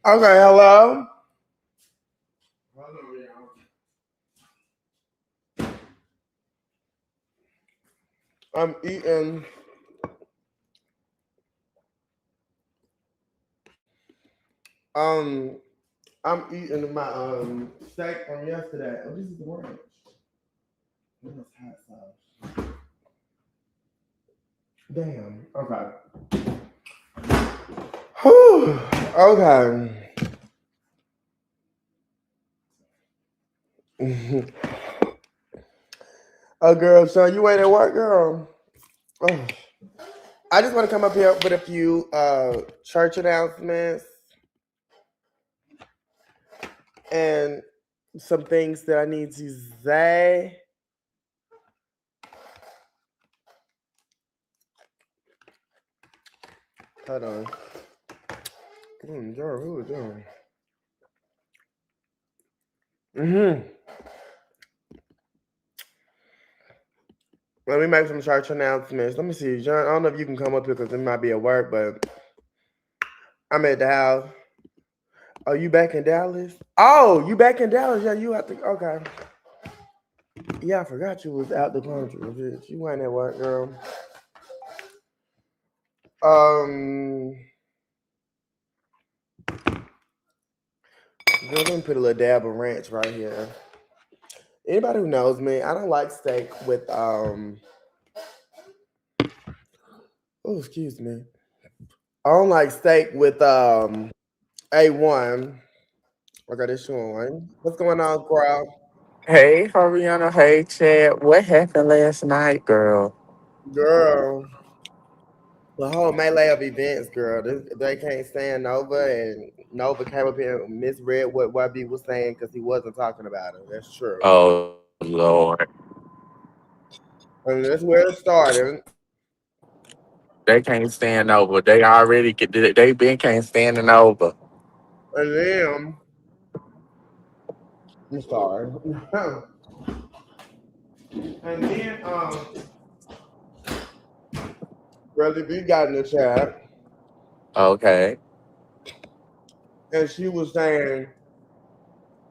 Okay, hello. I'm eating. Um, I'm eating my steak from yesterday. Oh, this is the orange. What is hot sauce? Damn. Okay. Whew. Okay. Oh, girl, so you ain't at work, girl. Oh. I just want to come up here with a few church announcements and some things that I need to say. Hold on. Girl, who is doing? Let me make some church announcements. Let me see, John. I don't know if you can come up here because it might be at work, but I'm at the house. Oh, you back in Dallas? Oh, you back in Dallas? Yeah, you have to. Okay. Yeah, I forgot you was out the country, bitch. You ain't at work, girl. Um, girl, let me put a little dab of ranch right here. Anybody who knows me, I don't like steak with Oh, excuse me. I don't like steak with A1. I got this one. What's going on, crowd? Hey, Ariana. Hey, Chad. What happened last night, girl? Girl, the whole melee of events, girl. They can't stand Nova, and Nova came up here and misread what YB was saying because he wasn't talking about it. That's true. Oh, Lord. And that's where it started. They can't stand over. They already get. They been can't standing over. And then, I'm sorry. And then, Brother B got in the chat, Okay. and she was saying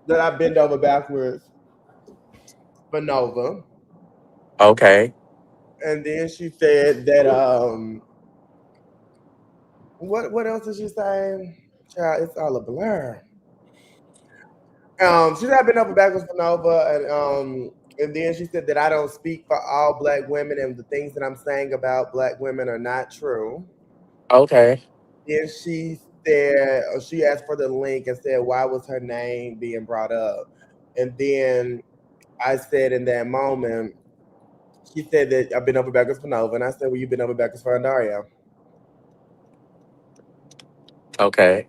that I bend over backwards for Nova. Okay. And then she said that what else did she say? Child, it's all a blur. She said I've been up and backwards for Nova, and then she said that I don't speak for all black women, and the things that I'm saying about black women are not true. Okay. Then she said, or she asked for the link and said, why was her name being brought up? And then I said in that moment, she said that I've been up and backwards for Nova, and I said, well, you've been up and backwards for Andaria. Okay.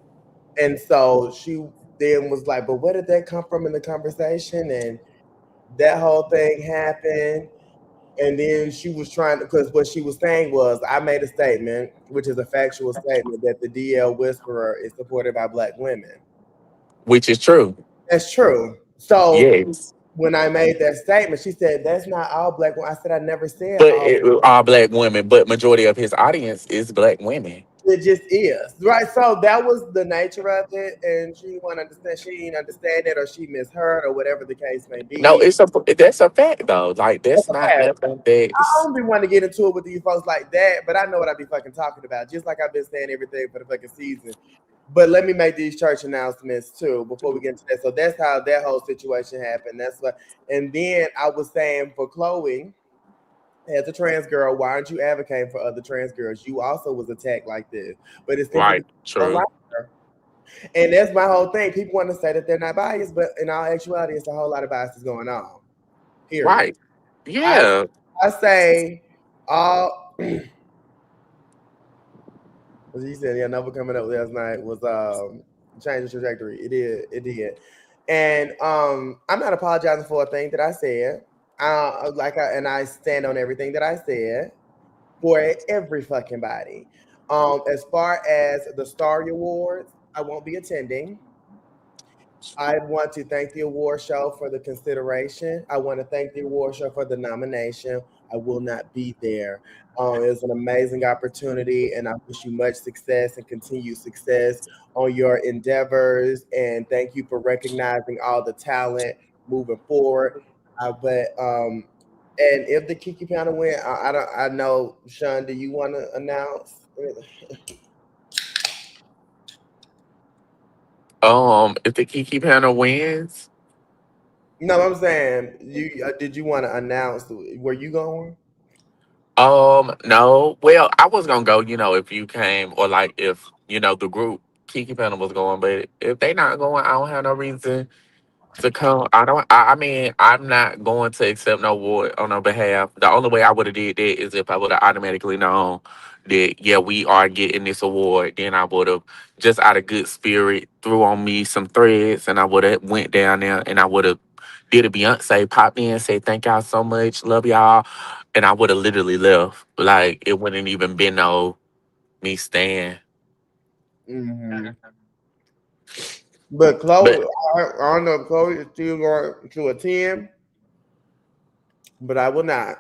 And so she then was like, but where did that come from in the conversation? And that whole thing happened. And then she was trying to, because what she was saying was, I made a statement, which is a factual statement, that the DL Whisperer is supported by black women. Which is true. That's true. So Yes. when I made that statement, she said, that's not all black women. I said, I never said But all. all black women. But majority of his audience is black women. It just is. Right. So that was the nature of it. And she didn't want to understand, she didn't understand it, or she misheard, or whatever the case may No, be. it's a. That's a fact though. Like That's that's a not fact. nothing I that's don't be wanting to get into it with you folks like that, but I know what I be fucking talking about. Just like I've been saying everything for the fucking season. But let me make these church announcements too before we get into that. So that's how that whole situation happened. That's what. And then I was saying for Chloe, as a trans girl, why aren't you advocating for other trans girls? You also was attacked like this, but it's simply right. because you don't True. like her. And that's my whole thing. People want to say that they're not biased, but in all actuality, it's a whole lot of biases going on. Period. Right. I Yeah. I say all. As you said, yeah, another coming up last night was change the trajectory. It did. And I'm not apologizing for a thing that I said. And I stand on everything that I said for every fucking body. As far as the Starry Awards, I won't be attending. I want to thank the award show for the consideration. I want to thank the award show for the nomination. I will not be there. It was an amazing opportunity, and I wish you much success and continued success on your endeavors. And thank you for recognizing all the talent moving forward. And if the Kiki Pounder win, I don't. I know, Sean. Do you want to announce? If the Kiki panel wins, No, I'm saying you. Did you want to announce where you going? no. Well, I was gonna go, if you came or like if, the group Kiki panel was going, but if they not going, I don't have no reason to come. I don't. I mean, I'm not going to accept no award on her behalf. The only way I would have did that is if I would have automatically known that yeah, we are getting this award. Then I would have just out of good spirit threw on me some threads, and I would have went down there and I would have did a Beyonce, popped in, say thank y'all so much, love y'all, and I would have literally left. Like it wouldn't even been no me staying. Hmm. But But Chloe, I don't know if Chloe is still going to attend, but I will not.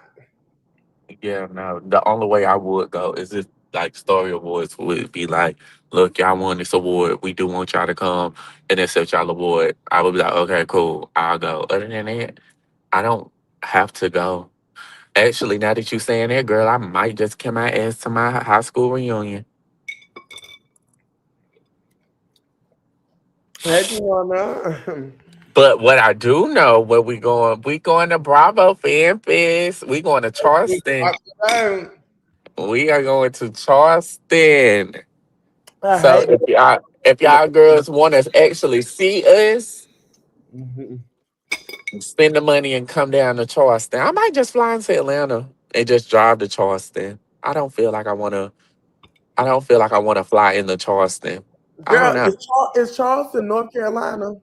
yeah, no. The only way I would go is if like Story Awards would be like, look, y'all won this award. We do want y'all to come and accept y'all award. I would be like, okay, cool, I'll go. Other than that, I don't have to go. Actually, now that you saying that, girl, I might just come my ass to my high school reunion. Hey, Tiana. But what I do know, where we going to Bravo Fan Fest. We going to Charleston. We are going to Charleston. I So hate if y'all girls want to actually see us, it. spend the money and come down to Charleston. I might just fly into Atlanta and just drive to Charleston. I don't feel like I want to. I don't feel like I want to fly into Charleston. I don't Girl, know. is Charleston, North Carolina,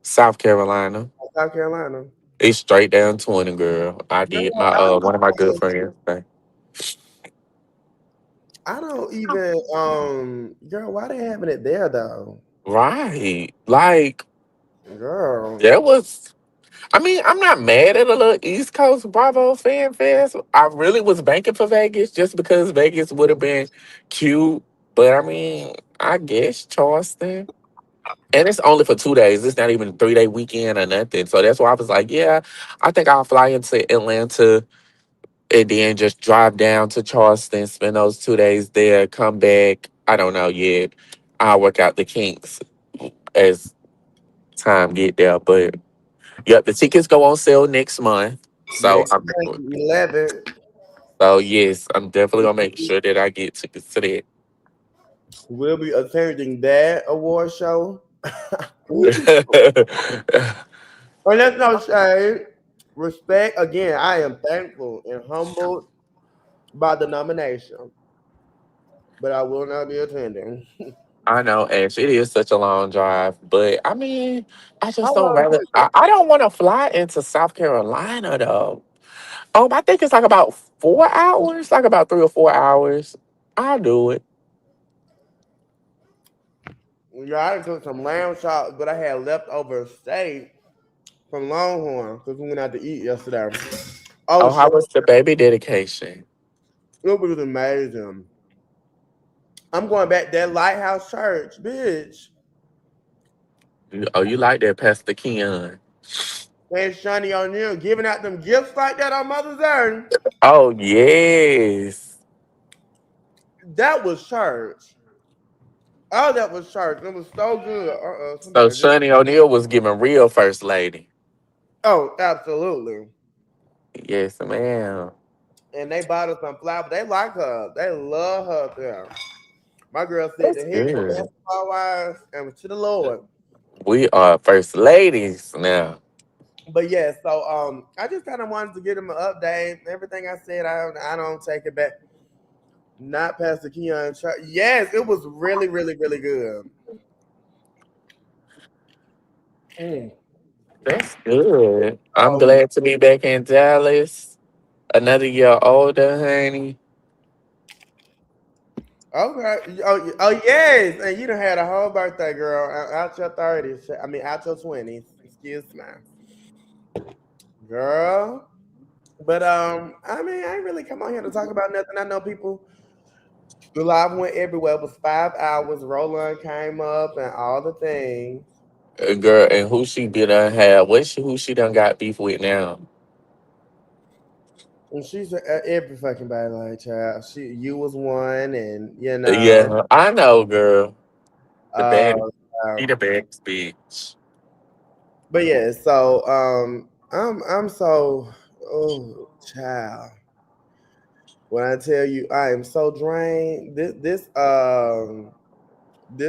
South Carolina. or South Carolina? It's straight down 20, girl. I Girl, did my one of my good friends. I don't even girl, why they having it there though? Right. Like Girl. there was I mean, I'm not mad at a little East Coast Bravo Fan Fest. I really was banking for Vegas just because Vegas would have been cute. But I mean, I guess Charleston. And it's only for 2 days. It's not even a 3-day weekend or nothing. So that's why I was like, yeah, I think I'll fly into Atlanta and then just drive down to Charleston, spend those 2 days there, come back. I don't know yet. I'll work out the kinks as time get there. But yep, the tickets go on sale next month. So Next I'm month, 11, so yes, I'm definitely gonna make sure that I get tickets to we'll be attending that award show. that. And that's no shade. Respect. Again, I am thankful and humbled by the nomination, but I will not be attending. I know, Ash, it is such a long drive, but I mean, I just How don't long rather. is it? I don't want to fly into South Carolina though. I think it's like about 4 hours, like about 3 or 4 hours. I'll do it. Yeah, I took some lamb chops, but I had leftover steak from Longhorn because we went out to eat yesterday. Oh, Oh, how shit. was the baby dedication? It was amazing. I'm going back to that Lighthouse Church, bitch. Oh, you like that, Pastor Keon? And Shani O'Neal giving out them gifts like that on Mother's Day. Oh yes. That was church. Oh, that was church. It was so good. So Somebody just. Shani O'Neal was giving real first lady. Oh, absolutely. Yes, ma'am. And they bought us some flowers. They like her. They love her there. My girl said That's the head good. basketball wise and to the Lord. We are first ladies now. But yeah, so I just kind of wanted to give them an update. Everything I said, I don't take it back. Not Pastor Keon. Yes, it was really, really, really good. Mm. That's good. I'm Um, glad to be back in Dallas. Another year older, honey. okay. Oh yes, and you done had a whole birthday, girl. Out your 30s. I mean, out your 20s. Excuse me, girl. But I mean, I ain't really come on here to talk about nothing. I know people. The live went everywhere. It was 5 hours. Roland came up and all the things. Girl, and who she be done have? Who she done got beef with now? And she's every fucking body like child. You was one, and Yeah, I know, girl. The uh, bad, she the baddest bitch. but yeah. So I'm so oh child. When I tell you I am so drained, this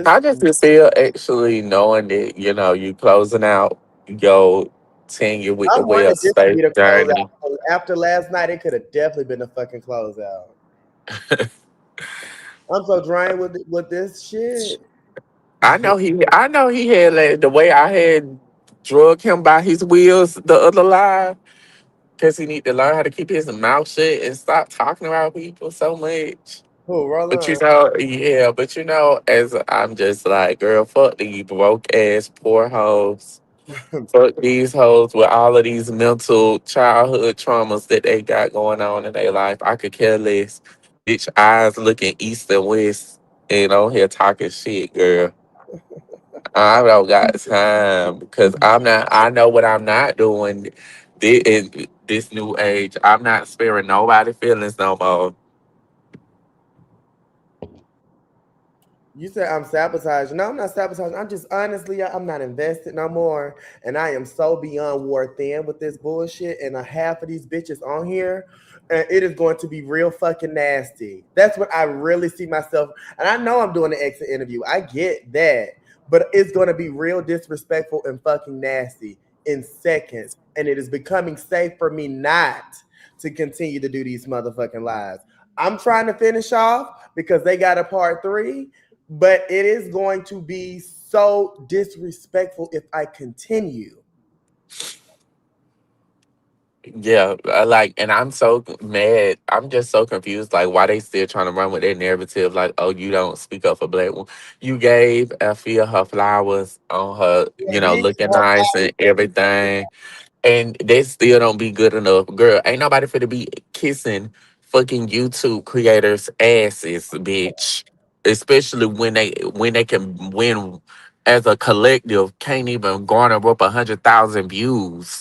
How does it feel actually knowing that you closing out your tenure with I the wanted well this to space be the journey? closeout. After last night, it could have definitely been the fucking closeout. I'm so drained with this shit. I know he had like, the way I had drug him by his wheels the other live because he need to learn how to keep his mouth shut and stop talking about people so much. Who roll But on? yeah, but as I'm just like, girl, fuck these broke ass poor hoes. Fuck these hoes with all of these mental childhood traumas that they got going on in their life. I could care less. Bitch, eyes looking east and west and on here talking shit, girl. I don't got time because I know what I'm not doing in this new age. I'm not sparing nobody feelings no more. You said I'm sabotaging. No, I'm not sabotaging. I'm just honestly, I'm not invested no more. And I am so beyond war thin with this bullshit. And a half of these bitches on here, and it is going to be real fucking nasty. That's what I really see myself. And I know I'm doing an exit interview. I get that. But it's going to be real disrespectful and fucking nasty in seconds. And it is becoming safe for me not to continue to do these motherfucking lives. I'm trying to finish off because they got a part three, but it is going to be so disrespectful if I continue. Yeah, and I'm so mad. I'm just so confused. Like, why they still trying to run with that narrative? Like, oh, you don't speak up for black women. You gave Afia her flowers on her, Yeah, he looking nice and everything, and they still don't be good enough. Girl, ain't nobody finna be kissing fucking YouTube creators' asses, bitch. Especially when they can win as a collective, can't even garner up 100,000 views.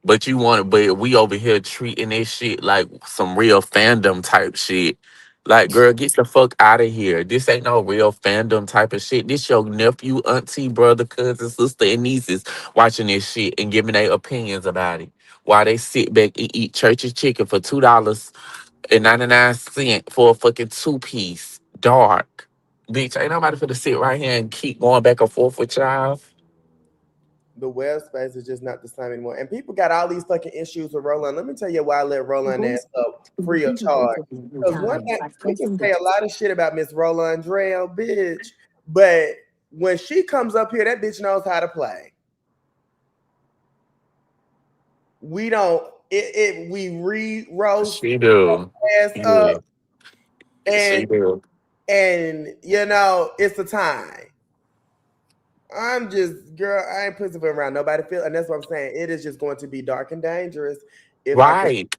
But we over here treating this shit like some real fandom type shit. Like, girl, get the fuck out of here. This ain't no real fandom type of shit. This your nephew, auntie, brother, cousin, sister, and nieces watching this shit and giving their opinions about it. While they sit back and eat church's chicken for $2.99 for a fucking two-piece. Dark. Bitch, ain't nobody finna sit right here and keep going back and forth with y'all. the web space is just not the same anymore. And people got all these fucking issues with Roland. Let me tell you why I let Roland ass up free of charge. Because one thing we can say a lot of shit about Miss Roland Drell, bitch, but when she comes up here, that bitch knows how to play. We don't we re roast She do. ass up, Yeah, she and do. it's the time. I'm just, girl, I ain't pussy around nobody feel, and that's what I'm saying. It is just going to be dark and dangerous if I can, Right.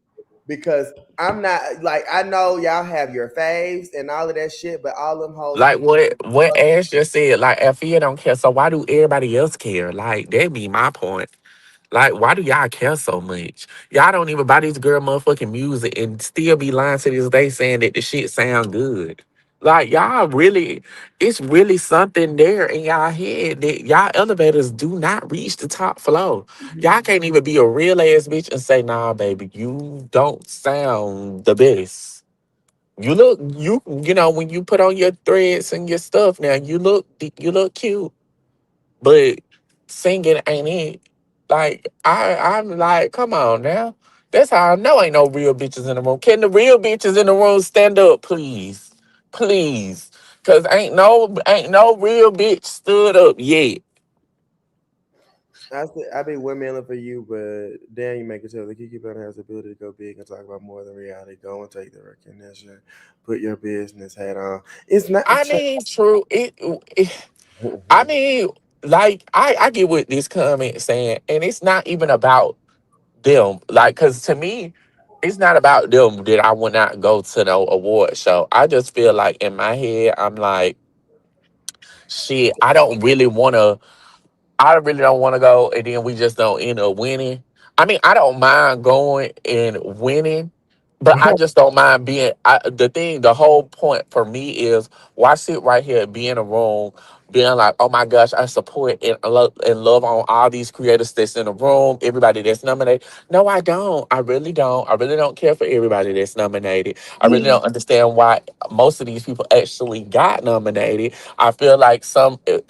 because I'm not like, I know y'all have your faves and all of that shit, but all them hoes Like be what Ash just said, like Afia don't care, so why do everybody else care? Like that be my point. Like, why do y'all care so much? Y'all don't even buy this girl motherfucking music and still be lying to this day saying that the shit sound good. Like y'all really, it's really something there in y'all head that y'all elevators do not reach the top floor. Y'all can't even be a real ass bitch and say, nah, baby, you don't sound the best. When you put on your threads and your stuff now, you look cute, but singing ain't it. Like I'm like, come on now. That's how I know ain't no real bitches in the room. Can the real bitches in the room stand up, please? Please. Cause ain't no real bitch stood up yet. I said I be windmilling for you, but damn, you make it tell the Kiki Better has the ability to go big and talk about more than reality. Go and take the recognition. Put your business hat on. It's not. I mean, true. I mean, like I get what this comment saying, and it's not even about them. Like, cause to me, it's not about them that I would not go to no award show. I just feel like in my head, I'm like, shit, I really don't want to go, and then we just don't end up winning. I mean, I don't mind going and winning, but I just don't mind being. The whole point for me is why sit right here, be in a room, being like, oh my gosh, I support and love on all these creators that's in the room, everybody that's nominated. No, I don't. I really don't. I really don't care for everybody that's nominated. I really don't understand why most of these people actually got nominated. I feel like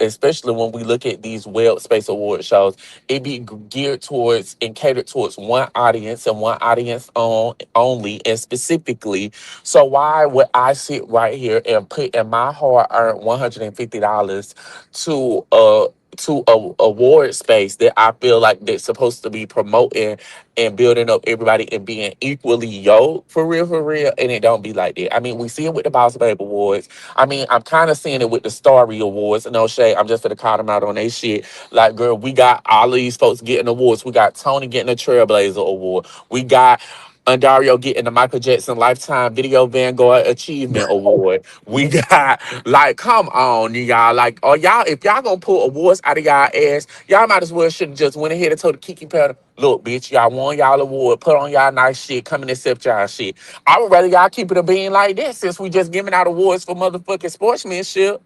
especially when we look at these Web Space Award shows, it be geared towards and catered towards one audience and one audience only and specifically. So why would I sit right here and put in my hard earned $150 to a award space that I feel like that's supposed to be promoting and building up everybody and being equally yoked for real, and it don't be like that. I mean, we see it with the Boss Babe Awards. I mean, I'm kind of seeing it with the Starry Awards. No shade, I'm just gonna call them out on their shit. Like, girl, we got all of these folks getting awards. We got Tony getting a Trailblazer Award. We got Dario getting the Michael Jackson Lifetime Video Vanguard Achievement Award. We got, like, come on, y'all. Like, oh, y'all, if y'all gonna pull awards out of y'all ass, y'all might as well should have just went ahead and told the Kiki Powder, look, bitch, y'all won y'all award, put on y'all nice shit, come and accept y'all shit. I would rather y'all keep it a being like that since we just giving out awards for motherfucking sportsmanship.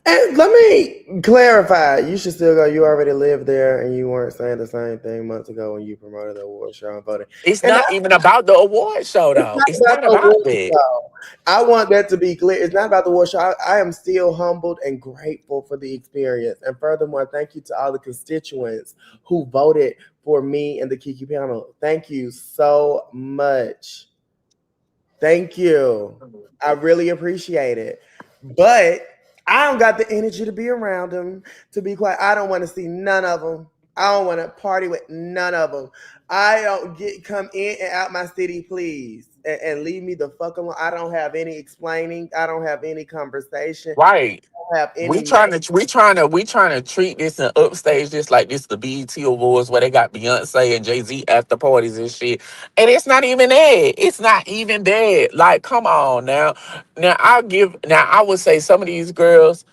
And let me clarify. You should still go. You already lived there, and you weren't saying the same thing months ago when you promoted the award show and voting. It's And not even about the award show, it's though. not It's about not the about award that. show. I want that to be clear. It's not about the award show. I am still humbled and grateful for the experience. And furthermore, thank you to all the constituents who voted for me and the Kiki panel. Thank you so much. Thank you. I really appreciate it. But I don't got the energy to be around them. To be quiet, I don't want to see none of them. I don't want to party with none of them. I don't get come in and out my city, please, and leave me the fuck alone. I don't have any explaining. I don't have any conversation. Right. I don't have We any. trying to we trying to treat this and upstage this like this the BET Awards where they got Beyonce and Jay-Z after parties and shit. And it's not even that. It's not even that. Like, come on now. Now I would say some of these girls,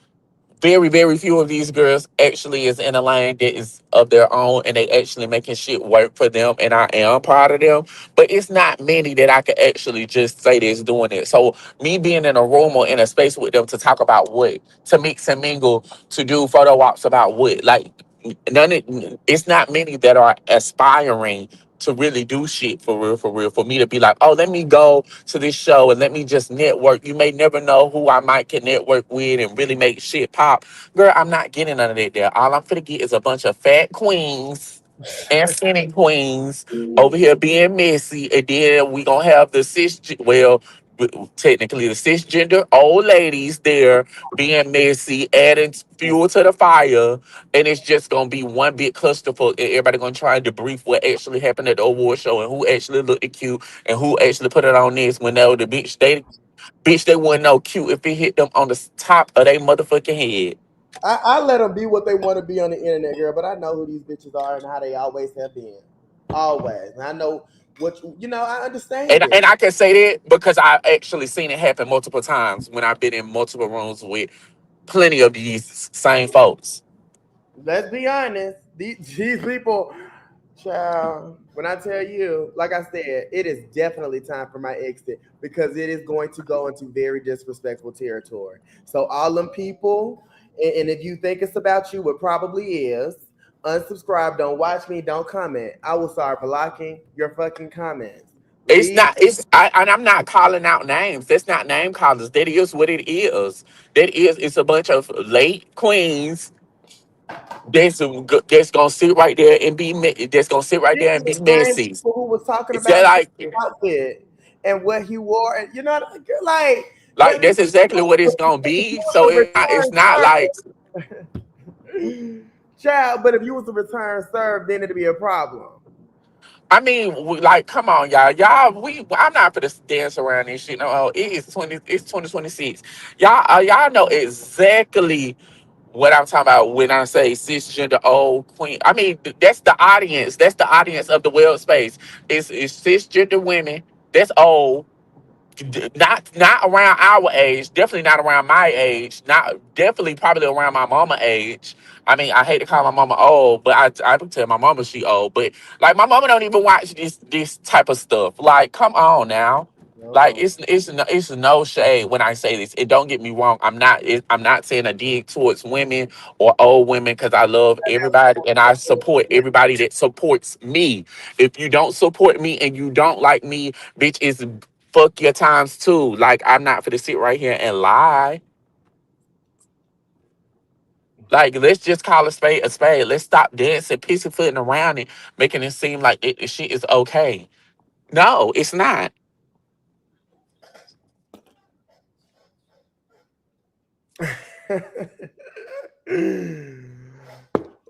very, very few of these girls actually is in a lane that is of their own and they actually making shit work for them, and I am proud of them. But it's not many that I could actually just say that's doing it. So me being in a room or in a space with them to talk about what, to mix and mingle, to do photo ops about what, like, it's not many that are aspiring to really do shit for real, for me to be like, oh, let me go to this show and let me just network. You may never know who I might can network with and really make shit pop. Girl, I'm not getting none of that there. All I'm finna get is a bunch of fat queens and skinny queens over here being messy, and then we gonna have the technically the cisgender old ladies there being messy, adding fuel to the fire, and it's just gonna be one big clusterfuck. And everybody gonna try to debrief what actually happened at the award show and who actually looked cute and who actually put it on this when they were the bitch they wouldn't know cute if it hit them on the top of their motherfucking head. I let them be what they want to be on the internet, girl. But I know who these bitches are and how they always have been, always. And I know I understand And it. I can say that because I actually seen it happen multiple times when I've been in multiple rooms with plenty of these same folks. Let's be honest. These people, child, when I tell you, like I said, it is definitely time for my exit because it is going to go into very disrespectful territory. So all them people, and if you think it's about you, it probably is. Unsubscribe, don't watch me, don't comment. I will start blocking your fucking comments. It's Leave. not. And I'm not calling out names. That's not name callers. That is what it is. That is. It's a bunch of late queens that's gonna sit right there and that's gonna sit right These there are and be the same messy. people who was talking It's just about his like outfit and what he wore, and like, but like that's exactly what it's gonna if you be. was So the it's return not like. served, child. But if you was the return served, then it'd be a problem. I mean, like, come on, y'all. I'm not for to dance around this shit. No, it is 2026. Y'all know exactly What I'm talking about when I say cisgender old queen, I mean that's the audience. That's the audience of the world space. It's cisgender women that's old, not around our age, definitely not around my age, not definitely probably around my mama age. I mean, I hate to call my mama old, but I do tell my mama she old. But like my mama don't even watch this type of stuff. Like, come on now. Like No. it's no shade when I say this. It don't get me wrong. I'm not saying a dig towards women or old women because I love everybody and I support everybody that supports me. If you don't support me and you don't like me, bitch, is fuck your times too. Like I'm not gonna sit right here and lie. Like let's just call a spade a spade. Let's stop dancing, pussyfooting around it, making it seem like shit is okay. No, it's not.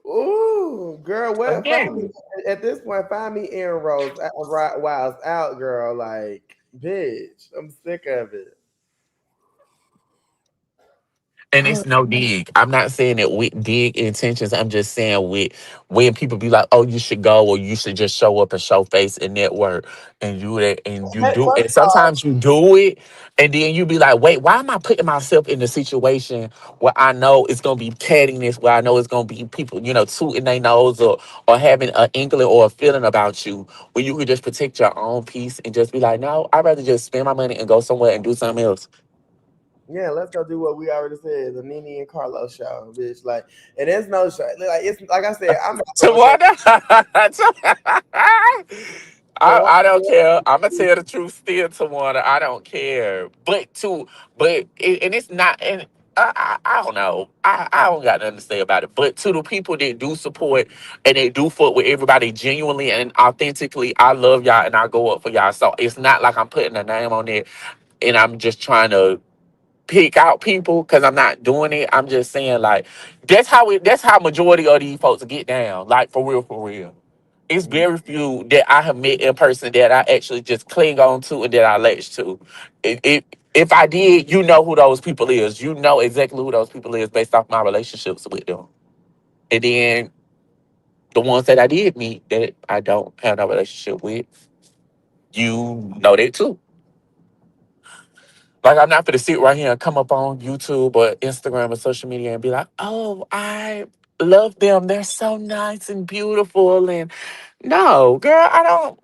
Ooh, girl, what? Find me Again. at this point. Find me Aaron Rose while it's out, girl. Like, bitch, I'm sick of it. And it's no dig. I'm not saying it with dig intentions. I'm just saying with when people be like, "Oh, you should go," or "You should just show up and show face and network," and you that and you do. First And of all, sometimes you do it, and then you be like, "Wait, why am I putting myself in a situation where I know it's gonna be cattiness, where I know it's gonna be people, tooting their nose or having an inkling or a feeling about you, when you could just protect your own peace and just be like, no, I'd rather just spend my money and go somewhere and do something else." yeah, let's go do what we already said, the Nene and Carlos show, bitch. Like, and there's no show. Like, it's like I said, I'm not gonna say Tawanda. the I, one. I don't care. I'm gonna tell the truth still, Tawanda. I don't care. And it's not. And I don't know. I don't got nothing to say about it. But to the people that do support and they do fuck with everybody genuinely and authentically, I love y'all and I go up for y'all. So it's not like I'm putting a name on it and I'm just trying to pick out people because I'm not doing it. I'm just saying like that's how majority of these folks get down. Like for real, for real. It's very few that I have met in person that I actually just cling on to and that I latch to. If I did, you know who those people is. You know exactly who those people is based off my relationships with them. And then the ones that I did meet that I don't have no relationship with, you know that too. Like I'm not gonna sit right here and come up on YouTube or Instagram or social media and be like, "Oh, I love them. They're so nice and beautiful." And no, girl, I don't.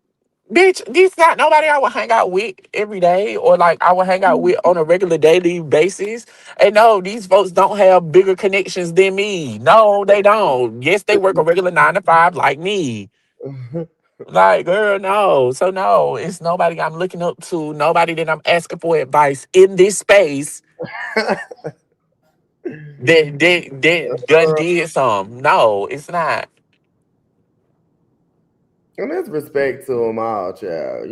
Bitch, these not nobody I would hang out with every day or like I would hang out with on a regular daily basis. And no, these folks don't have bigger connections than me. No, they don't. Yes, they work a regular 9 to 5 like me. Like, girl, no. So no, it's nobody I'm looking up to, nobody that I'm asking for advice in this space that done did some. No, it's not. And there's respect to them all, child.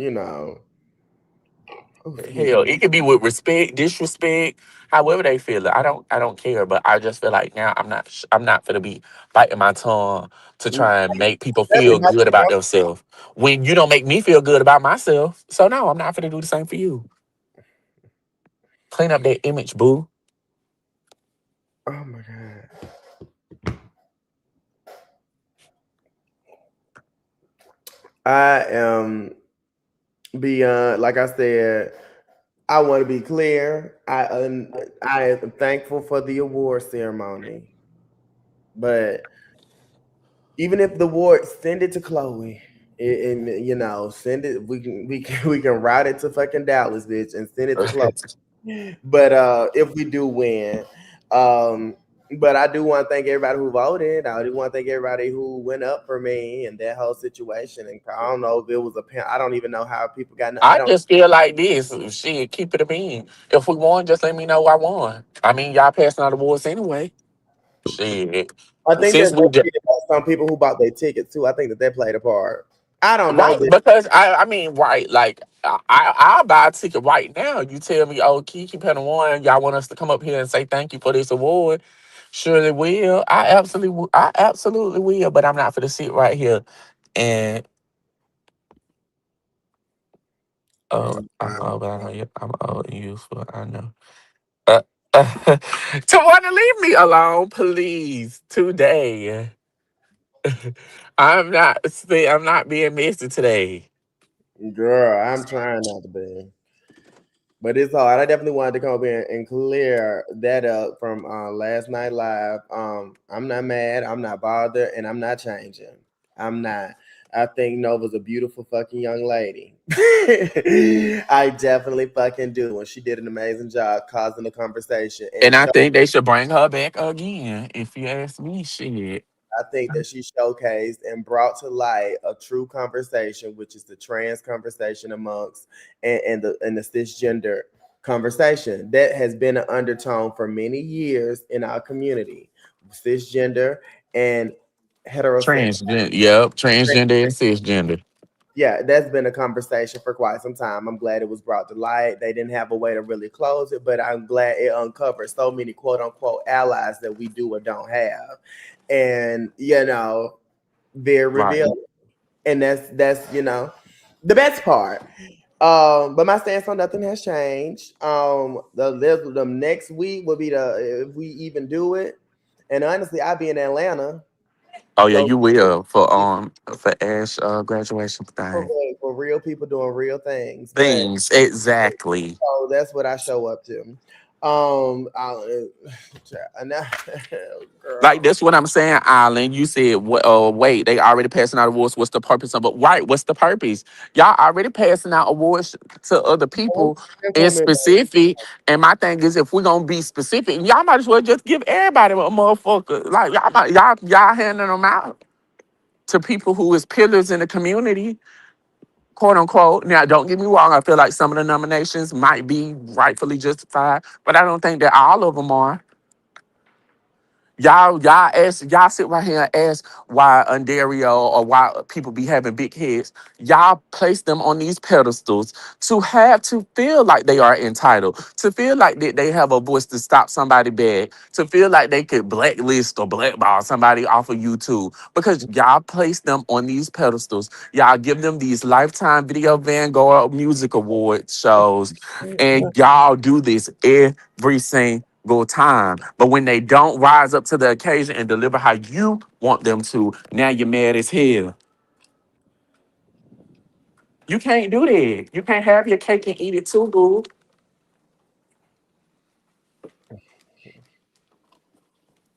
Oh, excuse Hell, me. it could be with respect, disrespect, however they feel it. I don't care. But I just feel like now I'm not gonna be biting my tongue to try and make people Definitely feel not. good about themselves when you don't make me feel good about myself. So no, I'm not gonna do the same for you. Clean up that image, boo. Oh my god. I am beyond. Like I said, I want to be clear. I am thankful for the award ceremony, but even if the award send it to Chloe, and send it. We can route it to fucking Dallas, bitch, and send it to Chloe. But if we do win, um, but I do want to thank everybody who voted. I do want to thank everybody who went up for me and that whole situation. And I don't know if it was I don't even know how people got. I I don't. just feel like this. Shit, keep it a bean. If we won, just let me know I won. I mean, y'all passing out awards anyway. Shit. I think Since that we they some people who bought their tickets too. I think that they played a part. I don't know right, this. because I mean, right, like I'll buy a ticket right now. You tell me, oh, Kiki Penna one, y'all want us to come up here and say thank you for this award. Surely will. I absolutely will, but I'm not for to sit right here and And I'm but I know I'm old and useful. I know. Tawana, leave me alone, please. Today, I'm not being messy today. Girl, I'm trying not to be. But it's hard. I definitely wanted to come up here and clear that up from last night live. I'm not mad. I'm not bothered, and I'm not changing. I'm not. I think Nova's a beautiful fucking young lady. I definitely fucking do, and she did an amazing job causing the conversation and And I show. think they should bring her back again. If you ask me, shit. I think that she showcased and brought to light a true conversation, which is the trans conversation amongst and the cisgender conversation that has been an undertone for many years in our community, cisgender and heterosexual. Transgender, yep, transgender and cisgender. Yeah, that's been a conversation for quite some time. I'm glad it was brought to light. They didn't have a way to really close it, but I'm glad it uncovered so many quote unquote allies that we do or don't have. And very Right. revealing. And that's the best part. But my stance on nothing has changed. The next week will be the if we even do it. And honestly, I'll be in Atlanta. Oh yeah, So you will for Ash graduation for, thing. for real people doing real things. But Things exactly. so that's what I show up to. And Like girl. that's what I'm saying, Island. You said, wait, they already passing out awards. What's the purpose of it? Right, what's the purpose? Y'all already passing out awards to other people in specific. And my thing is, if we're gonna be specific, y'all might as well just give everybody a motherfucker. Like y'all handing them out to people who is pillars in the community, quote unquote. Now, don't get me wrong. I feel like some of the nominations might be rightfully justified, but I don't think that all of them are. Y'all sit right here and ask why Ontario or why people be having big heads. Y'all place them on these pedestals to have to feel like they are entitled, to feel like that they have a voice to stop somebody bad, to feel like they could blacklist or blackball somebody off of YouTube. Because y'all place them on these pedestals. Y'all give them these lifetime video Vanguard music award shows. And y'all do this every single time. But when they don't rise up to the occasion and deliver how you want them to, now you're mad as hell. You can't do that. You can't have your cake and eat it too, boo.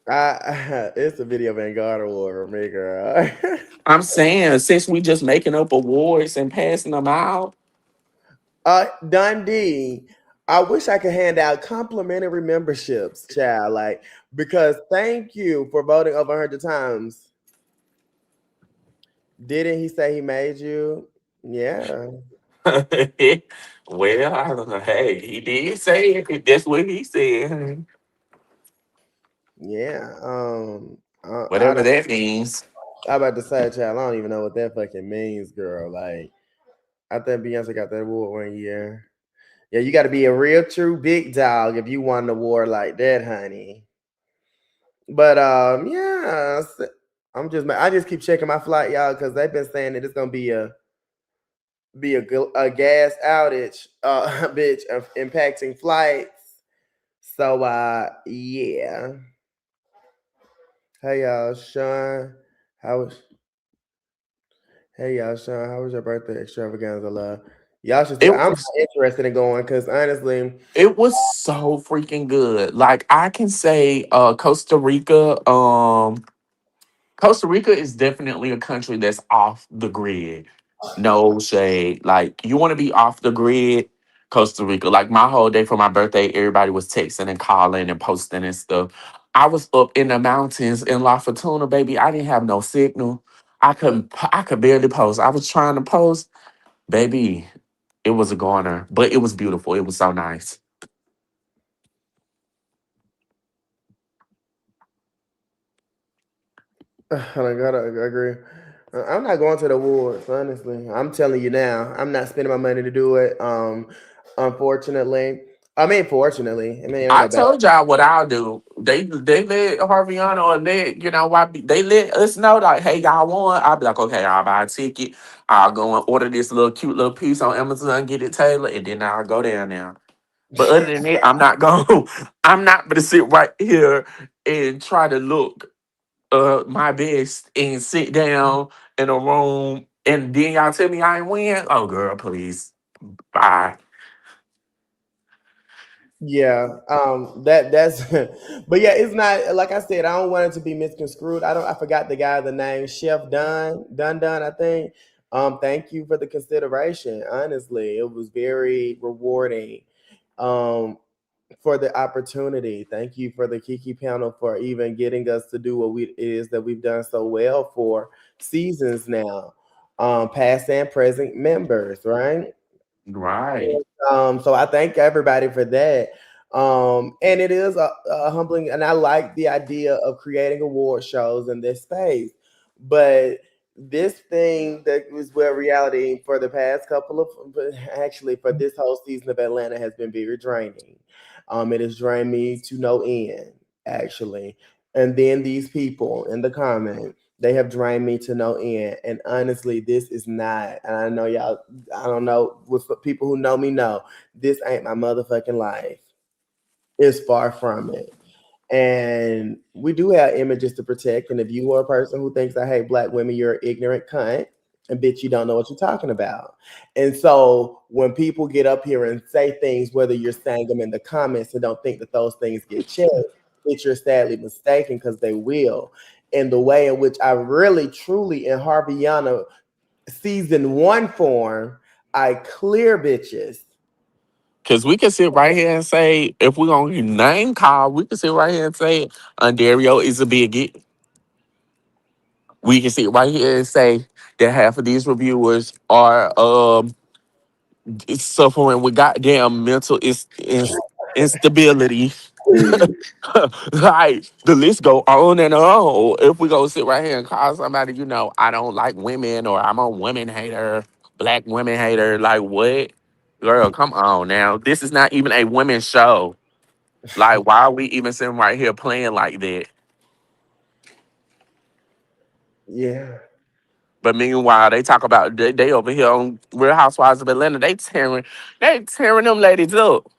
It's a video Vanguard award for me, girl. I'm saying, since we just making up awards and passing them out, Dundee. I wish I could hand out complimentary memberships, child. Like, because thank you for voting over 100 times. Didn't he say he made you? Yeah, well, I don't know. Hey, he did say it. That's what he said. yeah. I Whatever don't. that means. I about to say, child. I don't even know what that fucking means, girl. Like, I think Beyonce got that award 1 year. Yeah, you got to be a real true big dog if you want an award like that, honey. But yeah, I just keep checking my flight, y'all, because they've been saying that it's gonna be a gas outage, bitch, of impacting flights. So yeah. Hey y'all, Sean, how was? Hey y'all, Sean, how was your birthday extravaganza, love? Y'all should. It I'm was not interested in going because honestly, It was so freaking good. Like I can say Costa Rica is definitely a country that's off the grid. No shade. Like you want to be off the grid, Costa Rica. Like my whole day for my birthday, everybody was texting and calling and posting and stuff. I was up in the mountains in La Fortuna, baby. I didn't have no signal. I could barely post. I was trying to post, baby. It was a goner, but it was beautiful. It was so nice. I gotta agree. I'm not going to the awards, honestly. I'm telling you now. I'm not spending my money to do it. Unfortunately. Fortunately. I mean, ain't I no bad. told y'all what I'll do. They let Harviana or let they let us know like, hey, y'all want. I'll be like, okay, I'll buy a ticket. I'll go and order this little cute little piece on Amazon, get it tailored, and then I'll go down there. But other than that, I'm not going. I'm not gonna sit right here and try to look my best and sit down in a room and then y'all tell me I ain't win. Oh, girl, please, bye. Yeah, that's but yeah, it's not like I said, I don't want it to be misconstrued. I forgot the guy, the name Chef Dun, I think. Thank you for the consideration. Honestly, it was very rewarding. Um for the opportunity. Thank you for the Kiki panel for even getting us to do what we it is that we've done so well for seasons now. Past and present members, right? Right. So I thank everybody for that. And it is a humbling, and I like the idea of creating award shows in this space. But this thing that was where reality for the past couple of, but actually for this whole season of Atlanta has been very draining. It has drained me to no end, actually. And then these people in the comment, they have drained me to no end. And honestly, this is not, and I know y'all, I don't know, with people who know me know, this ain't my motherfucking life. It's far from it. And we do have images to protect. And if you are a person who thinks I hate black women, you're an ignorant cunt. And bitch, you don't know what you're talking about. And so when people get up here and say things, whether you're saying them in the comments and don't think that those things get checked, bitch, you're sadly mistaken because they will. And the way in which I really, truly, in Harveyana season one form, I clear bitches. Cause we can sit right here and say, if we're gonna name call, we can sit right here and say Ontario is a bigot. We can sit right here and say that half of these reviewers are suffering with goddamn mental instability. Like the list go on and on. If we go sit right here and call somebody, I don't like women or I'm a women hater, black women hater. Like what? Girl, come on now. This is not even a women's show. Like, why are we even sitting right here playing like that? Yeah. But meanwhile, they talk about they over here on Real Housewives of Atlanta. They tearing them ladies up.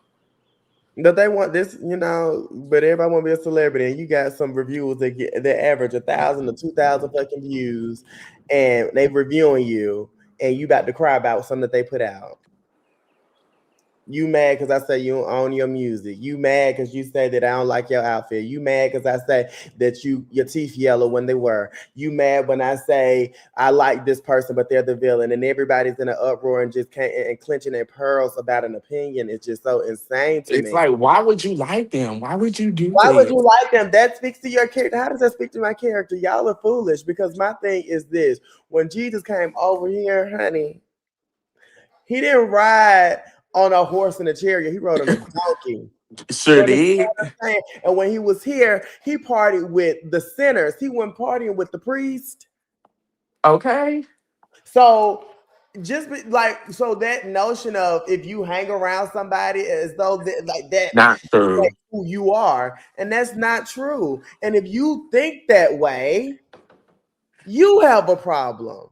But they want this, but everybody want to be a celebrity, and you got some reviewers that average 1,000 to 2,000 fucking views, and they reviewing you, and you about to cry about something that they put out. You mad because I say you don't own your music. You mad because you say that I don't like your outfit. You mad because I say that your teeth yellow when they were. You mad when I say I like this person, but they're the villain, and everybody's in an uproar and just can't and clenching their pearls about an opinion. It's just so insane to It's me. like, why would you like them? Why would you do Why would that? you like them? That speaks to your character. How does that speak to my character? Y'all are foolish because my thing is this: when Jesus came over here, honey, he didn't ride on a horse and a chariot. He rode on a donkey. You Sure understand did. what I'm saying? And when he was here, he partied with the sinners. He wasn't partying with the priest. Okay. So so that notion of if you hang around somebody as though like that Not makes true. who you are, and that's not true. And if you think that way, you have a problem.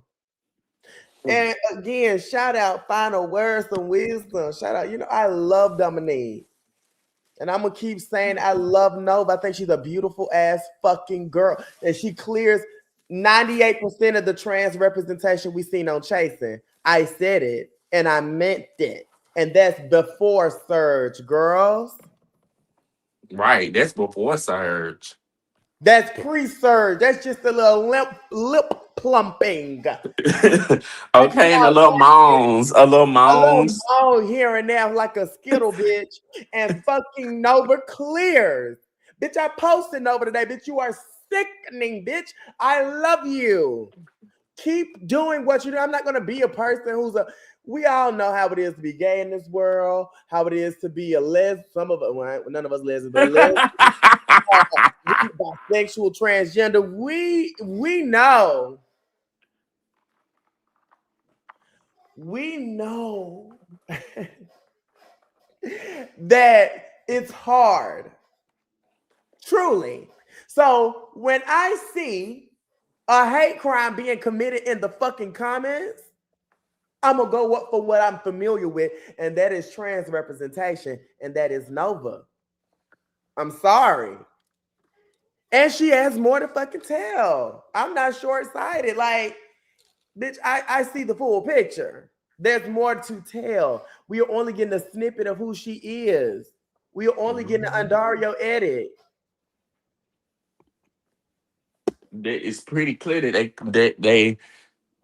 And again, shout out final words of wisdom. Shout out, I love Dominique. And I'm gonna keep saying I love Nova. I think she's a beautiful ass fucking girl. And she clears 98% of the trans representation we seen on Chasing. I said it and I meant it. And that's before Surge, girls. Right. That's before Surge. That's pre-Surge. That's just a little lip plumping. That's Okay, and a all little moans. A little a little moans. moan here and there like a skittle, bitch, and fucking Nova clears. Bitch, I posted Nova today. Bitch, you are sickening, bitch. I love you. Keep doing what you do. I'm not gonna be a person who's a. We all know how it is to be gay in this world. How it is to be a Some of us, well, none of us lesbians, but bisexual, transgender. We know. We know that it's hard. Truly. So when I see a hate crime being committed in the fucking comments, I'm gonna go up for what I'm familiar with, and that is trans representation, and that is Nova. I'm sorry. And she has more to fucking tell. I'm not short sighted. Like, bitch, I see the full picture. There's more to tell. We are only getting a snippet of who she is. We are only getting an Andario edit. It's pretty clear that they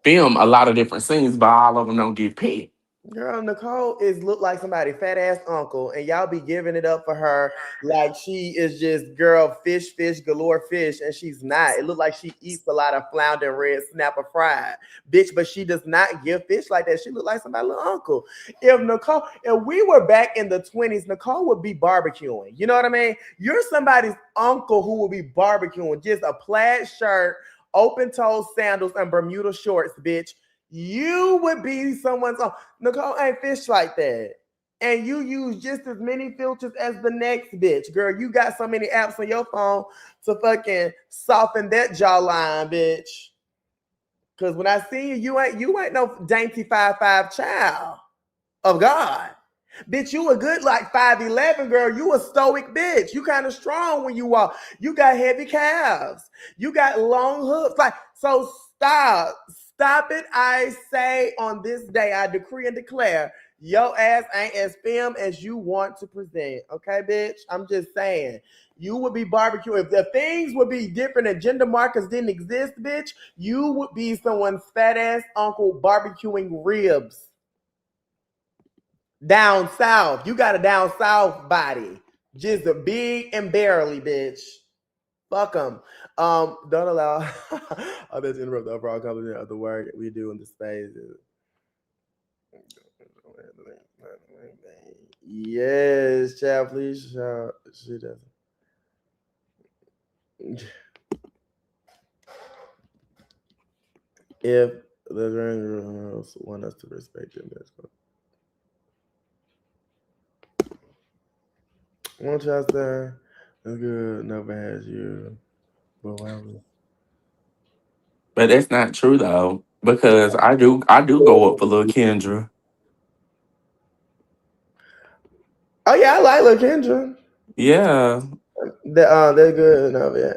film a lot of different scenes, but all of them don't get picked. Girl, Nicole is look like somebody fat ass uncle, and y'all be giving it up for her like she is just girl fish galore fish, and she's not. It look like she eats a lot of flounder and red snapper fried, bitch. But she does not give fish like that. She look like somebody's little uncle. If we were back in the 20s, Nicole would be barbecuing. You know what I mean? You're somebody's uncle who will be barbecuing, just a plaid shirt, open toed sandals, and Bermuda shorts, bitch. You would be someone's own. Nicole ain't fish like that. And you use just as many filters as the next bitch. Girl, you got so many apps on your phone to fucking soften that jawline, bitch. Cause when I see you ain't no dainty 5'5" child of God. Bitch, you a good like 5'11", girl. You a stoic bitch. You kind of strong when you walk. You got heavy calves. You got long hooks. Like, so stop. Stop it. I say on this day, I decree and declare, your ass ain't as femme as you want to present. Okay, bitch? I'm just saying. You would be barbecuing. If the things would be different and gender markers didn't exist, bitch, you would be someone's fat ass uncle barbecuing ribs. Down south. You got a down south body. Just a big and barely, bitch. Fuck them. Don't allow others to interrupt the overall complement of the work we do in the space. Yes, child, please shout. She doesn't. If the girls want us to respect them, that's what. One child there. That's good. Never has you. But why would But that's not true though, because I do go up for little Kendra. oh yeah, I like LaKendra. Yeah. They're good enough. Yeah.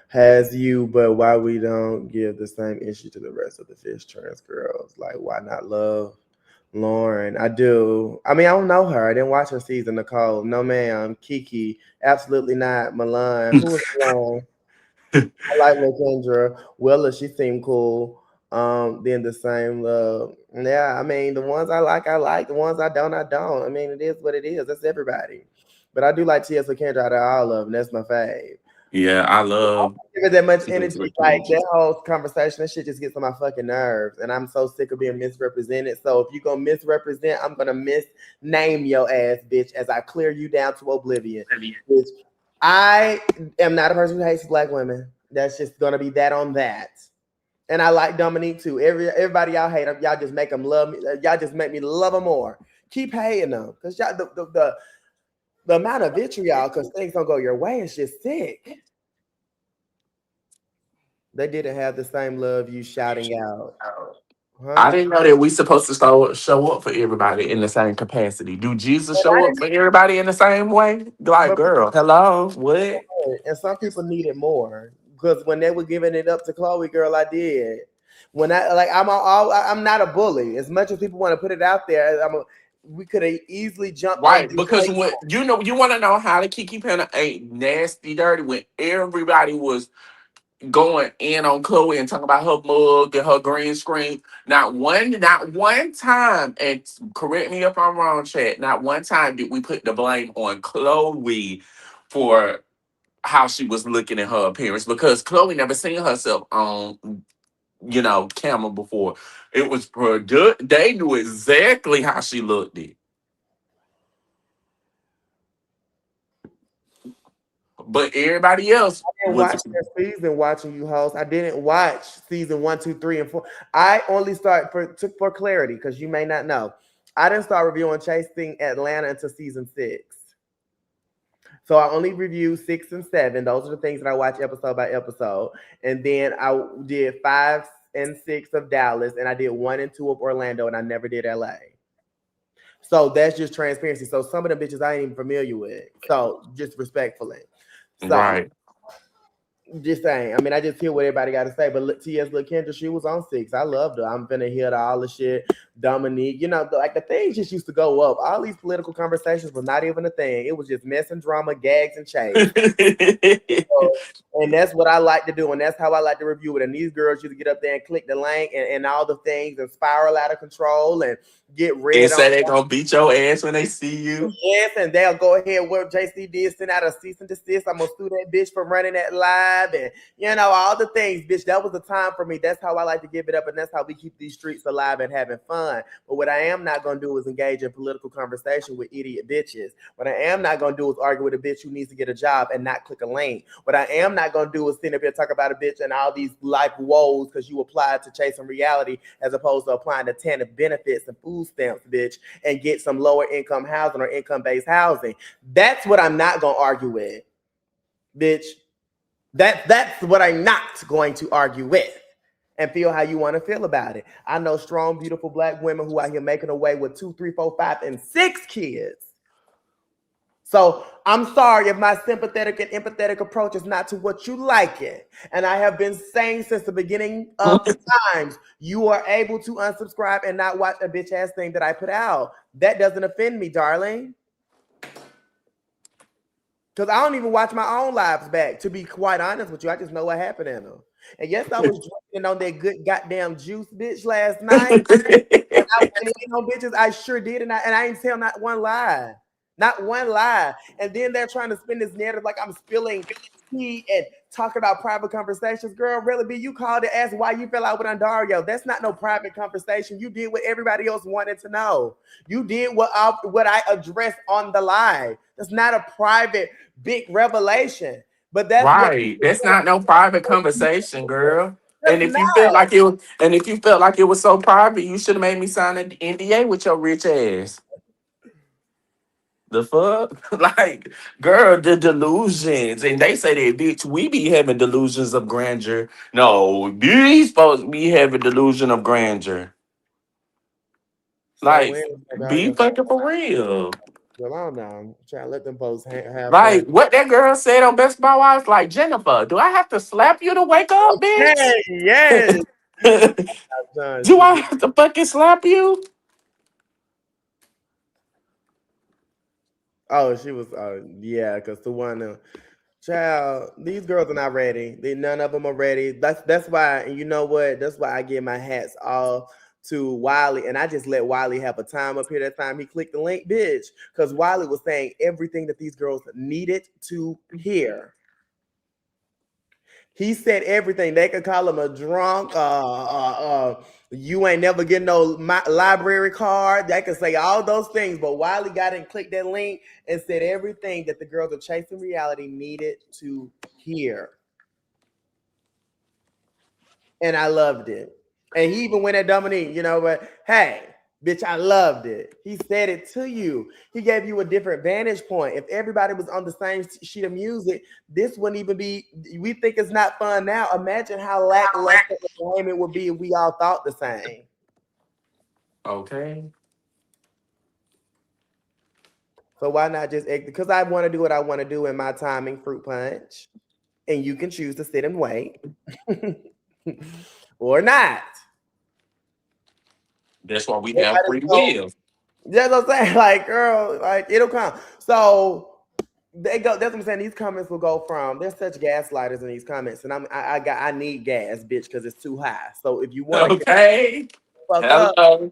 Has you, but why we don't give the same issue to the rest of the fish trans girls? Like, why not love Lauren? I do. I mean, I don't know her. I didn't watch her season. Nicole, no ma'am. Kiki, absolutely not. Milan, who was Milan? I like LaKendra. Willa, she seemed cool. Then the same love. Yeah, I mean, the ones I like, I like. The ones I don't, I don't. I mean, it is what it is. That's everybody. But I do like T.S. LaKendra out of all of them. That's my fave. Yeah, I love Give it that much T.S. energy, like LaKendra. that whole conversation, that shit just gets on my fucking nerves. And I'm so sick of being misrepresented. So if you gonna misrepresent, I'm gonna misname your ass, bitch, as I clear you down to oblivion. Bitch, I am not a person who hates black women. That's just gonna be that on that. And I like Dominique too. Everybody y'all hate them, y'all just make them love me. Y'all just make me love them more. Keep hating them, cause y'all the amount of vitriol, cause things don't go your way, is just sick. They didn't have the same love you shouting out, I huh? didn't know that we supposed to show up for everybody in the same capacity. Do Jesus But I show up didn't. for everybody in the same way? Like, But girl, hello, what? and some people needed more because when they were giving it up to Chloe, girl, I did. When I like, I'm not a bully. As much as people want to put it out there, we could have easily jumped on Right, this. because when you want to know how the Kiki Pena ain't nasty dirty when everybody was going in on Chloe and talking about her mug and her green screen. Not one time, and correct me if I'm wrong, chat. Not one time did we put the blame on Chloe for how she was looking at her appearance because Chloe never seen herself on camera before. It was they knew exactly how she looked it. But everybody else I didn't was watch that season. Watching you host, I didn't watch season 1, 2, 3, and 4. I only started for clarity because you may not know. I didn't start reviewing Chasing Atlanta until season 6. So I only review 6 and 7. Those are the things that I watch episode by episode. And then I did 5, and 6 of Dallas, and I did 1 and 2 of Orlando, and I never did LA. So that's just transparency. So some of the bitches I ain't even familiar with. So just respectfully. So Right. just saying. I mean, I just hear what everybody got to say. But look, T.S. Kendra, she was on 6. I loved her. I'm finna hear all the shit. Dominique, like the things just used to go up. All these political conversations was not even a thing. It was just mess and drama, gags and chase. So, and that's what I like to do, and that's how I like to review it. And these girls used to get up there and click the link and all the things and spiral out of control and get And red on. say they gonna beat your ass when they see you. Yes, and they'll go ahead what JC did, send out a cease and desist. I'm gonna sue that bitch for running that live and all the things, bitch. That was the time for me. That's how I like to give it up, and that's how we keep these streets alive and having fun. But what I am not gonna do is engage in political conversation with idiot bitches. What I am not gonna do is argue with a bitch who needs to get a job and not click a link. What I am not gonna do is sit up here and talk about a bitch and all these life woes because you applied to chasing reality as opposed to applying to TANF benefits and food stamps, bitch, and get some lower income housing or income-based housing. That's what I'm not gonna argue with, bitch. That's what I'm not going to argue with. And feel how you want to feel about it. I know strong, beautiful black women who out here making away with 2, 3, 4, 5, and 6 kids. So I'm sorry if my sympathetic and empathetic approach is not to what you like it. And I have been saying since the beginning of times, you are able to unsubscribe and not watch a bitch ass thing that I put out. That doesn't offend me, darling. Because I don't even watch my own lives back, to be quite honest with you. I just know what happened in them. And yes, I was drinking on that good goddamn juice, bitch, last night. And I went in on bitches. I sure did. And I ain't tell not one lie. Not one lie. And then they're trying to spin this narrative like I'm spilling tea and talking about private conversations. Girl, really, B, you called to ask why you fell out with Andario. That's not no private conversation. You did what everybody else wanted to know. You did what I addressed on the live. That's not a private big revelation. But that's what Right. That's not no private conversation, girl. that's And if you felt like it was so private, you should have made me sign an NDA with your rich ass. The fuck? Like, girl, the delusions. And they say that, bitch, we be having delusions of grandeur. No, these folks be having delusion of grandeur. so Like, when be fucking for real. well, I don't know. Try to let them folks have fun. Like, what that girl said on Best Buy Wives, like, Jennifer, do I have to slap you to wake up, bitch? Hey, yes. Do I have to fucking slap you? Oh, she was. Yeah, because the one, child, these girls are not ready. None of them are ready. That's why. And you know what? That's why I give my hats off to Wiley, and I just let Wiley have a time up here. That time he clicked the link, bitch, because Wiley was saying everything that these girls needed to hear. He said everything. They could call him a drunk. You ain't never getting no library card. They could say all those things, but Wiley got in, clicked that link, and said everything that the girls of Chasing Reality needed to hear. And I loved it. And he even went at Dominique, but hey, bitch, I loved it. He said it to you. He gave you a different vantage point. If everybody was on the same sheet of music, this wouldn't even be, we think it's not fun now. Imagine how lackluster entertainment would be if we all thought the same. Okay. So why not just, because I want to do what I want to do in my timing, fruit punch. And you can choose to sit and wait or not. That's why we have free will. That's what I'm saying. Like, girl, like it'll come. So they go. That's what I'm saying. These comments will go from. There's such gaslighters in these comments, and I need gas, bitch, because it's too high. So if you want to Okay. fuck up, Hello.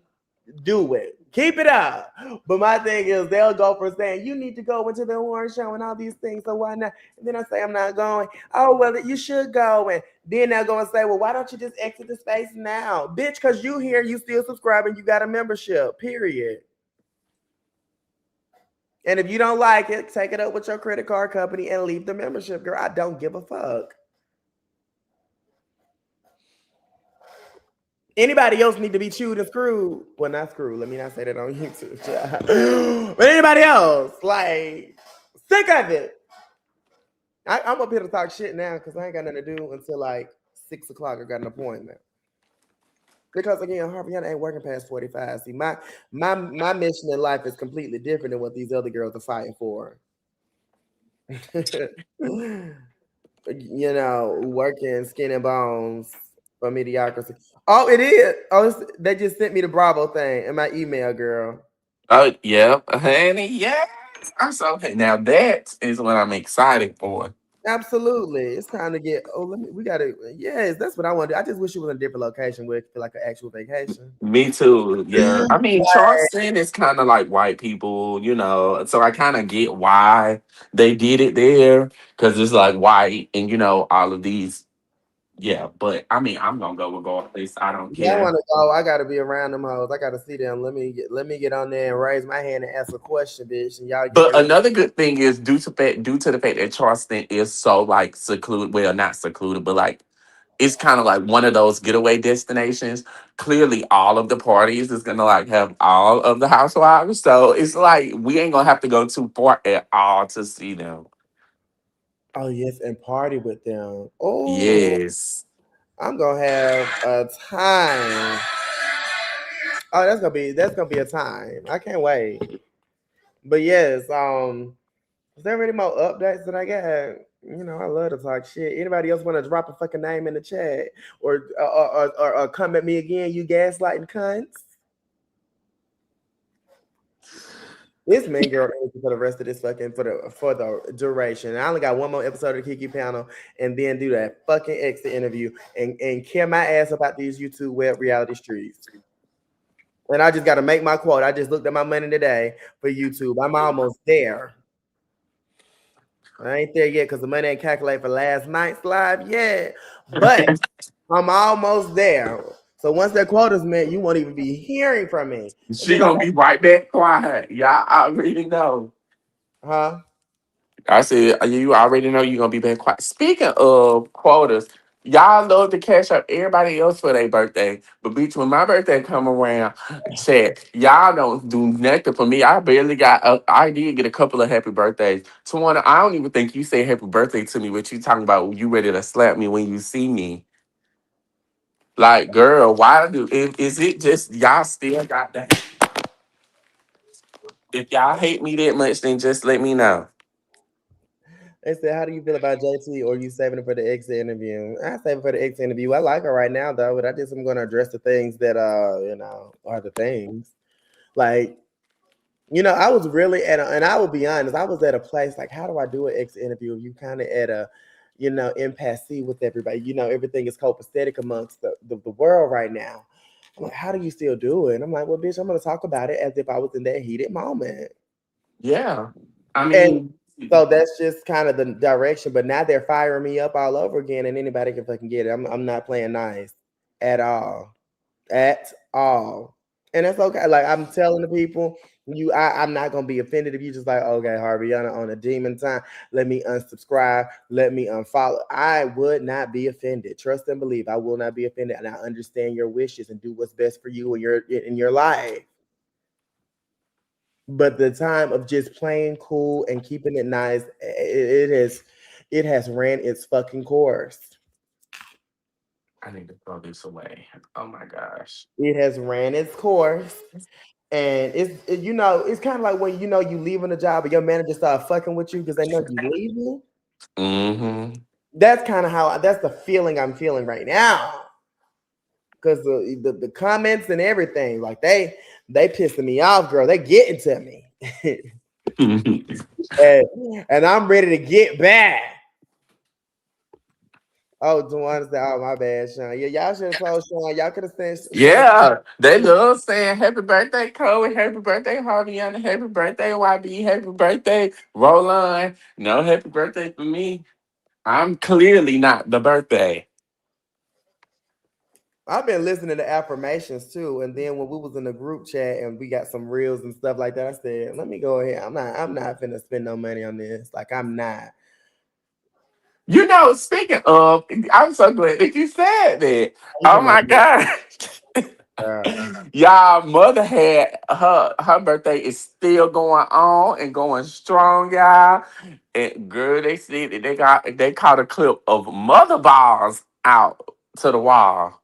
do it. Keep it up. But my thing is, they'll go for saying you need to go into the Warren show and all these things. So why not? And then I say I'm not going. Oh well, you should go. And then they'll go and say, well, why don't you just exit the space now, bitch? Because you here, you still subscribing, you got a membership. Period. And if you don't like it, take it up with your credit card company and leave the membership, girl. I don't give a fuck. Anybody else need to be chewed and screwed? Well, not screwed. Let me not say that on YouTube. But anybody else, like, sick of it. I'm up here to talk shit now because I ain't got nothing to do until like 6 o'clock. I got an appointment. Because again, Harviana ain't working past 45. See, my mission in life is completely different than what these other girls are fighting for. Working skin and bones for mediocrity. Oh, it is. Oh, they just sent me the Bravo thing in my email, girl. Oh, yeah, honey, yes. I'm so now that is what I'm excited for. Absolutely. It's time to get. Oh, we gotta. Yes, that's what I want to do. I just wish it was in a different location where it feel like an actual vacation. Me too. Yeah. I mean, Like, Charleston is kind of like white people, so I kind of get why they did it there because it's like white and, all of these. Yeah. But I mean, I'm going to go regardless. I don't yeah, I care. want to go. I gotta be around them hoes. I gotta see them. Let me get on there and raise my hand and ask a question, bitch, and y'all get But ready. another good thing is due to the fact that Charleston is so like secluded, well, not secluded, but like it's kind of like one of those getaway destinations. Clearly, all of the parties is gonna like have all of the housewives, so it's like we ain't gonna have to go too far at all to see them. Oh yes, and party with them. Oh, Yes, I'm gonna have a time. Oh, that's gonna be a time. I can't wait. But yes, is there any more updates that I got? I love to talk shit. Anybody else want to drop a fucking name in the chat or come at me again? You gaslighting cunts. This man girl energy for the rest of this fucking for the duration. I only got one more episode of the Kiki panel and then do that fucking exit interview and care my ass about these YouTube web reality streets. And I just got to make my quote. I just looked at my money today for YouTube. I'm almost there. I ain't there yet because the money ain't calculated for last night's live yet. But I'm almost there. So once that quota's met, you won't even be hearing from me. And she then I gonna be right back quiet. Y'all already know. huh? I said, you already know you're gonna be back quiet. Speaking of quotas, y'all love to cash up everybody else for their birthday. But bitch, when my birthday come around, chat, y'all don't do nothing for me. I did get a couple of happy birthdays. Tawana, I don't even think you say happy birthday to me, but you talking about you ready to slap me when you see me. Like, girl, is it just y'all still got that? If y'all hate me that much, then just let me know. They said, "How do you feel about JT? Or you saving it for the exit interview?" I save it for the exit interview. I like her right now though, but I just am going to address the things that are the things. Like I was really and I will be honest, I was at a place like, how do I do an exit interview? You kind of at a impasse with everybody. Everything is copacetic amongst the world right now. I'm like, how do you still do it? And I'm like, well, bitch, I'm gonna talk about it as if I was in that heated moment. Yeah. I And mean, so that's just kind of the direction. But now they're firing me up all over again, and anybody can fucking get it. I'm not playing nice at all, at all. And that's okay. Like I'm telling the people, I'm not gonna be offended if you just like, okay, Harvey, you're on a demon time. Let me unsubscribe. Let me unfollow. I would not be offended. Trust and believe. I will not be offended, and I understand your wishes and do what's best for you in your life. But the time of just playing cool and keeping it nice, it has ran its fucking course. I need to throw this away. Oh my gosh. It has ran its course. And it's kind of like when you leaving a job and your manager start fucking with you because they know you leaving. Mm-hmm. That's the feeling I'm feeling right now. Because the comments and everything, like they pissing me off, girl. They getting to me. and I'm ready to get back. Oh, Dewan said, "Oh, my bad, Sean. Yeah, y'all should have told Sean. Y'all could have sent Yeah, they love saying happy birthday, Chloe, happy birthday, Harviana, happy birthday, YB, happy birthday, Roland. No happy birthday for me. I'm clearly not the birthday. I've been listening to affirmations too, and then when we was in the group chat and we got some reels and stuff like that, I said, "Let me go ahead. I'm not finna spend no money on this. Like I'm not." Speaking of, I'm so glad that you said that. You Oh talking about my God. Y'all mother had her birthday is still going on and going strong, y'all. And girl, they said that they caught a clip of mother balls out to the wall.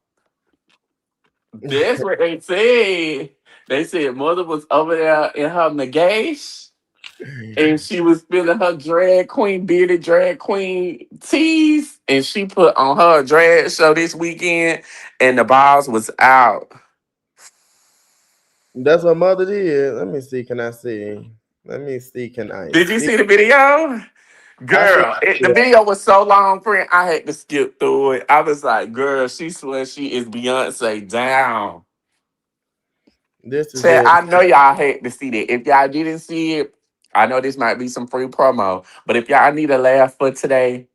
That's what they said. They said mother was over there in her negation and she was feeling her drag queen, bearded drag queen tease. And she put on her drag show this weekend and the balls was out. That's what mother did. Let me see. Can I see? Let me see. Can I Did you see? see the video? I think Girl, I the did. video was so long, friend. I had to skip through it. I was like, girl, she swears she is Beyonce down. This is Said, it. I know y'all hate to see that. If y'all didn't see it, I know this might be some free promo, but if y'all need a laugh for today,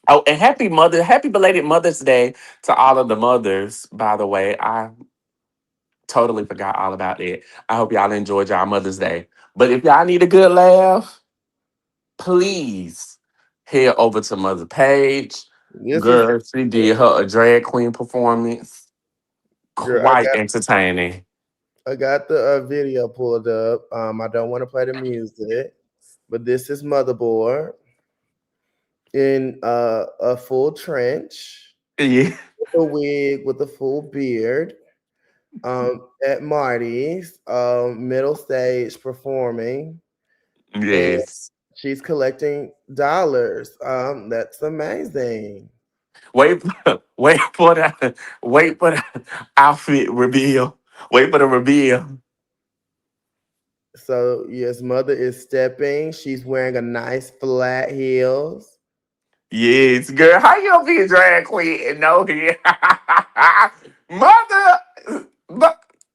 oh, and happy belated Mother's Day to all of the mothers. By the way, I totally forgot all about that. I hope y'all enjoyed y'all Mother's Day. But if y'all need a good laugh, please head over to Mother Page. This is Girl, she did her a drag queen performance. girl. Quite entertaining. I got the video pulled up. I don't want to play the music, but this is motherboard in a full trench, Yeah. with a wig, with a full beard. At Marty's middle stage performing, and Yes. she's collecting dollars. That's amazing. Wait, wait for the outfit reveal. Wait for the reveal. So yes, mother is stepping. She's wearing a nice flat heels. Yes, girl. How you gonna be a drag queen and no hair? Mother,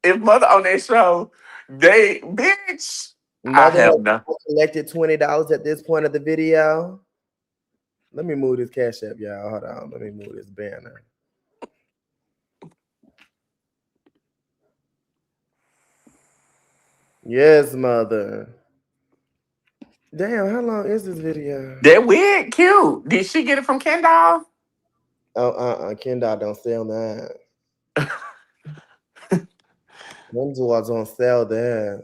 if mother on that show, they bitch. I Mother have no. has collected $20 at this point of the video. Let me move this cash app, y'all. Hold on. Let me move this banner. Yes, mother. Damn, how long is this video? That wig cute. Did she get it from Kendall? Oh, Kendall don't sell that. Them was on sale there.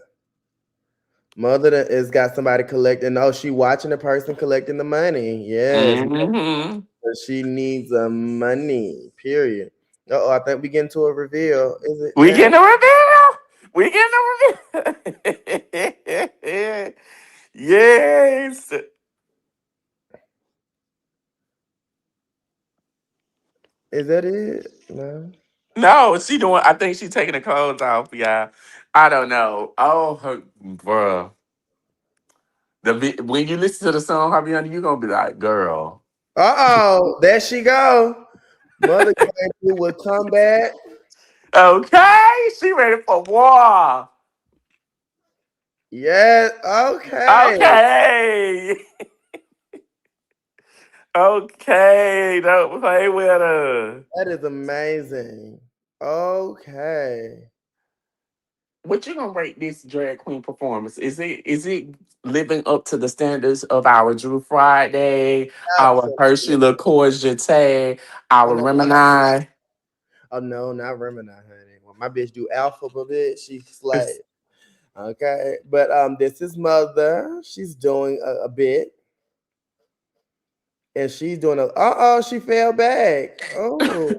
Mother has got somebody collecting. Oh, she watching the person collecting the money. Yes, Mm-hmm. she needs money. Period. Oh, I think we getting to a reveal. Is it We now? getting a reveal. We getting a reveal. Yes. Is that it? No. No, she doing. I think she taking the clothes off. Yeah, I don't know. Oh, her, bruh. When you listen to the song, Javiana, you gonna be like, girl. Uh-oh, there she go. Mother came through with comeback. Okay, she ready for war. Yes, okay. Okay, okay. Don't play with her. That is amazing. Okay. What you gonna rate this drag queen performance? Is it living up to the standards of our Drew Friday, our Hershey Absolutely. LaCour Jeté, Oh our no, Remini? oh, no, not Remini, honey. When my bitch do alpha of it, she slay. Okay. But this is mother. She's doing a bit. And she's doing a oh, she fell back. Oh.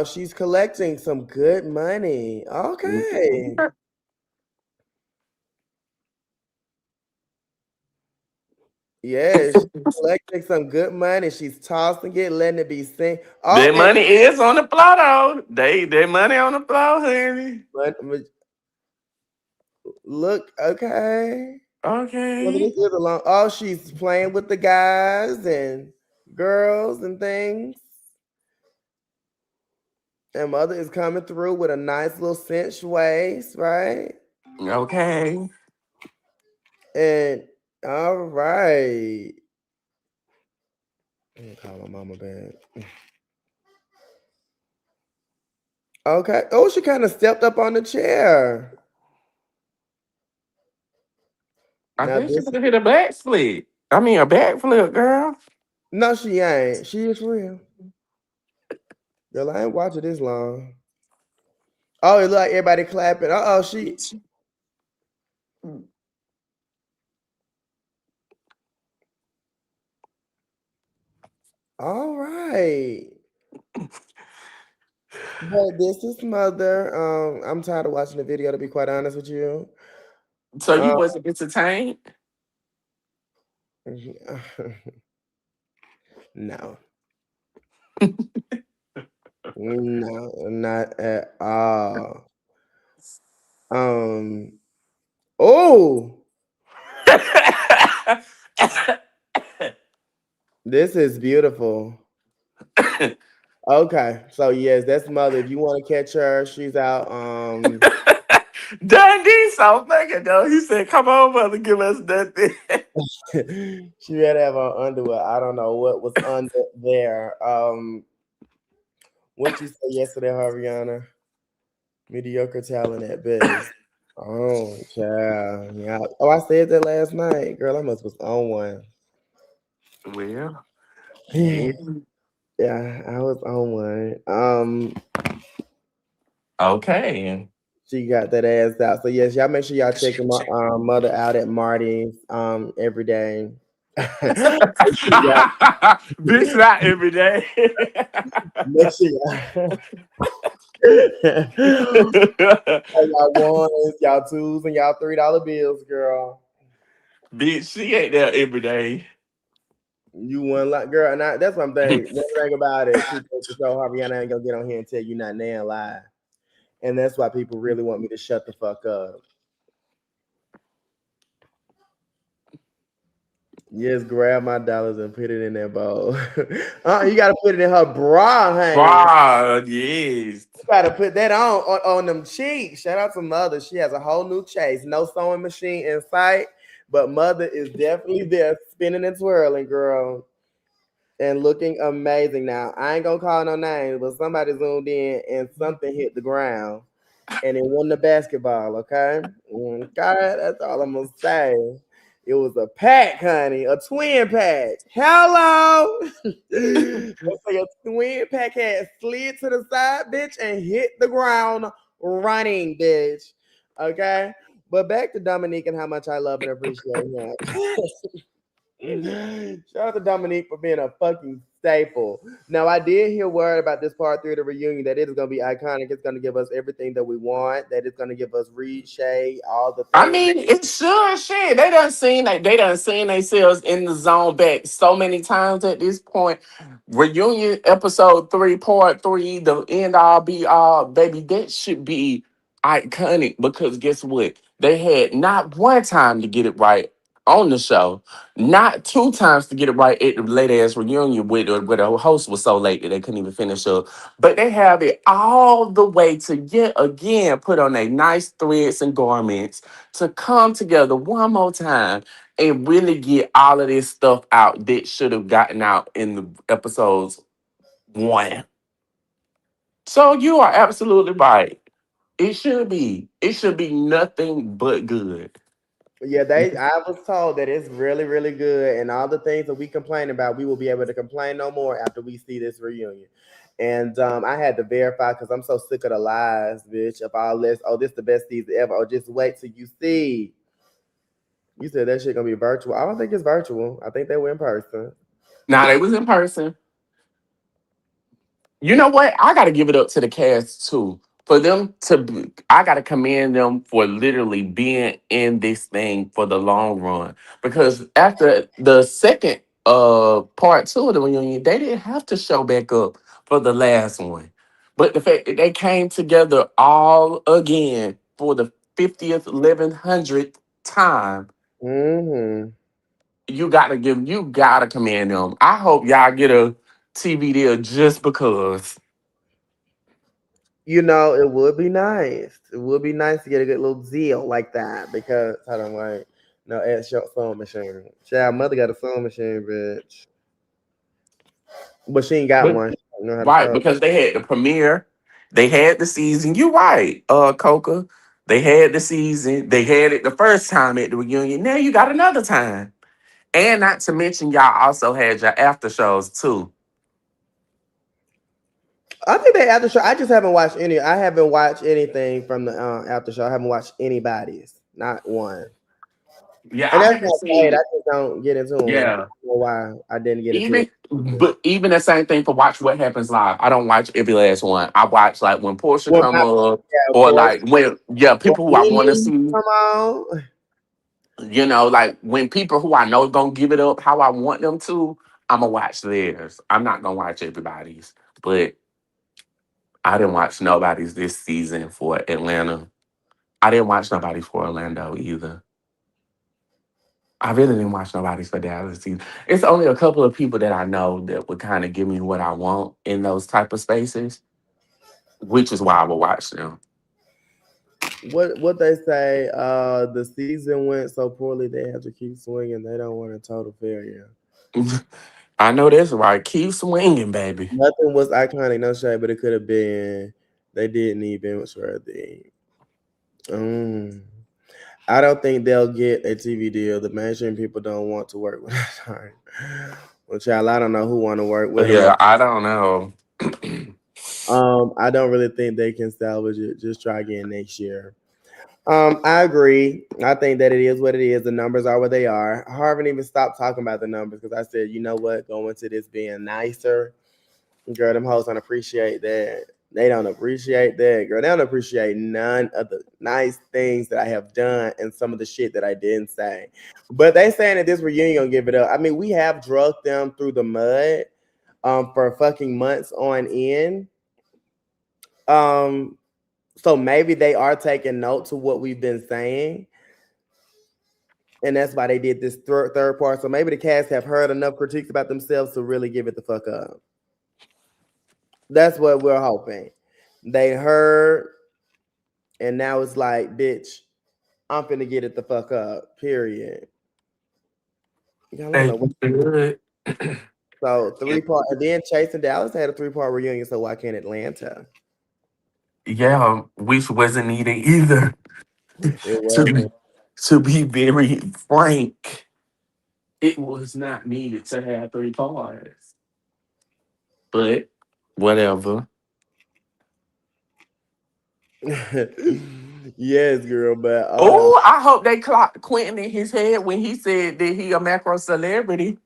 She's collecting some good money. Okay. Yes, she's collecting some good money. She's tossing it, letting it be seen. Oh, Their and money is on the floor though. Their money on the floor, honey. but look, okay. Well, Okay. this is a long. Oh, she's playing with the guys and girls and things. And mother is coming through with a nice little cinch waist, right? Okay. And all right. Let me call my mama back. Okay. Oh, she kind of stepped up on the chair. I Now think she this could have hit a backflip. I mean a backflip, girl. no, she ain't. She is real. Girl, I ain't watching this long. Oh, it look like everybody clapping. Uh-oh, she all right. But this is mother. I'm tired of watching the video to be quite honest with you. So you Um, wasn't entertained? no, no, not at all. Um, oh, this is beautiful. Okay, so yes, that's mother. If you want to catch her, she's out. Dundee so fucking though. He said, "Come on, mother, give us nothing." She had to have on underwear. I don't know what was under there. What you say yesterday, Harviana? Mediocre talent at best. Oh, child. Yeah. Oh, I said that last night. Girl, I must was on one. Well, yeah. Yeah, I was on one. Okay. She got that ass out. So yes, y'all make sure y'all checking my mother out at Marty's every day. Bitch, not every day. Make sure y'all y'all ones, y'all twos, and y'all $3 bills, girl. Bitch, she ain't there every day. You won like girl, and that's what I'm thinking. One thing about it, people to show Harviana ain't gonna get on here and tell you not now lie. And that's why people really want me to shut the fuck up. Yes, grab my dollars and put it in that bowl. You gotta put it in her bra, honey. Wow, yes. You gotta put that on them cheeks. Shout out to mother. She has a whole new chase. No sewing machine in sight, but mother is definitely there spinning and twirling, girl. And looking amazing now. I ain't gonna call no names, but somebody zoomed in and something hit the ground. And it wasn't a basketball, okay? God, that's all I'm gonna say. It was a pack, honey, a twin pack. Hello. It's like a twin pack had slid to the side, bitch, and hit the ground running, bitch. Okay. But back to Dominique and how much I love and appreciate him. Shout out to Dominique for being a fucking staple. Now, I did hear word about this part three of the reunion that it is going to be iconic. It's going to give us everything that we want. That it's going to give us Reed, Shay, all the I things. mean, it sure shit. They done seen themselves in the zone back so many times at this point. Reunion episode 3, part 3, the end all be all, baby. That should be iconic because guess what? They had not one time to get it right on the show, not two times to get it right at the late ass reunion where the host was so late that they couldn't even finish up. But they have it all the way to yet again put on their nice threads and garments to come together one more time and really get all of this stuff out that should have gotten out in the episodes 1. So you are absolutely right. It should be. It should be nothing but good. Yeah, I was told that it's really, really good, and all the things that we complain about, we will be able to complain no more after we see this reunion. And I had to verify because I'm so sick of the lies, bitch. Of all this, oh, this the best season ever. Oh, just wait till you see. You said that shit gonna be virtual. I don't think it's virtual. I think they were in person. Now they was in person. You know what? I got to give it up to the cast too. For them to, I got to commend them for literally being in this thing for the long run. Because after the second part 2 of the reunion, they didn't have to show back up for the last one. But the fact that they came together all again for the 50th, 1100th time, Hmm. you gotta commend them. I hope y'all get a TV deal just because. You know, it would be nice. It would be nice to get a good little deal like that because hold on, wait. No, add short sewing machine. Child, mother got a sewing machine, bitch. But she ain't got But one. She don't know how to right, sew. because they had the premiere, they had the season. You right, Coca. They had the season. They had it the first time at the reunion. Now you got another time. And not to mention, y'all also had your after shows too. I think they after show. I just haven't watched any. I haven't watched anything from the after show. I haven't watched anybody's. Not one. Yeah, And I that's haven't not bad. I seen. just don't get into them. I don't Yeah, know why I didn't get into even it. but even the same thing for Watch What Happens Live. I don't watch every last one. I watch like when Portia Well, come my up, yeah, or Porsche like when or people who I want to Mimi, see. come on. Like when people who I know gonna give it up how I want them to, I'm gonna watch theirs. I'm not gonna watch everybody's, but I didn't watch nobody's this season for Atlanta. I didn't watch nobody for Orlando either. I really didn't watch nobody's for Dallas season. It's only a couple of people that I know that would kind of give me what I want in those type of spaces, which is why I would watch them. What they say? The season went so poorly they have to keep swinging. They don't want a total failure. I know that's right. Keep swinging, baby. Nothing was iconic, no shade, but it could have been. They did need Ben Worthy. Mm. I don't think they'll get a TV deal. The mainstream people don't want to work with us. Well, child, I don't know who want to work with them. Yeah, I don't know. I don't really think they can salvage it. Just try again next year. I agree. I think that it is what it is. The numbers are what they are. Harvard even stopped talking about the numbers because I said, you know what, going to this being nicer, girl, them hoes don't appreciate that. They don't appreciate that, girl. They don't appreciate none of the nice things that I have done and some of the shit that I didn't say. But they saying that this reunion gonna give it up. I mean, we have drugged them through the mud for fucking months on end. Um, so maybe they are taking note to what we've been saying, and that's why they did this third part. So maybe the cast have heard enough critiques about themselves to really give it the fuck up. That's what we're hoping. They heard, and now it's like, bitch, I'm finna get it the fuck up. Period. Y'all don't They know what. good. So 3 part, and then Chase and Dallas had a 3 part reunion. So why can't Atlanta? Yeah, which wasn't needed either. It To be wasn't. to be very frank, it was not needed to have three parts. But whatever. Yes, girl, but Oh, I hope they clocked Quentin in his head when he said that he a macro celebrity.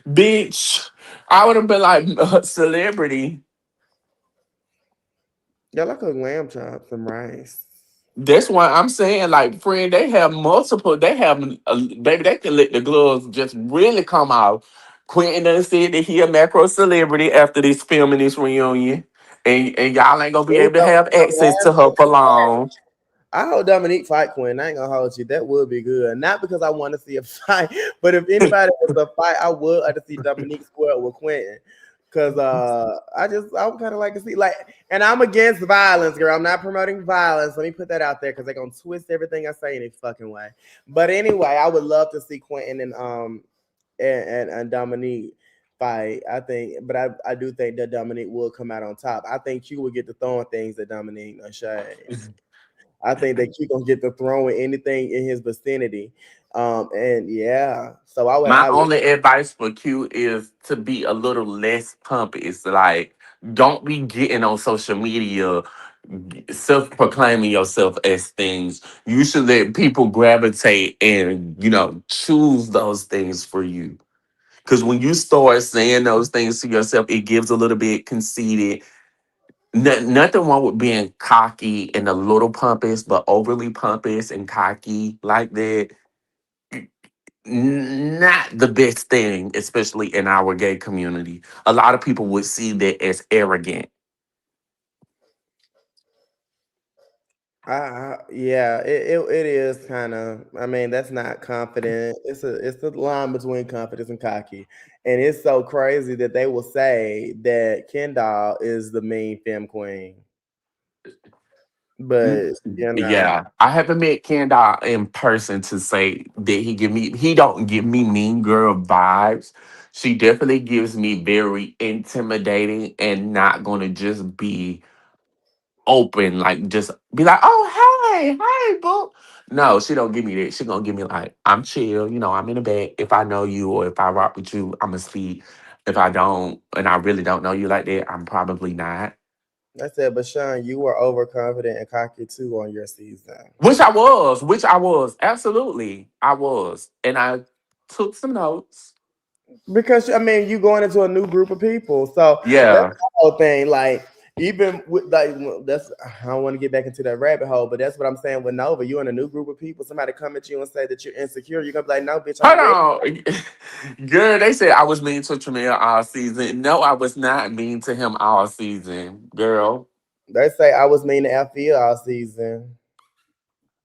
Bitch, I would have been like celebrity. y'all like a lamb chop, some rice. That's why I'm saying, like, friend, they have multiple. They have, baby, they can let the gloves just really come off. Quentin done said that he a macro celebrity after this filming this reunion, and y'all ain't gonna be Ooh, able to have the access to last her for long. I hope Dominique fight Quinn. I ain't gonna hold you. That would be good. Not because I want to see a fight, but if anybody was a fight, I would like to see Dominique square with Quentin. Cause I would kind of like to see like, and I'm against violence, girl. I'm not promoting violence. Let me put that out there because they're gonna twist everything I say in a fucking way. But anyway, I would love to see Quentin and Dominique fight. I think, but I do think that Dominique will come out on top. I think Q will get to throwing things at Dominique. No shade. I think that Q gonna get to throwing anything in his vicinity. And yeah, so My I would only advice for Q is to be a little less pumpy. It's like, don't be getting on social media self-proclaiming yourself as things. You should let people gravitate and, choose those things for you. Because when you start saying those things to yourself, it gives a little bit conceited. Nothing wrong with being cocky and a little pompous, but overly pompous and cocky like that, not the best thing, especially in our gay community. A lot of people would see that as arrogant. yeah, it is kind of. I mean, that's not confident. It's the line between confidence and cocky, and it's so crazy that they will say that Kendall is the mean femme queen, Mm, but you know. Yeah, I haven't met Kendall in person to say that he don't give me mean girl vibes. She definitely gives me very intimidating and not gonna just be open, like just be like, oh hey, boo. No, she don't give me that. She gonna give me like, I'm chill, I'm in the back. If I know you or if I rock with you, I'ma speak. If I don't and I really don't know you like that, I'm probably not. I said, but Sean, you were overconfident and cocky too on your season. Which I was, absolutely, I was, and I took some notes. Because I mean, you going into a new group of people, so that's Yeah, the whole thing. Like, even with like, that's I don't want to get back into that rabbit hole, but that's what I'm saying with Nova. You in a new group of people. Somebody come at you and say that you're insecure. You're gonna be like, no, bitch, I'm hold ready. on, girl. They said I was mean to Tremere all season. No, I was not mean to him all season, girl. They say I was mean to Althea all season.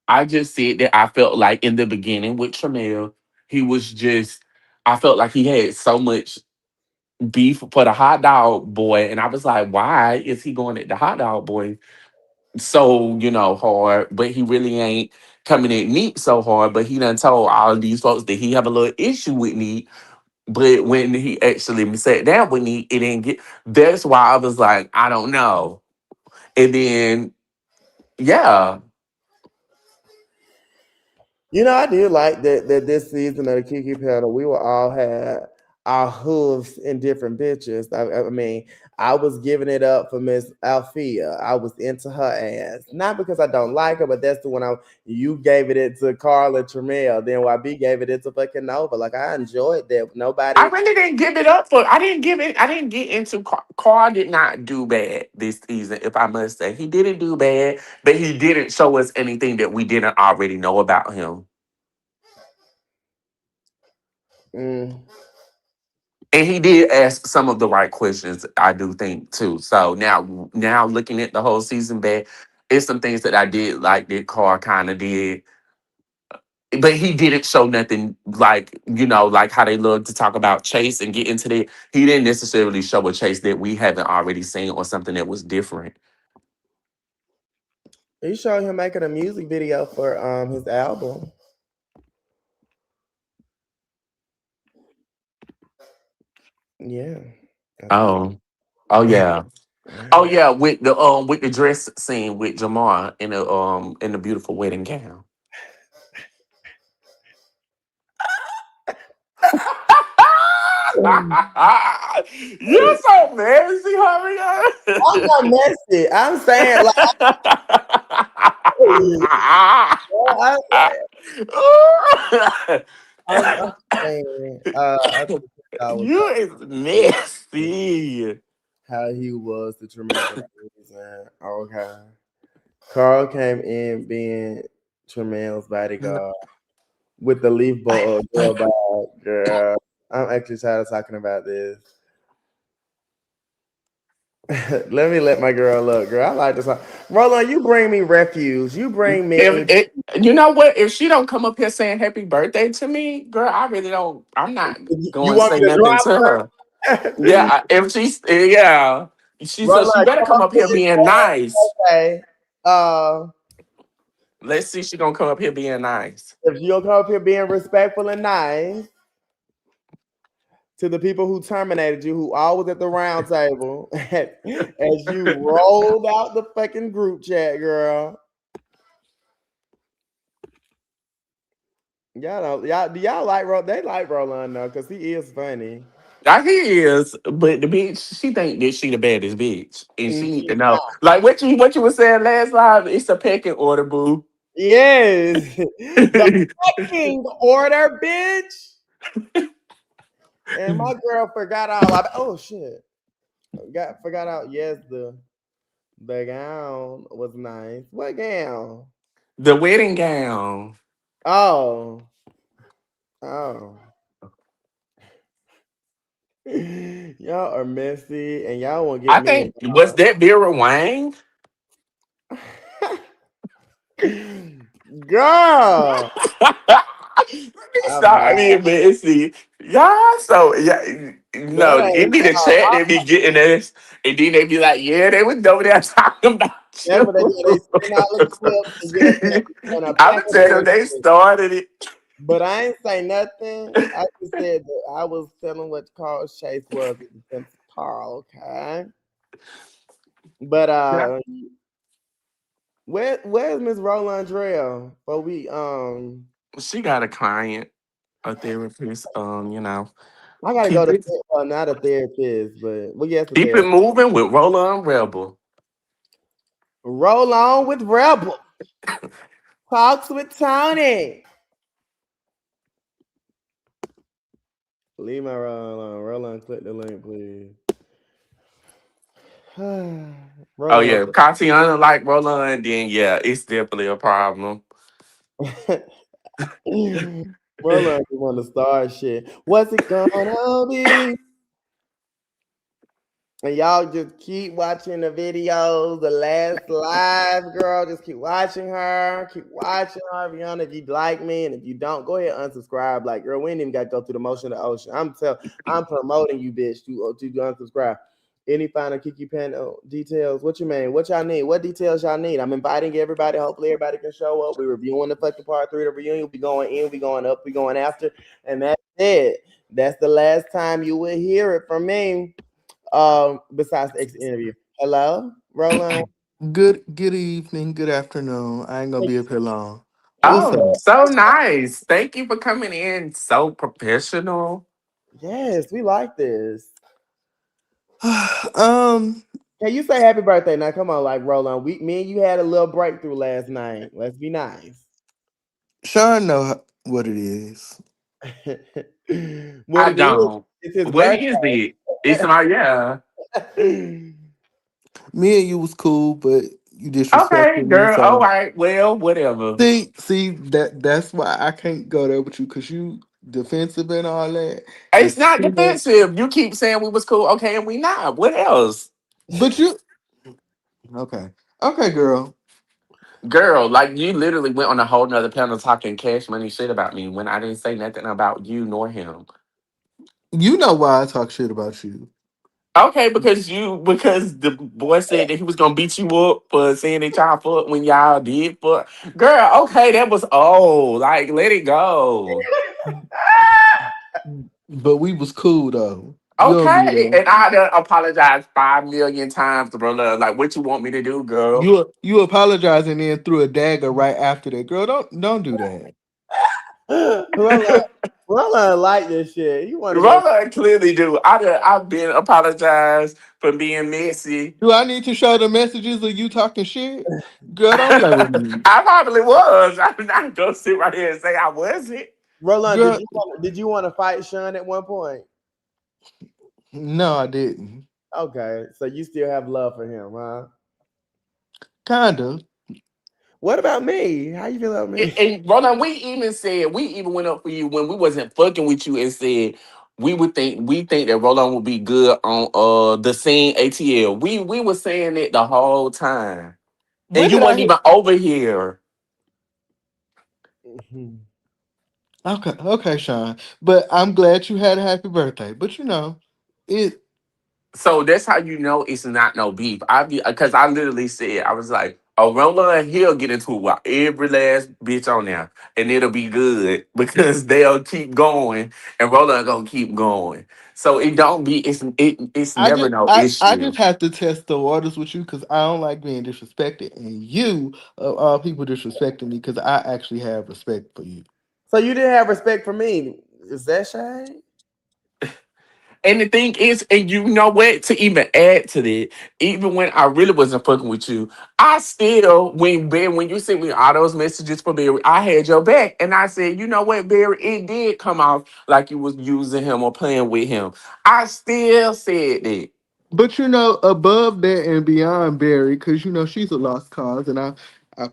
I just said that I felt like in the beginning with Tremere, he was just. I felt like he had so much beef for the hot dog boy, and I was like, why is he going at the hot dog boy so hard? But he really ain't coming at Neat so hard. But he done told all of these folks that he have a little issue with Neat. But when he actually sat down with Neat, it didn't get. That's why I was like, I don't know. And then yeah, You know, I did like that this season of the Kiki panel, we were all had our hooves in different bitches. I mean, I was giving it up for Miss Althea. I was into her ass. Not because I don't like her, but that's the one you gave it to Carla Tramiel. Then YB gave it to fucking Nova. Like, I enjoyed that. I Nobody. really didn't give it up for. I didn't give it. I didn't get into. Carl did not do bad this season, if I must say. He didn't do bad, but he didn't show us anything that we didn't already know about him. Mm. And he did ask some of the right questions, I do think too. So now looking at the whole season back, it's some things that I did like that Carl kind of did. But he didn't show nothing like, like how they love to talk about Chase and get into that. He didn't necessarily show a Chase that we haven't already seen or something that was different. He showed him making a music video for his album. Yeah. I think. Oh. Oh yeah. Oh yeah, with the dress scene with Jamar in the beautiful wedding gown. You're so messy, I'm hurry not messy. I'm saying like I, I'm saying I think I was You talking is about messy. how he was the Tremaine season. Okay. Carl came in being Tremaine's bodyguard with the leaf ball girl bag. Girl. I'm actually tired of talking about this. Let me let my girl look, girl. I like this song. Roland, you bring me refuge. You bring If me. it, you know what? If she don't come up here saying happy birthday to me, girl, I really don't. I'm not You going to want say me to nothing drop to her. her? Yeah, if she's yeah, she Roland, better come come up up here here and being nice. say, Let's see, she gonna come up here being nice. if you'll come up here being respectful and nice to the people who terminated you, who all was at the round table, as you rolled out the fucking group chat, girl. Y'all don't, y'all do y'all like they like Roland though, because he is funny. Like he is, but the bitch, she think that she the baddest bitch, and And she need she's to know. not. Like what you was saying last live, it's a pecking order, boo. Yes. The fucking order, bitch. And my girl forgot all about oh shit. Forgot out, yes, the gown was nice. What gown? The wedding gown. Oh, oh. Y'all are messy and y'all won't get I me think was that Vera Wang. involved. Girl. Let me I'm stop not. being messy. Y'all so yeah, no, That it ain't be the chat no. they be getting this, and then they be like, yeah, they was over there talking about That's you. what they do. They send all the clips and get up there and a I'm pack gonna of tell them they bullshit. started it. But I ain't say nothing. I just said that I was telling what Carl's chase was with the sense of Carl, okay? But where's Miss Roland Drill? For we She got a client, a therapist. I gotta go Keep to it well, not a therapist, but well yes, a keep it therapist. moving with Roller and Rebel. Roll on with Rebel. Talks with Tony. Leave my roll on. Roll on. Click the link, please. Oh Roll on. yeah, if Tatiana like Roland, then yeah, it's definitely a problem. Roll on. You want to start shit. What's it gonna be? And y'all just keep watching the videos, the last live girl. Just keep watching her. Keep watching her, Rihanna. If you like me, and if you don't, go ahead and unsubscribe. Like, girl, we ain't even got to go through the motion of the ocean. I'm promoting you, bitch, to unsubscribe. Any final Kiki panel details? What you mean? What y'all need? What details y'all need? I'm inviting everybody. Hopefully, everybody can show up. We're reviewing the fucking part 3 of the reunion. We going in, we going up, we going after, and that's it. That's the last time you will hear it from me. Besides the exit interview. Hello, Roland. Good evening, good afternoon. I ain't gonna be up here long. What's Oh, up? so nice. Thank you for coming in. So professional. Yes, we like this. um, Can you say happy birthday now? Come on, like Roland. Me and you had a little breakthrough last night. Let's be nice. Sean know what it is. What I it is? don't. It's his What birthday. is it? It's my yeah. Me and you was cool, but you Okay, disrespected me. girl. All So right. Well, whatever. see that's why I can't go there with you because you defensive and all that. It's It's not too much. defensive. You keep saying we was cool. Okay, and we not. What else? But you okay? Okay, girl. Girl, like you literally went on a whole nother panel talking cash money shit about me when I didn't say nothing about you nor him. You know why I talk shit about you. Okay, because the boy said that he was gonna beat you up for saying that y'all fuck when y'all did fuck. Girl, okay, that was old. Like, let it go. But we was cool though. You don't do Okay, that. and I done apologized 5 million times, brother. Like, what you want me to do, girl? You apologize and then threw a dagger right after that. Girl, don't do that. Roland, Roland like this shit. You want to go? Brother, I clearly do. I've been apologized for being messy. Do I need to show the messages of you talking shit? Girl, don't play with me. I probably was. I'm not gonna sit right here and say I wasn't. Roland, Girl, did you want to fight Sean at one point? no, I didn't. Okay, so you still have love for him, huh? Kinda. What about me? How you feel about me? And Roland, we even went up for you when we wasn't fucking with you and said we think that Roland would be good on the scene ATL. We were saying it the whole time. And When you did I weren't hit? even over here. Okay, Sean. But I'm glad you had a happy birthday. But you know, it So that's how you know it's not no beef. I be because I literally said I was like, oh, Roland, he'll get into it with every last bitch on there, and it'll be good because they'll keep going, and Roland gonna keep going. So it don't be it's never no I issue. just have to test the waters with you because I don't like being disrespected, and you of all people disrespecting me because I actually have respect for you. So you didn't have respect for me. Is that shade? And the thing is, and you know what? To even add to that, even when I really wasn't fucking with you, I still, when you sent me all those messages for Barry, I had your back, and I said, you know what, Barry, it did come off like you was using him or playing with him. I still said that. But you know, above that and beyond Barry, because you know she's a lost cause, and I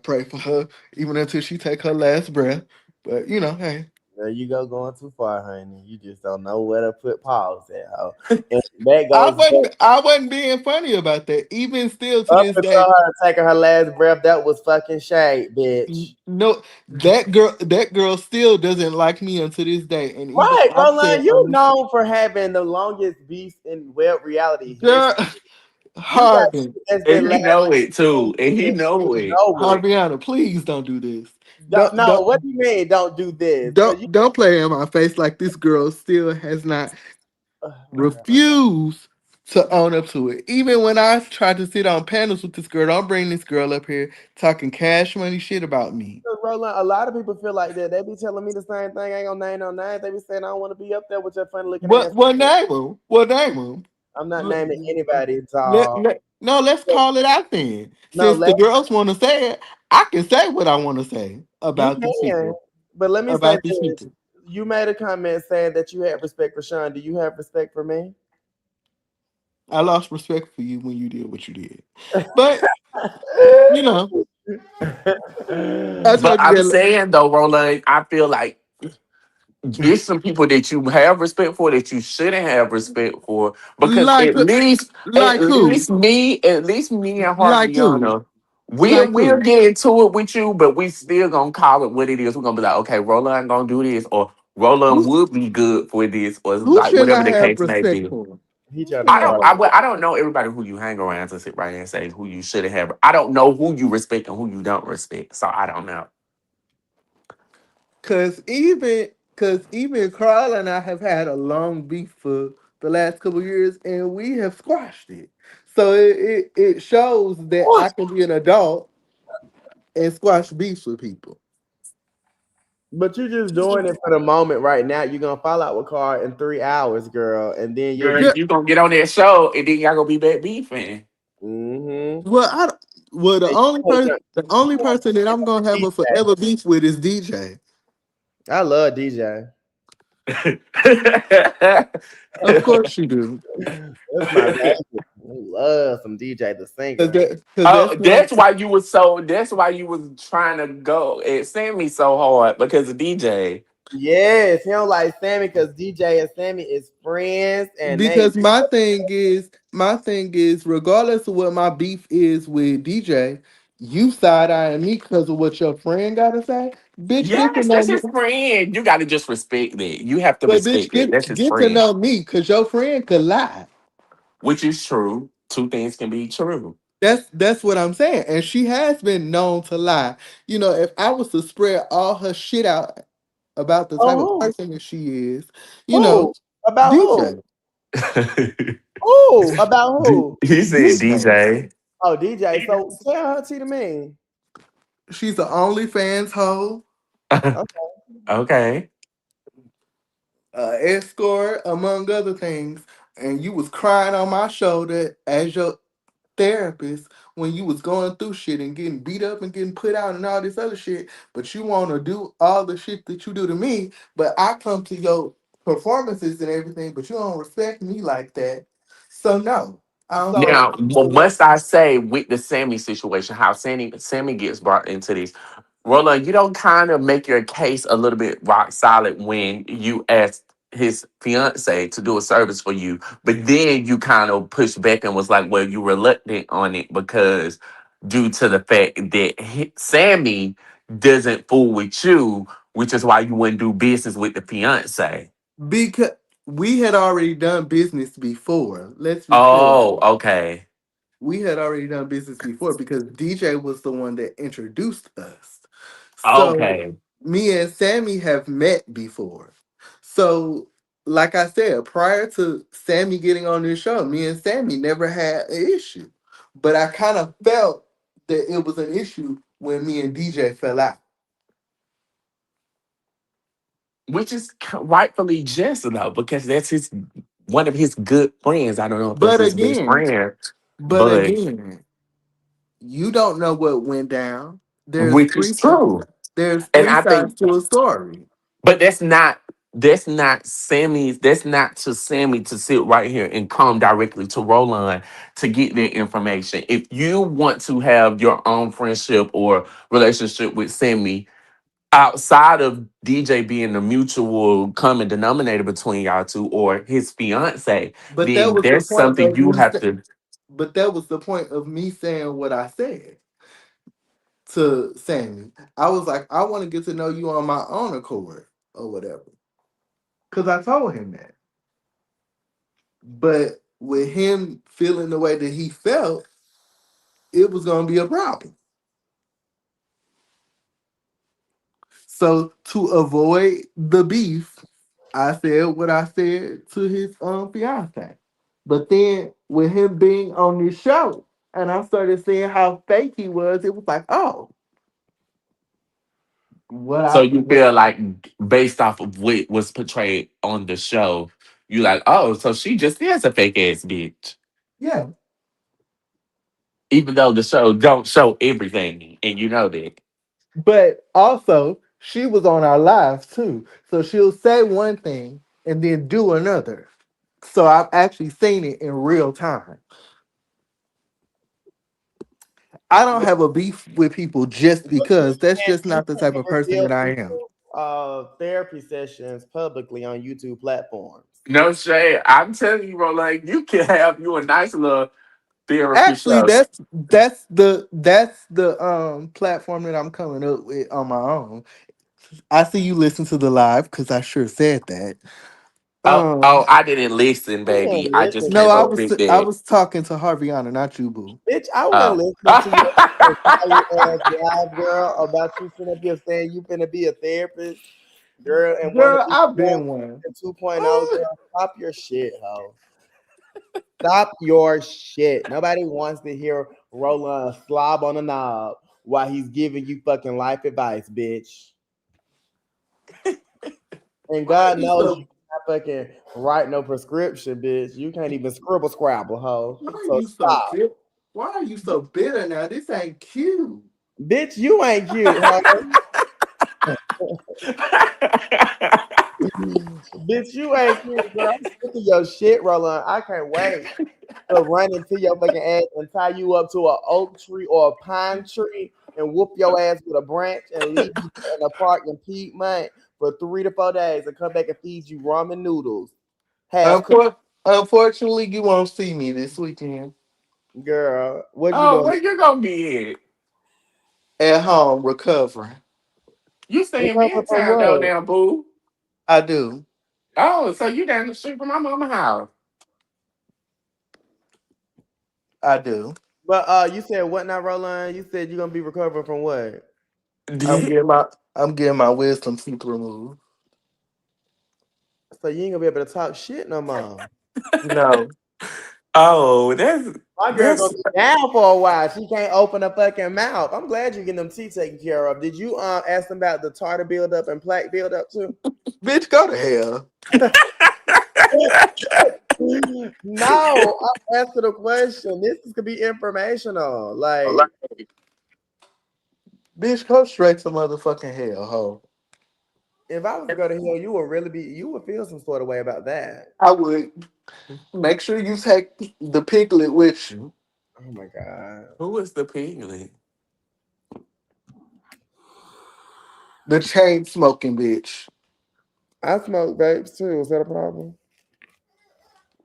pray for her even until she take her last breath. But you know, hey, There you go, going too far, honey. You just don't know where to put pause at. Ho. And that goes back. I wasn't being funny about that. Even still to Up this day, until her taking her last breath. That was fucking shade, bitch. no, that girl still doesn't like me until this day. And even Right, I've Roland, said you on this known for having the longest beef in web reality history. girl, You got Harvey, shit that's And been he lasting know it 10 too. And he years. know You it. know it. Harviana, please don't do this. No, what do you mean? Don't do this? Because you. Don't play in my face like this girl still has not refused to own up to it. Even when I tried to sit on panels with this girl, don't bring this girl up here talking cash money shit about me. Roland, a lot of people feel like that. They be telling me the same thing. I ain't gonna name no names. They be saying I don't want to be up there with your funny looking ass. What name him? What name him? I'm not Let, naming anybody, let, dog. No, let's call it out then. No, Since the girls want to say it, I can say what I want to say you about these can. people. But let me say About these this. people. You made a comment saying that you had respect for Sean. Do you have respect for me? I lost respect for you when you did what you did. But, you know, I But told you I'm that. saying though, Roland, I feel like there's some people that you have respect for that you shouldn't have respect for because Like, at like who? least me and Like who? Harviana, Like we'll who? get into it with you, but we still gonna call it what it is. We're gonna be like, okay, Roland gonna do this, or Roland Who, would be good for this, or who like shouldn't whatever I the have case may respect be. for? He Who trying to shouldn't I start. have? I don't know everybody who you hang around to sit right here and say who you should have. I don't know who you respect and who you don't respect, so I don't know. Cause even Carl and I have had a long beef for the last couple years, and we have squashed it. So it shows that I can be an adult and squash beefs with people. But you're just doing it for the moment right now. You're gonna fall out with Carl in 3 hours, girl, and then you'll Girl, be. Yeah. you gonna get on that show and then y'all gonna be back beefing. Mm-hmm. Well, well, Hey, the only person that I'm gonna have a forever beef with is DJ. I love DJ. Of course you do. That's my baby. I love some DJ the Cause singer. that, cause Oh, that's one. that's why you was trying to go and send me so hard because of DJ. Yes, he don't like Sammy because DJ and Sammy is friends and they. Because my thing is, regardless of what my beef is with DJ, you side eyeing me because of what your friend gotta say. Bitch, get to Yes, know that's me. his friend. You gotta just respect that. You have to But bitch, respect that. get That's his get to friend. know me because your friend could lie. Which is true. Two things can be true. That's what I'm saying. And she has been known to lie. You know, if I was to spread all her shit out about the type of Oh, person that she is, you know, who? About who? DJ. Who? About who? He said DJ. DJ. Oh, DJ. So tell her to me. She's the OnlyFans hoe, Okay. Okay. escort, among other things. And you was crying on my shoulder as your therapist when you was going through shit and getting beat up and getting put out and all this other shit. But you want to do all the shit that you do to me. But I come to your performances and everything, but you don't respect me like that. So no, I don't So, fuck Now, with you. must I say with the Sammy situation, how Sammy gets brought into this? Roland, you don't kind of make your case a little bit rock solid when you asked his fiance to do a service for you, but then you kind of pushed back and was like, "Well, you reluctant on it because due to the fact that Sammy doesn't fool with you, which is why you wouldn't do business with the fiance." Because we had already done business before. Let's be clear. Oh, okay, We had already done business before because DJ was the one that introduced us. So okay. me and Sammy have met before. So, like I said, prior to Sammy getting on this show, me and Sammy never had an issue. But I kind of felt that it was an issue when me and DJ fell out. Which is rightfully just though, because that's his one of his good friends. I don't know if that's But his best again, friend, but but again, you don't know what went down. There's which is three sides. true. There's And three I sides think, to a story. but that's not Sammy's. That's not to Sammy to sit right here and come directly to Roland to get that information. If you want to have your own friendship or relationship with Sammy, outside of DJ being the mutual common denominator between y'all two or his fiance, But that then was the there's point something of you me. have to. But that was the point of me saying what I said to Sammy. I was like, I want to get to know you on my own accord or whatever. Because I told him that. But with him feeling the way that he felt, it was going to be a problem. So to avoid the beef, I said what I said to his fiance. But then with him being on this show, and I started seeing how fake he was, it was like, oh, what So I you feel like based off of what was portrayed on the show, you like, oh, so she just is a fake ass bitch. yeah, Even though the show don't show everything, and you know that. But also, she was on our lives too. So she'll say one thing and then do another. So I've actually seen it in real time. I don't have a beef with people just But you because that's just you not the type can't of person reveal that I am. people therapy sessions publicly on YouTube platforms. No shade. I'm telling you, bro. Like you can have you a nice little therapy Actually, show. that's the platform that I'm coming up with on my own. I see you listen to the live because I sure said that. Oh, I didn't listen, I baby. wasn't I just listening No, came to I up was with I that. was talking to Harviana, not you, boo. bitch. I wasn't Oh. listening to your fire ass live girl about you sitting up here saying you finna be a therapist, girl, and want to Girl, be I've been one. 2.0, girl. Stop your shit, ho. Stop your shit. Nobody wants to hear Roland slob on a knob while he's giving you fucking life advice, bitch. And Why are God you knows so you can't fucking write no prescription, bitch. You can't even scribble scrabble, ho. why are So you so stop. bitter? Why are you so bitter now? This ain't cute. Bitch, you ain't cute, ho. Bitch, you ain't cute, girl. I'm sick of your shit, Roland. I can't wait to run into your fucking ass and tie you up to an oak tree or a pine tree and whoop your ass with a branch and leave you in a park in Piedmont for 3 to 4 days and come back and feed you ramen noodles. Half cooked. Unfortunately, you won't see me this weekend Girl, what you Oh, doing? where you gonna be at? at home recovering. You stay in Recover from Midtown though what? now, boo. I do. Oh, so you down the street from my mama house. I do. But you said what now, Roland? You said you're gonna be recovering from what? I'm getting my wisdom teeth removed. So you ain't gonna be able to talk shit no more. No. Oh, My girl gonna that's be down for a while. She can't open her fucking mouth. I'm glad you're getting them teeth taken care of. Did you ask them about the tartar buildup and plaque buildup too? Bitch, go to hell. No, I'm asking a question. This could be informational. Like, Bitch, go straight to motherfucking hell, ho. if I was to go to hell, you would feel some sort of way about that. I would make sure you take the piglet with you. Oh my god. who is the piglet? The chain smoking bitch. I smoke vapes too. Is that a problem?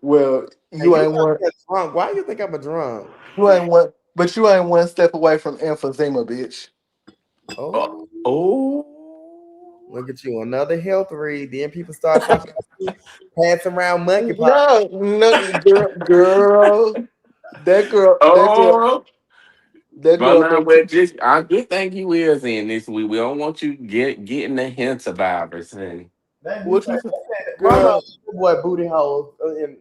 Well, And you you ain't got one. me a drunk. Why you think I'm a drunk? You ain't one. But you ain't one step away from emphysema, bitch. Oh, Oh. look at you. Another health read. Then people start thinking I see pass around monkeypox. No, no, girl, that girl, that girl, Oh. that But girl now, been. but just I good think you is in this week. We don't want you getting the hints about it, honey. That do What say you say, that Roland, girl? that boy booty hole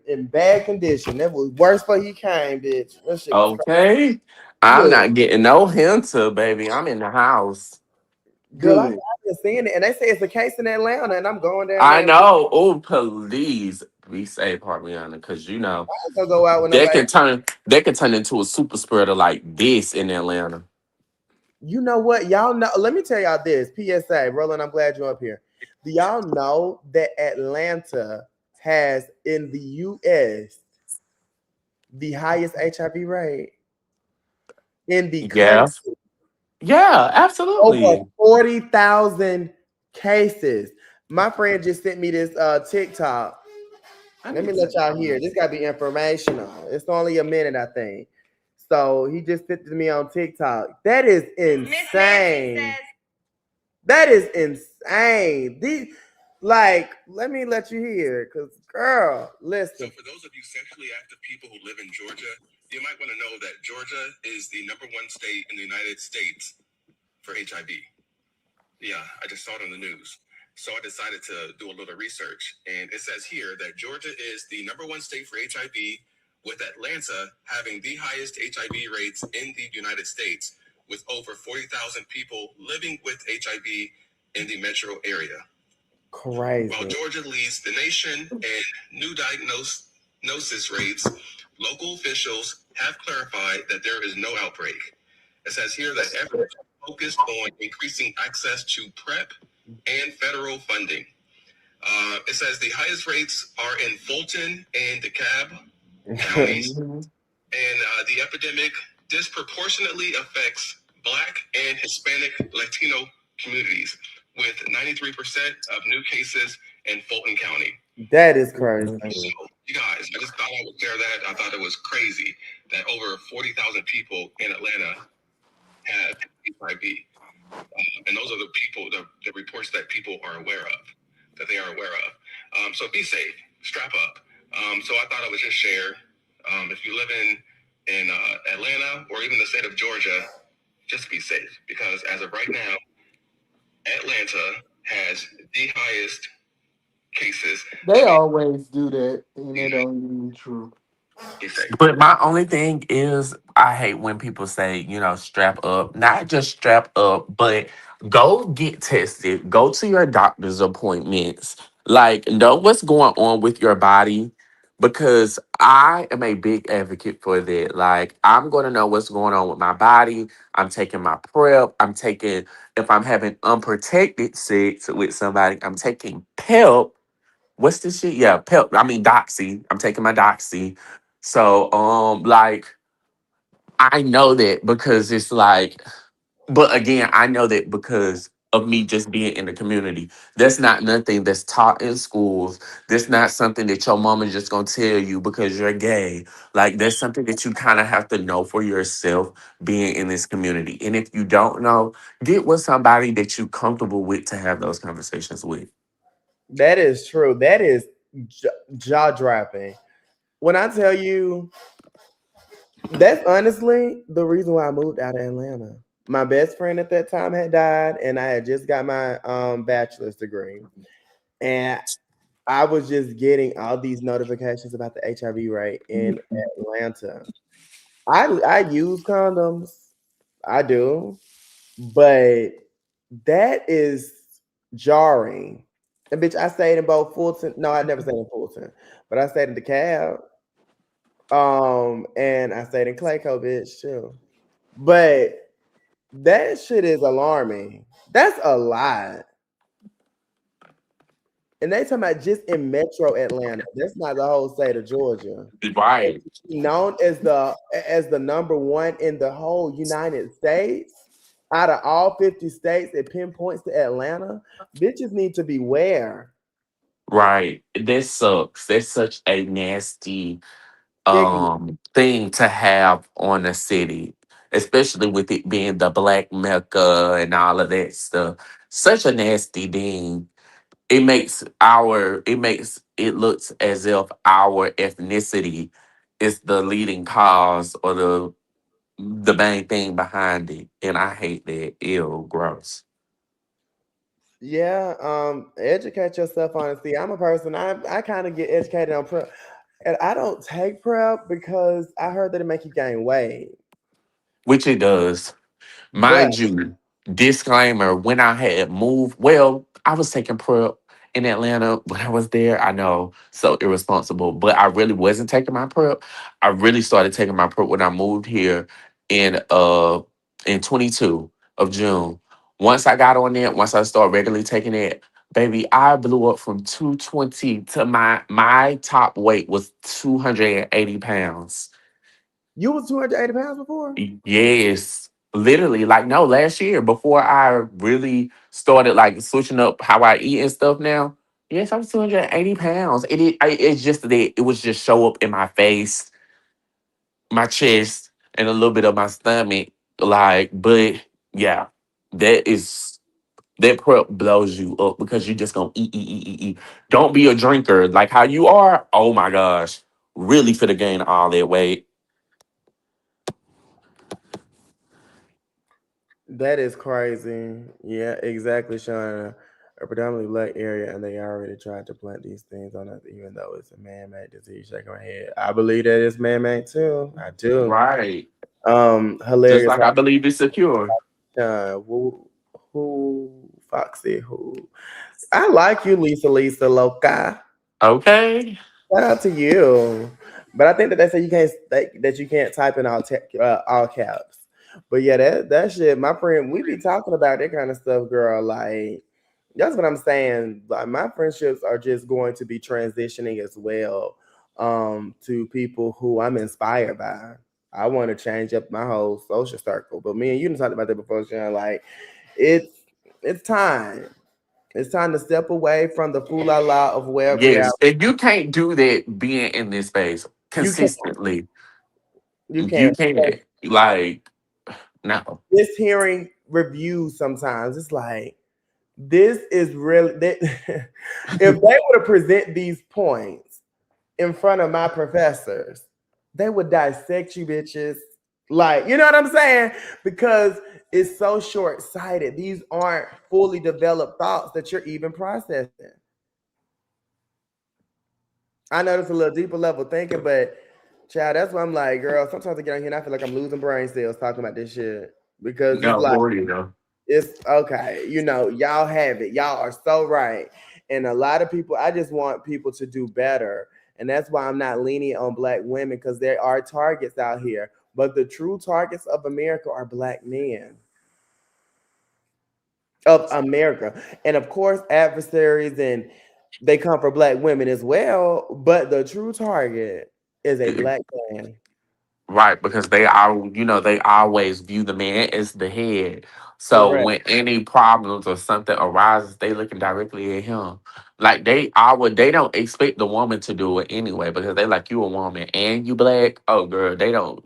in bad condition. That was worse for he came, bitch. That shit was crazy. Okay. I'm Look, not getting no hints, baby. I'm in the house. Girl, I've good. been seeing it, and they say it's a case in Atlanta, and I'm going down I there. know. Oh, please be safe, Harviana, because you know I ain't gonna go out with nobody. they can turn into a super spreader like this in Atlanta. You know what? Y'all know. Let me tell y'all this. PSA, Roland, I'm glad you're up here. Do y'all know that Atlanta has in the US the highest HIV rate in the Yeah. country? Yeah, Over absolutely. 40,000 cases. My friend just sent me this TikTok. I Let me need to let y'all hear. This gotta be informational. It's only a minute, I think. So he just sent it to me on TikTok. That is insane. That is insane. These, like, let me let you hear, cause girl, listen. So for those of you sexually active people who live in Georgia, you might want to know that Georgia is the #1 state in the United States for HIV. Yeah, I just saw it on the news. So I decided to do a little research. And it says here that Georgia is the #1 state for HIV, with Atlanta having the highest HIV rates in the United States, with over 40,000 people living with HIV in the metro area. Crazy. While Georgia leads the nation in new diagnosis rates, local officials have clarified that there is no outbreak. It says here that efforts are focused on increasing access to PrEP and federal funding. It says the highest rates are in Fulton and DeKalb counties, Mhm. and the epidemic disproportionately affects Black and Hispanic Latino communities, with 93% of new cases in Fulton County. That is crazy. So, you guys, I just thought I would share that. I thought it was crazy that over 40,000 people in Atlanta had HIV. And those are the people, the reports that people are aware of, that they are aware of. So be safe, strap up. So I thought I would just share. If you live in Atlanta or even the state of Georgia, just be safe, because as of right now, Atlanta has the highest cases They of always do that, and it HIV. don't even be true. Be safe. But my only thing is, I hate when people say, strap up. Not just strap up, but go get tested. Go to your doctor's appointments. Like, know what's going on with your body. Because I am a big advocate for that. Like, I'm going to know what's going on with my body. I'm taking my prep. If I'm having unprotected sex with somebody, I'm taking PEP. What's this shit? Yeah, PEP. I mean Doxy. I'm taking my Doxy. So like I know that because it's like, but again, I know that because of me just being in the community. That's not nothing that's taught in schools. That's not something that your mama just gonna tell you because you're gay. Like that's something that you kind of have to know for yourself being in this community. And if you don't know, get with somebody that you comfortable with to have those conversations with. That is true. That is jaw dropping. When I tell you, that's honestly the reason why I moved out of Atlanta. My best friend at that time had died, and I had just got my bachelor's degree. And I was just getting all these notifications about the HIV rate in Atlanta. I use condoms, I do, but that is jarring. And bitch, I stayed in both Fulton. No, I never stayed in Fulton, but I stayed in DeKalb. And I stayed in Clayco, bitch, too. But that shit is alarming. That's a lot. And they talking about just in Metro Atlanta. That's not the whole state of Georgia. And Right. to be known as the number one in the whole United States, out of all 50 states, it pinpoints to Atlanta. Bitches need to beware. Right. That sucks. That's such a nasty Ignorant. thing to have on a city, especially with it being the black mecca and all of that stuff. Such a nasty thing. It looks as if our ethnicity is the leading cause or the main thing behind it. And I hate that. Ew, gross. Yeah, educate yourself on it. See, I'm a person, I kind of get educated on prep. And I don't take prep because I heard that it make you gain weight. Which it does. But Mind you, disclaimer, when I had moved, well, I was taking prep in Atlanta when I was there. I know, so irresponsible, but I really wasn't taking my prep. I really started taking my prep when I moved here in 22 of June. Once I got on it, once I started regularly taking it, baby, I blew up from 220 to my top weight was 280 pounds. you was 280 pounds before? Yes, literally. Like no, last year before I really started like switching up how I eat and stuff. Now, yes, I was 280 pounds. It's just that it was just show up in my face, my chest, and a little bit of my stomach. Like, but yeah, that is that prep blows you up because you're just gonna eat. Don't be a drinker like how you are. Oh my gosh, really for the gain all that weight. That is crazy. Yeah, exactly, Sean. A predominantly black area, and they already tried to plant these things on us, even though it's a man-made disease. Shaking my head. I believe that it's man-made too. I do. Right. Just Hilarious. like I believe it's secure. Who Foxy? Who? I like you, Lisa Loca. Okay. Shout out to you. But I think that they say you can't that you can't type in all caps. But yeah, that shit, my friend, we be talking about that kind of stuff, girl. Like that's what I'm saying. Like my friendships are just going to be transitioning as well, to people who I'm inspired by. I want to change up my whole social circle. But me and you done talked about that before, Sean. Like it's it's time. It's time to step away from the fool la la of web Yes, reality. and you can't do that being in this space You can't. consistently. You You can't. can't. Like, no. Just hearing reviews sometimes, it's like this is really if they were to present these points in front of my professors, they would dissect you bitches. Like, you know what I'm saying? Because it's so short-sighted. These aren't fully developed thoughts that you're even processing. I know it's a little deeper level thinking, but child, that's why I'm like, girl, sometimes I get on here and I feel like I'm losing brain cells talking about this shit. Because it's No, like, for you though. it's okay. Y'all have it. Y'all are so right. And a lot of people, I just want people to do better. And that's why I'm not leaning on black women because there are targets out here. But the true targets of America are black men of America. And of course, adversaries and they come for black women as well. But the true target is a black man. Right, because they are, they always view the man as the head. So Correct. when any problems or something arises, they looking directly at him. Like they don't expect the woman to do it anyway because they like you a woman and you black. Oh girl, they don't.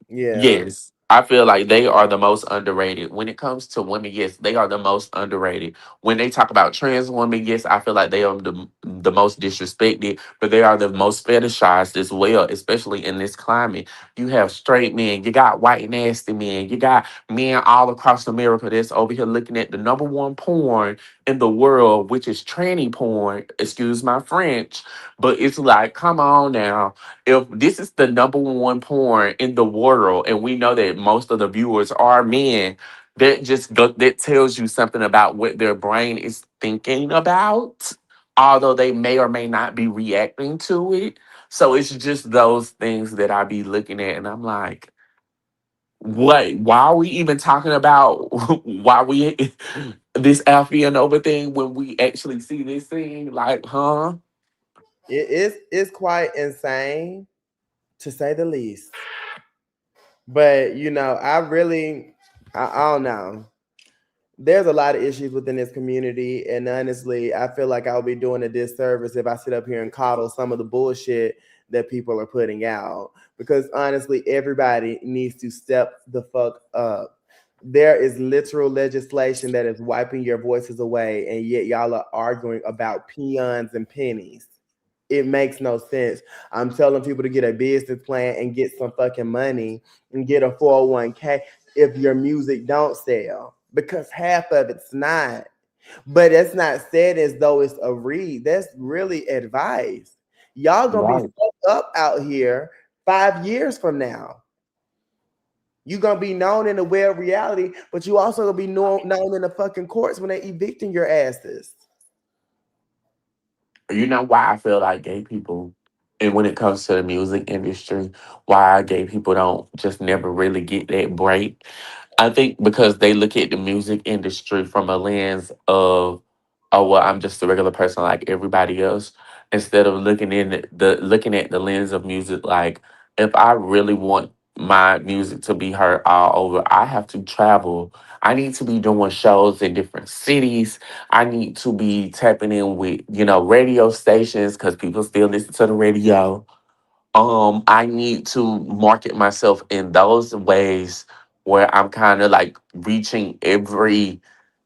Yeah. Yes, I feel like they are the most underrated. When it comes to women, yes, they are the most underrated. When they talk about trans women, yes, I feel like they are the most disrespected, but they are the most fetishized as well, especially in this climate. You have straight men, you got white nasty men, you got men all across America that's over here looking at the number one porn in the world, which is tranny porn, excuse my French. But it's like, come on now, if this is the number one porn in the world, and we know that most of the viewers are men, that tells you something about what their brain is thinking about, although they may or may not be reacting to it. So it's just those things that I be looking at, and I'm like, what? Why are we even talking about why we this Alfie and over thing when we actually see this thing? Like, huh? It's quite insane to say the least. But I don't know. There's a lot of issues within this community, and honestly, I feel like I'll be doing a disservice if I sit up here and coddle some of the bullshit that people are putting out. Because honestly, everybody needs to step the fuck up. There is literal legislation that is wiping your voices away, and yet y'all are arguing about peons and pennies. It makes no sense. I'm telling people to get a business plan and get some fucking money and get a 401k if your music don't sell because half of it's not. But that's not said as though it's a read. That's really advice. Y'all gonna be Right. fucked up out here 5 years from now. You gonna be known in the web reality, but you also gonna be known in the fucking courts when they evicting your asses. You know why I feel like gay people, and when it comes to the music industry, why gay people don't just never really get that break? I think because they look at the music industry from a lens of, oh well, I'm just a regular person like everybody else, instead of looking at the lens of music like, if I really want my music to be heard all over, I have to travel. I need to be doing shows in different cities. I need to be tapping in with, radio stations because people still listen to the radio. I need to market myself in those ways where I'm kind of like reaching every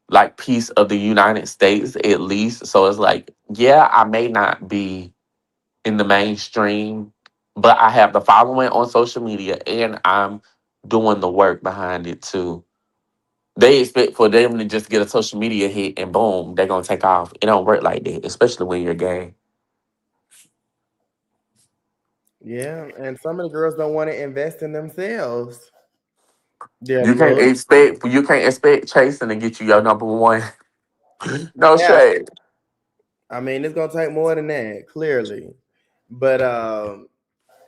like piece of the United States at least. So it's like, yeah, I may not be in the mainstream, but I have the following on social media and I'm doing the work behind it too. They expect for them to just get a social media hit and boom, they're gonna take off. It don't work like that, especially when you're gay. Yeah, and some of the girls don't want to invest in themselves. Their You can't look. expect chasing to get you your number one. No Yeah, shade. I mean, it's gonna take more than that, clearly. But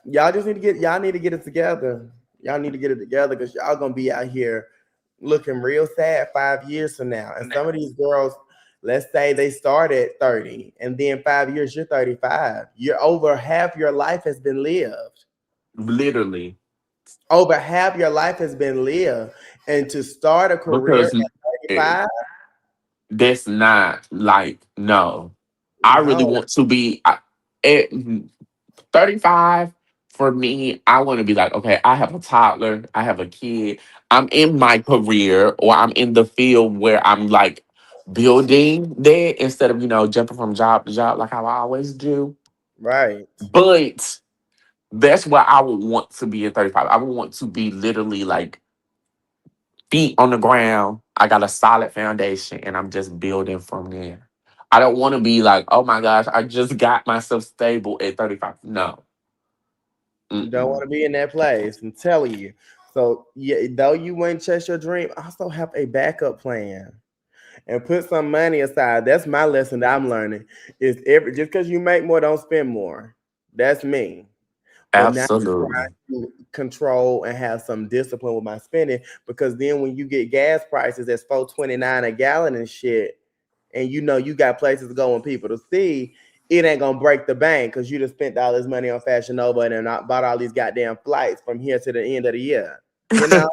y'all need to get it together. Y'all need to get it together because y'all gonna be out here looking real sad 5 years from now. And some of these girls, let's say they start at 30, and then 5 years you're 35. You're over half your life has been lived. Literally. Over half your life has been lived. And to start a career Because at it, 35, that's not like, no. I really no, want to be at 35. For me, I want to be like, okay, I have a toddler, I have a kid, I'm in my career, or I'm in the field where I'm like building that instead of, jumping from job to job like how I always do. right. But that's what I would want to be at 35. I would want to be literally like feet on the ground. I got a solid foundation and I'm just building from there. I don't want to be like, oh my gosh, I just got myself stable at 35. No. You don't Mm-mm. want to be in that place. I'm telling you. So yeah, though you wouldn't chase your dream, also have a backup plan and put some money aside. That's my lesson that I'm learning. Is every just because you make more, don't spend more. That's me. But now I'm Absolutely. trying to control and have some discipline with my spending because then when you get gas prices that's 4.29 a gallon and shit, and you know you got places to go and people to see, it ain't gonna break the bank because you just spent all this money on Fashion Nova and then bought all these goddamn flights from here to the end of the year. You know?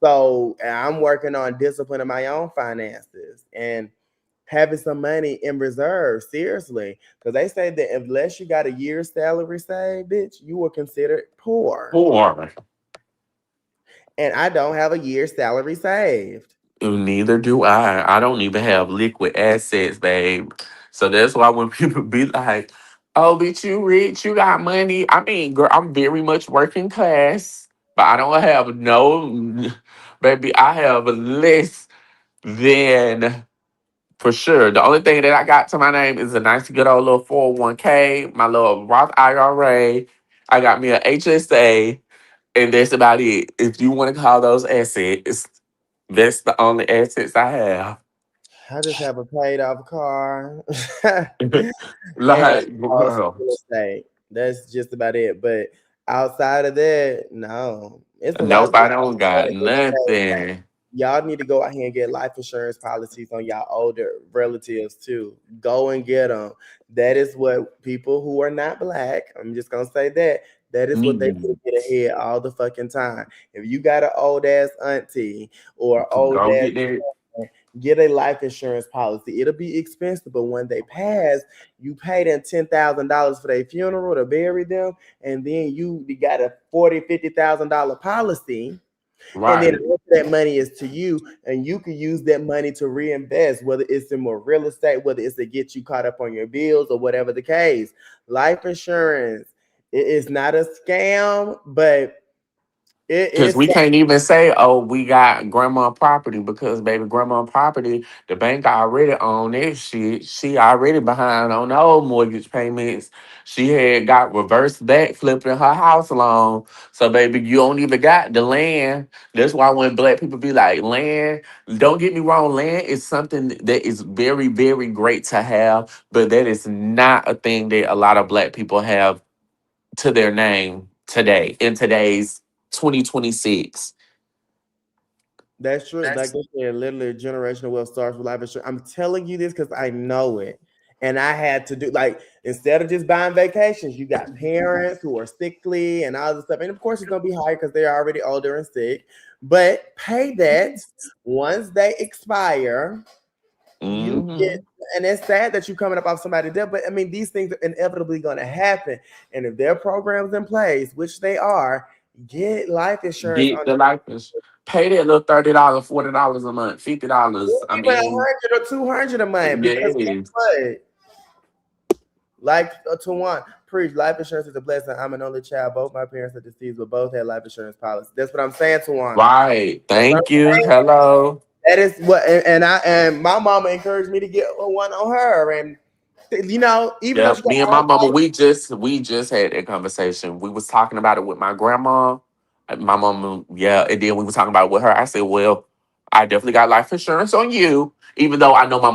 So I'm working on disciplining my own finances and having some money in reserve, seriously. Because they say that unless you got a year's salary saved, bitch, you were considered poor. Poor. And I don't have a year's salary saved. Neither do I. I don't even have liquid assets, babe. So that's why when people be like, oh, bitch, you rich, you got money. I mean, girl, I'm very much working class, but I don't have no, baby, I have less than for sure. The only thing that I got to my name is a nice good old little 401k, my little Roth IRA. I got me a HSA, and that's about it. If you want to call those assets, that's the only assets I have. I just have a paid off car. And Like, some girl, real estate. That's just about it. But outside of that, no. It's a lot of nope, I things don't I got want to educate. nothing. Y'all need to go out here and get life insurance policies on y'all older relatives too. Go and get them. That is what people who are not black, I'm just gonna say that. That is what they do to Need get ahead all the fucking time. If you got an old ass auntie or to old go ass, get that. get a life insurance policy. It'll be expensive, but when they pass, you pay them $10,000 for their funeral to bury them, and then you got a $40,000-$50,000 policy, and then Right. the rest of that money is to you, and you can use that money to reinvest, whether it's in more real estate, whether it's to get you caught up on your bills, or whatever the case. Life insurance, it is not a scam, but it Because is we can't even say, oh, we got grandma property because, baby, grandma property, the bank already own that shit. She already behind on the old mortgage payments. She had got reversed back flipping her house loan. So, baby, you don't even got the land. That's why when black people be like, land, don't get me wrong, land is something that is very, very great to have, but that is not a thing that a lot of black people have to their name today in today's 2026. That's true. Like they said, literally generational wealth starts with life insurance. I'm telling you this because I know it. And I had to do like instead of just buying vacations, you got parents who are sickly and all this stuff. And of course, it's gonna be high because they're already older and sick. But pay that once they expire, you get, Hmm. and it's sad that you're coming up off somebody's death, but I mean, these things are inevitably going to happen. And if there are programs in place, which they are, get life insurance Get on the life insurance. Pay that little $30, $40 a month, $50. I even mean, 100 or 200 a month because guess yes. what? Like to one, preach life insurance is a blessing. I'm an only child. Both my parents are deceased, but both had life insurance policy. That's what I'm saying to one. Right. That's what Thank I'm you. saying. Hello. That is what, and my mama encouraged me to get one on her, and even though she Yep. got Me and her my own mama, policy, we just had that conversation. We was talking about it with my grandma. My mama, yeah, and then we were talking about it with her. I said, well, I definitely got life insurance on you. Even though I know my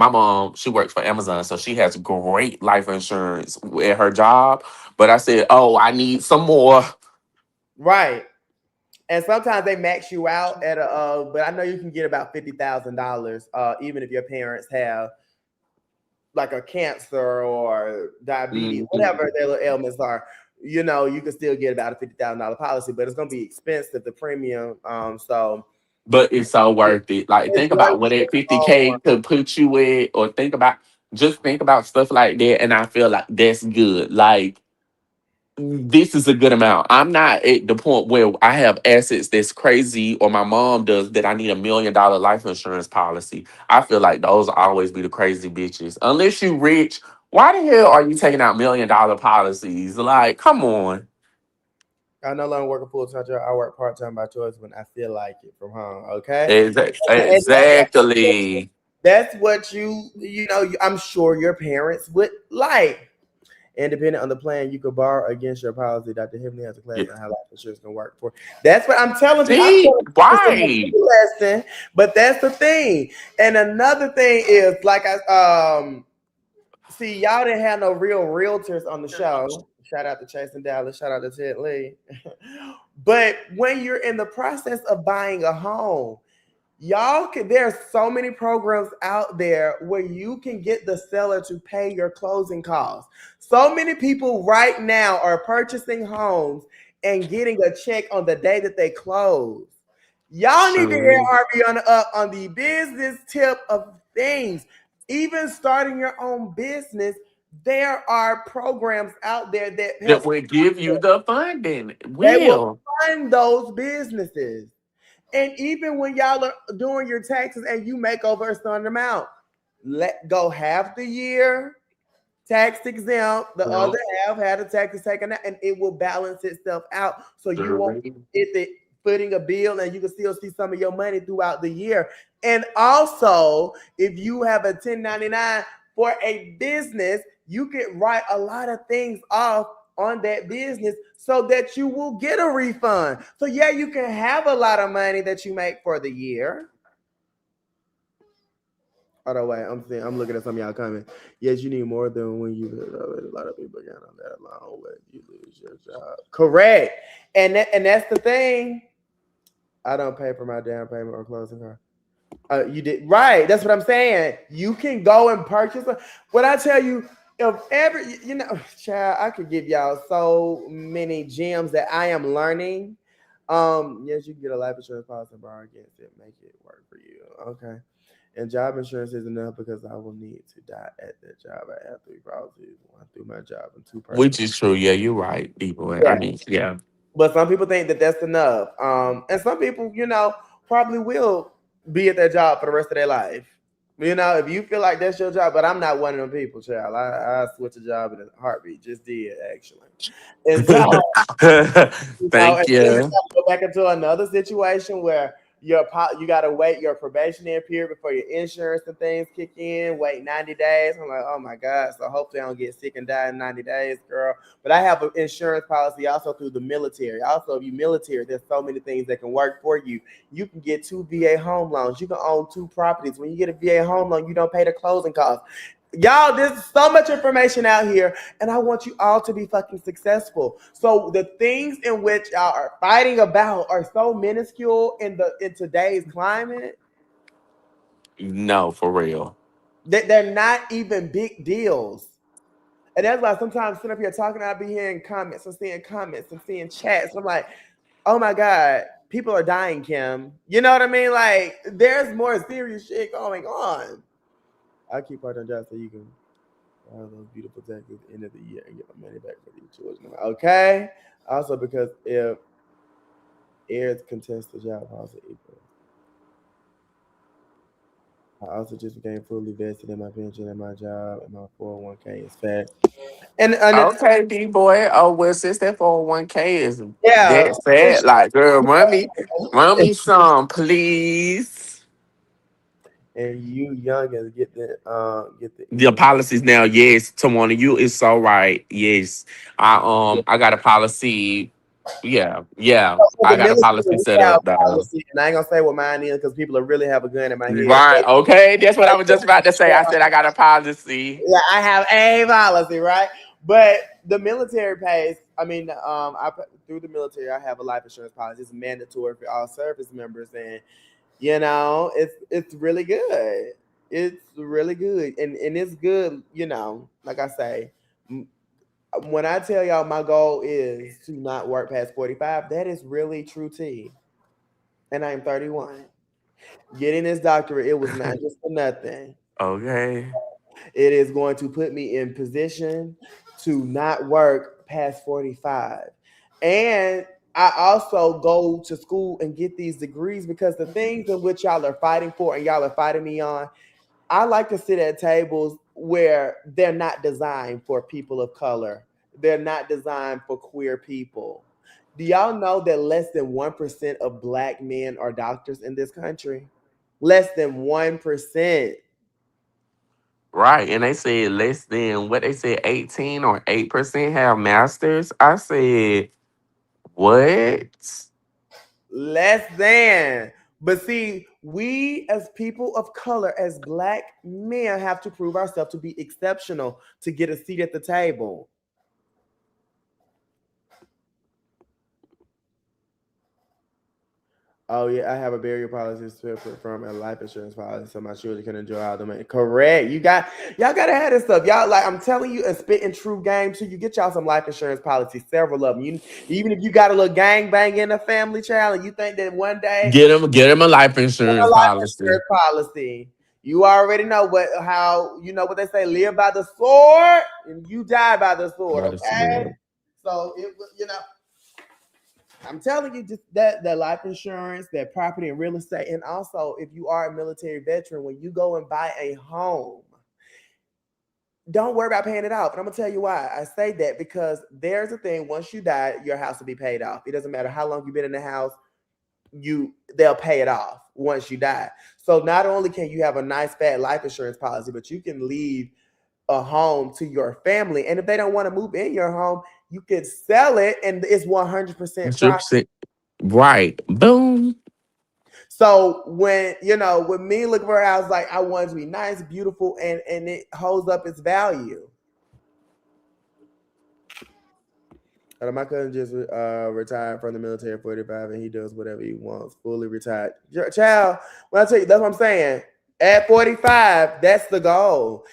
mom, she works for Amazon, so she has great life insurance at her job. But I said, oh, I need some more. Right. And sometimes they max you out at but I know you can get about $50,000, even if your parents have like a cancer or diabetes, Mhm. whatever their little ailments are. You know, you can still get about a $50,000 policy, but it's gonna be expensive, the premium. So But it's so worth it. Like, it's think worth about what it that in the long 50K run. could put you with, or think about stuff like that. And I feel like that's good. Like, this is a good amount. I'm not at the point where I have assets that's crazy, or my mom does, that I need $1 million life insurance policy. I feel like those will always be the crazy bitches. Unless you rich, why the hell are you taking out $1 million policies? Like, come on. I no longer work a full time job. I work part time by choice when I feel like it from home. Okay, and Exactly. that's what you know. I'm sure your parents would like. And depending on the plan, you could borrow against your policy. Dr. Hibney has a class Yeah. on how life insurance can work for. That's what I'm telling people. I'm See, telling people this is right. a lesson, but that's the thing. And another thing is, like see, y'all didn't have no real realtors on the show. Shout out to Chase and Dallas. Shout out to Ted Lee. But when you're in the process of buying a home, y'all can, there's so many programs out there where you can get the seller to pay your closing costs. So many people right now are purchasing homes and getting a check on the day that they close. Y'all need to hear True. Harvey on the up on the business tip of things. Even starting your own business, there are programs out there that That help, will give you the funding. they will Will. fund those businesses. And even when y'all are doing your taxes and you make over a certain amount, let go half the year tax exempt, the Well, other half had the taxes taken out, and it will balance itself out. So you won't sure. get the footing a bill and you can still see some of your money throughout the year. And also, if you have a 1099 for a business, you can write a lot of things off on that business so that you will get a refund. So yeah, you can have a lot of money that you make for the year. Oh no, wait, I'm looking at some of y'all coming. Yes, you need more than when you a lot of people got on that alone when you lose your job. Correct. And that's the thing. I don't pay for my down payment or closing costs. You did right. That's what I'm saying. You can go and purchase. What I tell you, if ever you know, child, I could give y'all so many gems that I am learning. Yes, you can get a life insurance policy and borrow against it, make it work for you. Okay. And job insurance is enough because I will need to die at that job. I have three policies, one through my job and two personal. Which is true. Yeah, you're right, people. I Yeah. mean, yeah. But some people think that that's enough. And some people, you know, probably will be at their job for the rest of their life. You know, if you feel like that's your job, but I'm not one of them people, child. I switch a job in a heartbeat. Just did actually. And so you know, and Thank then you you. got to go back into another situation where you got to wait your probationary period before your insurance and things kick in. Wait 90 days. I'm like, oh my god. So hopefully I don't get sick and die in 90 days, girl. But I have an insurance policy also through the military. Also, if you military, there's so many things that can work for you. You can get two VA home loans. You can own two properties. When you get a VA home loan, you don't pay the closing costs. Y'all, there's so much information out here, and I want you all to be fucking successful. So the things in which y'all are fighting about are so minuscule in today's climate No, for real. that they're not even big deals. And that's why sometimes sitting up here talking, I'll be hearing comments and seeing comments and seeing chats. I'm like, oh my God, people are dying, Kim. You know what I mean? Like, there's more serious shit going on. I'll keep part on job so you can those beautiful taxes at the end of the year and get my money back for these children. Okay. Also, because if heirs contest the job policy equal, I also just became fully vested in my pension and my job and my 401k is fat. And Okay, D boy. Oh well, since that 401k is yeah, that sad, like girl, run me some, please. and you young and get the The end. policies now, yes, Tawana, you is so right. Yes, I got a policy. Yeah. So for I the got a military, policy we set have up, dog. policy, and I ain't gonna say what mine is because people will really have a gun in my head. Right. Okay. That's what I was just about to say. I said I got a policy. Yeah, I have a policy, right? But the military pays. I mean, through the military, I have a life insurance policy. It's mandatory for all service members, and it's really good. It's really good, and it's good. Like I say, when I tell y'all my goal is to not work past 45, that is really true tea. And I am 31. Getting this doctorate, it was not just for nothing. Okay. It is going to put me in position to not work past 45. And I also go to school and get these degrees because the things in which y'all are fighting for and y'all are fighting me on, I like to sit at tables where they're not designed for people of color. They're not designed for queer people. Do y'all know that less than 1% of black men are doctors in this country? Less than 1%. Right. And they said less than what they said, 18 or 8% have masters. I said, what? Less than. But see, we as people of color, as black men, have to prove ourselves to be exceptional to get a seat at the table. Oh yeah, I have a burial policy separate from a life insurance policy, so my children can enjoy all the money. Correct. Y'all gotta have this stuff. Y'all I'm telling you, and spitting true game too. You get y'all some life insurance policies, several of them. Even if you got a little gang bang in the family, child, and you think that one day Get him a life a insurance life policy. insurance policy. You already know what they say, live by the sword and you die by the sword, By the okay? sword. So I'm telling you just that life insurance, that property and real estate, and also if you are a military veteran, when you go and buy a home, don't worry about paying it off. And I'm gonna tell you why. I say that because there's a thing, once you die, your house will be paid off. It doesn't matter how long you've been in the house, they'll pay it off once you die. So not only can you have a nice fat life insurance policy, but you can leave a home to your family. And if they don't want to move in your home, you can sell it and it's 100% profit. 100%. Right. Boom. So when with me looking for a house, like I want it to be nice, beautiful, and it holds up its value. My cousin just retired from the military at 45, and he does whatever he wants, fully retired. Child, when I tell you, that's what I'm saying. At 45, that's the goal.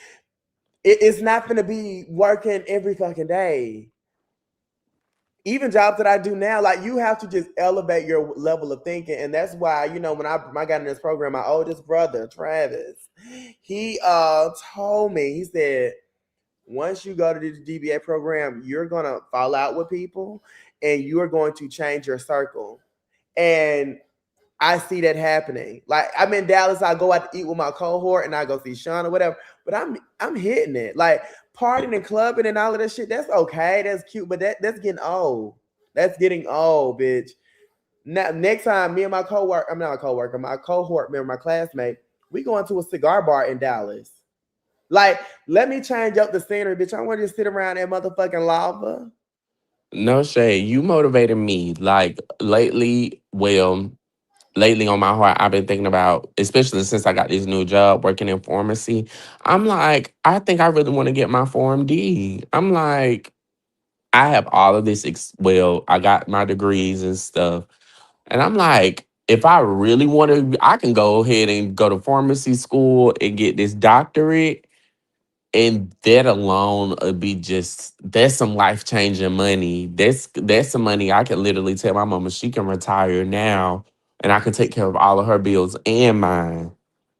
It's not going to be working every fucking day. Even jobs that I do now, like you have to just elevate your level of thinking, and that's why when I got in this program, my oldest brother Travis, he told me, he said, once you go to the DBA program, you're gonna fall out with people, and you are going to change your circle, and I see that happening. Like I'm in Dallas, I go out to eat with my cohort, and I go see Sean or whatever. But I'm hitting it. Like partying and clubbing and all of that shit. That's okay. That's cute, but that's getting old. That's getting old, bitch. Now next time, me and my coworker, I'm not a coworker, my cohort member, my classmate, we going to a cigar bar in Dallas. Like, let me change up the scenery, bitch. I want to just sit around that motherfucking lava. No shade. You motivated me. Like lately on my heart, I've been thinking about, especially since I got this new job working in pharmacy. I'm like, I think I really want to get my Form D. I'm like, I have all of this. I got my degrees and stuff. And I'm like, if I really want to, I can go ahead and go to pharmacy school and get this doctorate. And that alone would be that's some life changing money. That's some money I can literally tell my mama she can retire now and I can take care of all of her bills and mine.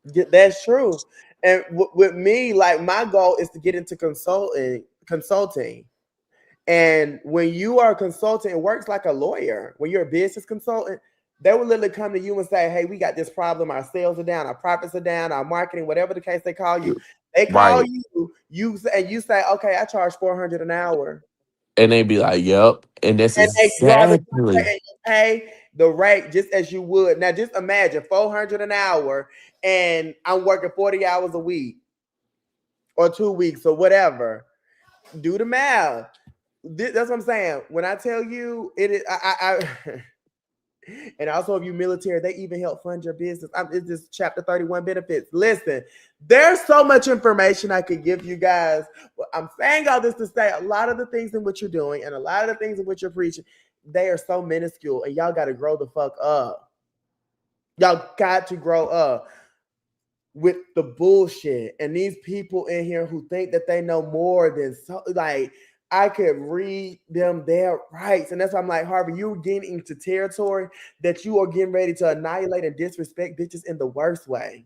That's true. And with me, like my goal is to get into consulting. And when you are a consultant, it works like a lawyer. When you're a business consultant, they will literally come to you and say, "Hey, we got this problem. Our sales are down, our profits are down, our marketing, whatever the case they call you." They call Right. you say, "Okay, I charge $400 an hour." And they be like, yep. And that's And they draw the exactly. contract and you pay the rate just as you would. Now just imagine $400 an hour and I'm working 40 hours a week or 2 weeks or whatever. Do the math. That's what I'm saying. When I tell you it is, I and also if you military, they even help fund your business. It's this chapter 31 benefits. Listen, there's so much information I could give you guys. Well, I'm saying all this to say a lot of the things in what you're doing and a lot of the things in what you're preaching, they are so minuscule, and y'all got to grow the fuck up. Y'all got to grow up with the bullshit. And these people in here who think that they know more than so, like, I could read them their rights. And that's why I'm like, Harvey, you're getting into territory that you are getting ready to annihilate and disrespect bitches in the worst way.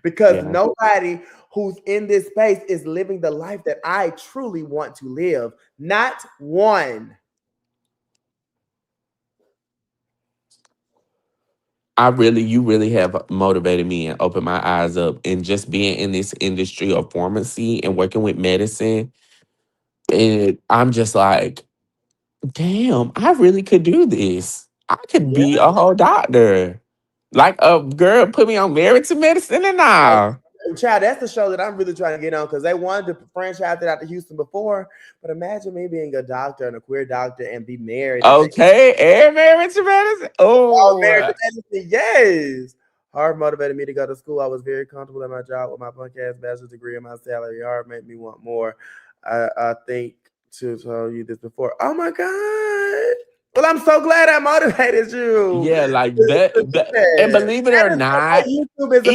Because Yeah. nobody who's in this space is living the life that I truly want to live. Not one. You really have motivated me and opened my eyes up. And just being in this industry of pharmacy and working with medicine, and I'm just like, damn, I really could do this. I could Yeah. be a whole doctor. Like a girl put me on Married to Medicine and all. Child, that's the show that I'm really trying to get on because they wanted to franchise it out to Houston before. But imagine me being a doctor and a queer doctor and be married and take Okay, and Married to Medicine. married Oh, to medicine. Yes. Hard motivated me to go to school. I was very comfortable at my job with my punk ass bachelor's degree and my salary. Hard made me want more. I think to tell you this before. Oh my God. Well, I'm so glad I motivated you. yeah, like that, To do and that. believe it That or is not, what YouTube is about.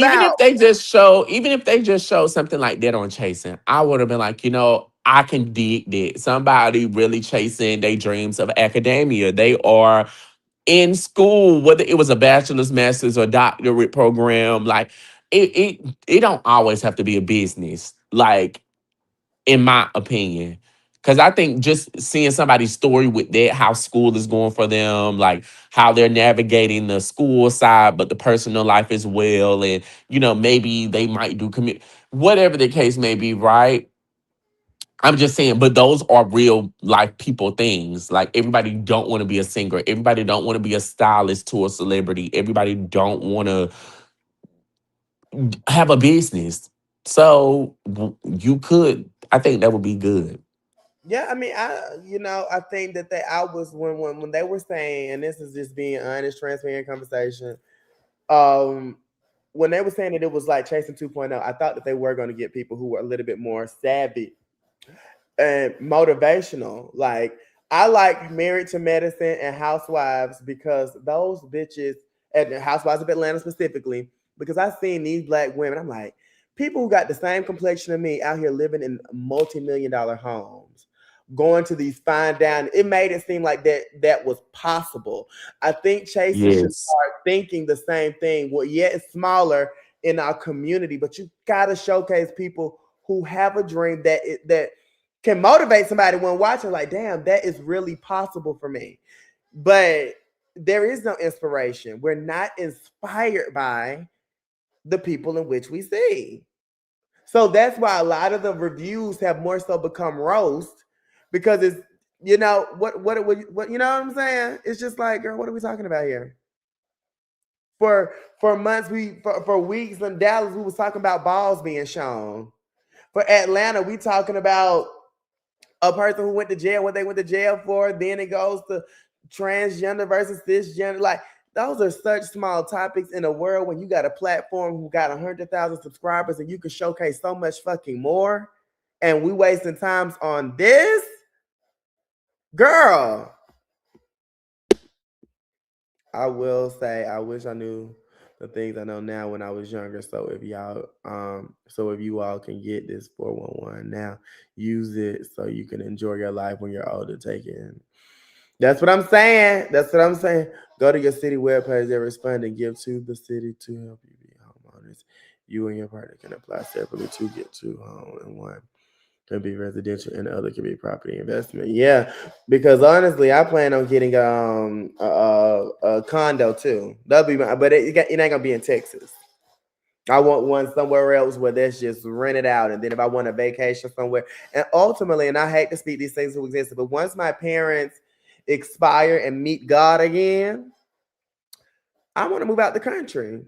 even if they just show something like that on Chasing, I would have been like, I can dig that. Somebody really chasing their dreams of academia. They are in school, whether it was a bachelor's, master's, or doctorate program. Like it don't always have to be a business. Like, in my opinion. Because I think just seeing somebody's story with that, how school is going for them, like how they're navigating the school side, but the personal life as well. And, maybe they might do whatever the case may be, right? I'm just saying, but those are real life people things. Like everybody don't want to be a singer. Everybody don't want to be a stylist to a celebrity. Everybody don't want to have a business. So you could, I think that would be good. Yeah, I mean, I think that I was when they were saying, and this is just being honest, transparent conversation. Um, when they were saying that it was like Chasing 2.0, I thought that they were going to get people who were a little bit more savvy and motivational. Like I like Married to Medicine and Housewives because those bitches, and Housewives of Atlanta specifically, because I've seen these black women. I'm like, people who got the same complexion of me out here living in multi-million-dollar homes, going to these fine down. It made it seem like that was possible. I think Chasing should Yes. start thinking the same thing. Well, yeah, it's smaller in our community, but you gotta showcase people who have a dream that can motivate somebody when watching, like, damn, that is really possible for me. But there is no inspiration. We're not inspired by the people in which we see. So that's why a lot of the reviews have more so become roast because it's what you know what I'm saying? It's just like, girl, what are we talking about here? For months, for weeks in Dallas, we was talking about balls being shown. For Atlanta, we talking about a person who went to jail, what they went to jail for. Then it goes to transgender versus cisgender. Like those are such small topics in a world when you got a platform who got 100,000 subscribers and you can showcase so much fucking more. And we wasting times on this, girl. I will say I wish I knew the things I know now when I was younger. So if you all can get this 411 now, use it so you can enjoy your life when you're older. Take it. That's what I'm saying. That's what I'm saying. Go to your city webpage and respond and give to the city to help you be homeowners. You and your partner can apply separately to get two home and one can be residential and the other can be property investment. Yeah, because honestly, I plan on getting a condo too. That'll be but it ain't gonna be in Texas. I want one somewhere else where that's just rented out. And then if I want a vacation somewhere, and ultimately, and I hate to speak these things to exist, but once my parents expire and meet God again, I want to move out the country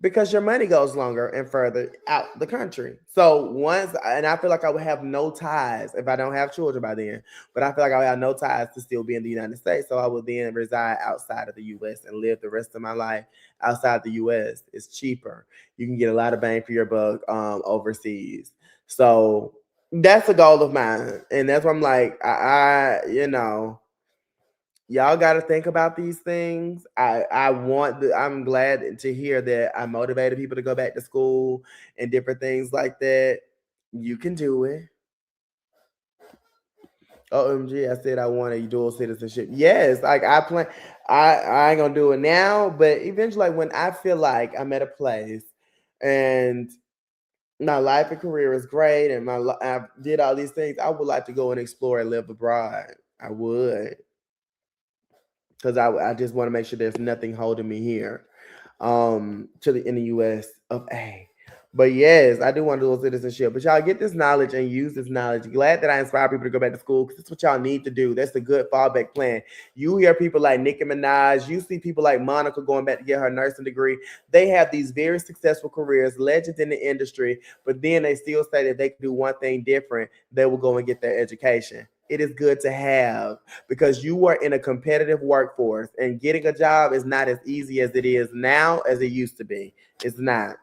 because your money goes longer and further out the country. So once, and I feel like I would have no ties if I don't have children by then, but I feel like I would have no ties to still be in the United States. So I would then reside outside of the US and live the rest of my life outside the US. It's cheaper. You can get a lot of bang for your buck overseas. So that's a goal of mine. And that's why I'm like, y'all got to think about these things. I'm glad to hear that I motivated people to go back to school and different things like that. You can do it. OMG, I said I want a dual citizenship. Yes, like I plan. I ain't gonna do it now, but eventually, like when I feel like I'm at a place and my life and career is great, and I did all these things, I would like to go and explore and live abroad. I would, because I just want to make sure there's nothing holding me here in the US of A. But yes, I do want dual citizenship. But y'all get this knowledge and use this knowledge. Glad that I inspire people to go back to school because that's what y'all need to do. That's the good fallback plan. You hear people like Nicki Minaj, you see people like Monica going back to get her nursing degree. They have these very successful careers, legends in the industry, but then they still say that they can do one thing different. They will go and get their education. It is good to have because you are in a competitive workforce and getting a job is not as easy as it is now as it used to be. It's not.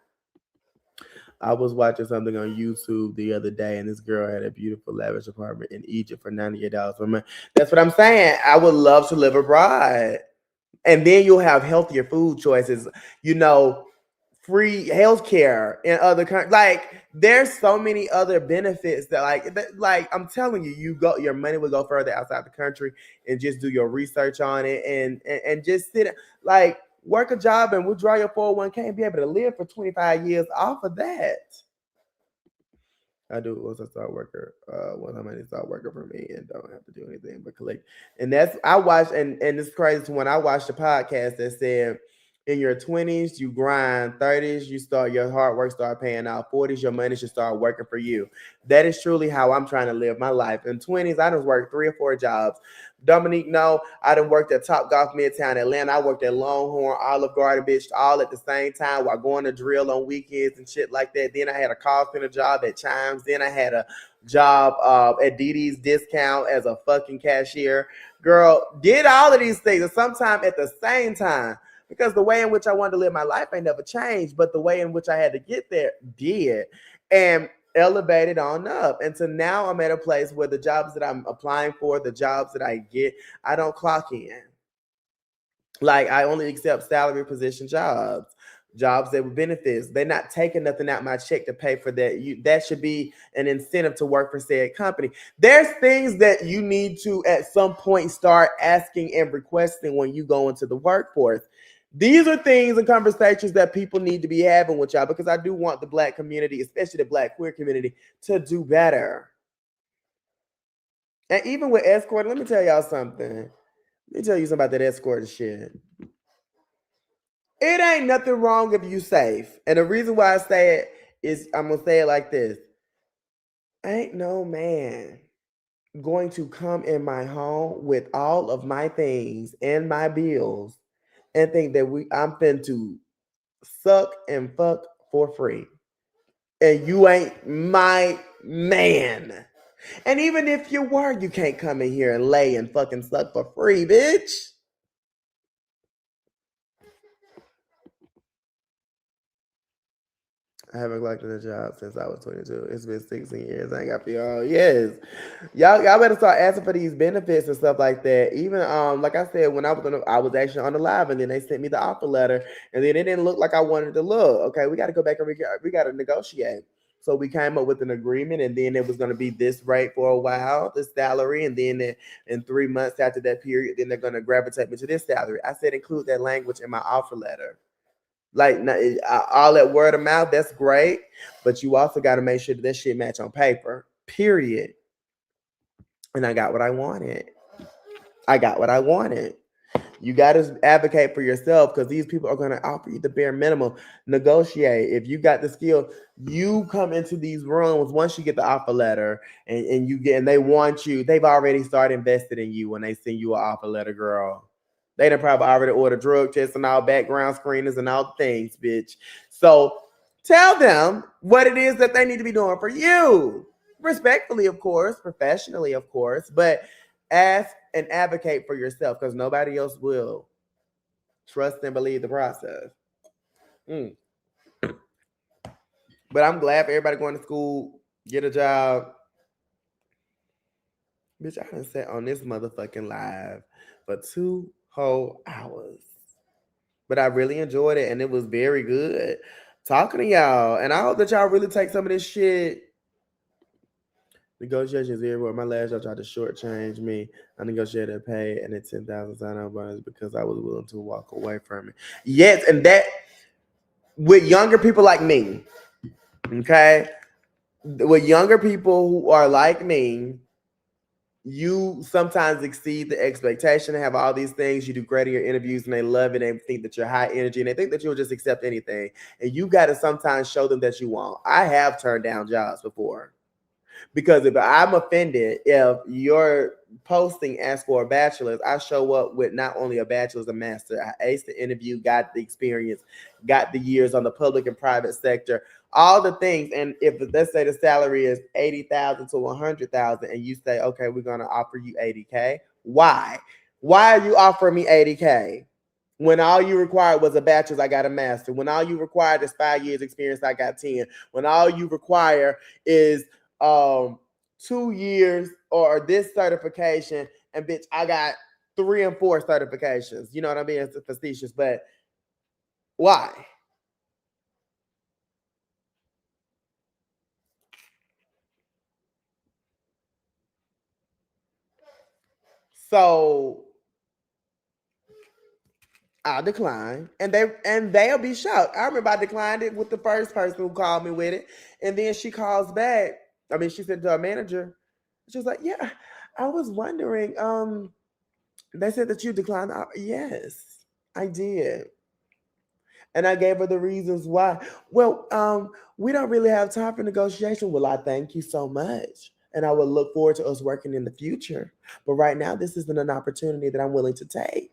I was watching something on YouTube the other day, and this girl had a beautiful lavish apartment in Egypt for $98 per month. That's what I'm saying. I would love to live abroad, and then you'll have healthier food choices. Free healthcare in other countries. Like there's so many other benefits like I'm telling you, your money will go further outside the country and just do your research on it and just sit like work a job and withdraw your 401k and be able to live for 25 years off of that. I do once I start working. Once I money start working for me and don't have to do anything but collect. And that's I watched and it's crazy when I watched the podcast that said in your 20s you grind, 30s you start your hard work start paying out, 40s your money should start working for you. That is truly how I'm trying to live my life. In 20s I just worked 3 or 4 jobs. Dominique, no, I done worked at Top Golf Midtown Atlanta. I worked at Longhorn, Olive Garden, bitch, all at the same time while going to drill on weekends and shit like that. Then I had a call center job at Chimes. Then I had a job at DD's Discount as a fucking cashier. Girl, did all of these things and sometimes at the same time because the way in which I wanted to live my life ain't never changed, but the way in which I had to get there did. And elevated on up. And so now I'm at a place where the jobs that I'm applying for, the jobs that I get, I don't clock in. Like I only accept salary position jobs that with benefits. They're not taking nothing out my check to pay for that. That should be an incentive to work for said company. There's things that you need to at some point start asking and requesting when you go into the workforce. These are things and conversations that people need to be having with y'all because I do want the Black community, especially the Black queer community, to do better. And even with escort, let me tell y'all something. Let me tell you something about that escort shit. It ain't nothing wrong if you safe. And the reason why I say it is I'm gonna say it like this. Ain't no man going to come in my home with all of my things and my bills and think that I'm finna to suck and fuck for free. And you ain't my man. And even if you were, you can't come in here and lay and fucking suck for free, bitch. I haven't collected a job since I was 22. It's been 16 years. I ain't got for y'all. Yes. Y'all better start asking for these benefits and stuff like that. Even like I said, when I was actually on the live and then they sent me the offer letter and then it didn't look like I wanted to look. Okay, we gotta go back and we gotta negotiate. So we came up with an agreement and then it was gonna be this rate for a while, the salary, and then in 3 months after that period, then they're gonna gravitate me to this salary. I said include that language in my offer letter. Like all that word of mouth, that's great, but you also got to make sure that shit match on paper. Period. And I got what I wanted. You got to advocate for yourself because these people are going to offer you the bare minimum. Negotiate. If you got the skill, you come into these rooms once you get the offer letter and they want you. They've already started invested in you when they send you an offer letter, girl. They done probably already ordered drug tests and all background screenings and all the things, bitch. So tell them what it is that they need to be doing for you. Respectfully, of course, professionally, of course, but ask and advocate for yourself because nobody else will. Trust and believe the process. Mm. But I'm glad for everybody going to school, get a job. Bitch, I done sat on this motherfucking live for 2 whole hours. But I really enjoyed it and it was very good talking to y'all. And I hope that y'all really take some of this shit. Negotiations everywhere. My last job tried to shortchange me. I negotiated a pay and a 10,000 sign-on bonus because I was willing to walk away from it. Yes, and that with younger people like me, okay? With younger people who are like me, you sometimes exceed the expectation and have all these things. You do great in your interviews and they love it and think that you're high energy and they think that you'll just accept anything. And you got to sometimes show them that you won't. I have turned down jobs before. Because if I'm offended, if your posting asks for a bachelor's, I show up with not only a bachelor's, a master. I aced the interview, got the experience, got the years on the public and private sector, all the things. And if let's say the salary is 80,000 to 100,000, and you say, okay, we're gonna offer you 80K. Why? Why are you offering me 80K? When all you required was a bachelor's, I got a master. When all you required is 5 years experience, I got 10. When all you require is 2 years or this certification, and bitch, I got 3 and 4 certifications. You know what I mean? It's facetious, but why? So I'll decline, and they'll be shocked. I remember I declined it with the first person who called me with it, and then she calls back. I mean, she said to her manager, she was like, "Yeah, I was wondering. They said that you declined." Yes, I did, and I gave her the reasons why. Well, we don't really have time for negotiation. Well, I thank you so much, and I would look forward to us working in the future. But right now, this isn't an opportunity that I'm willing to take.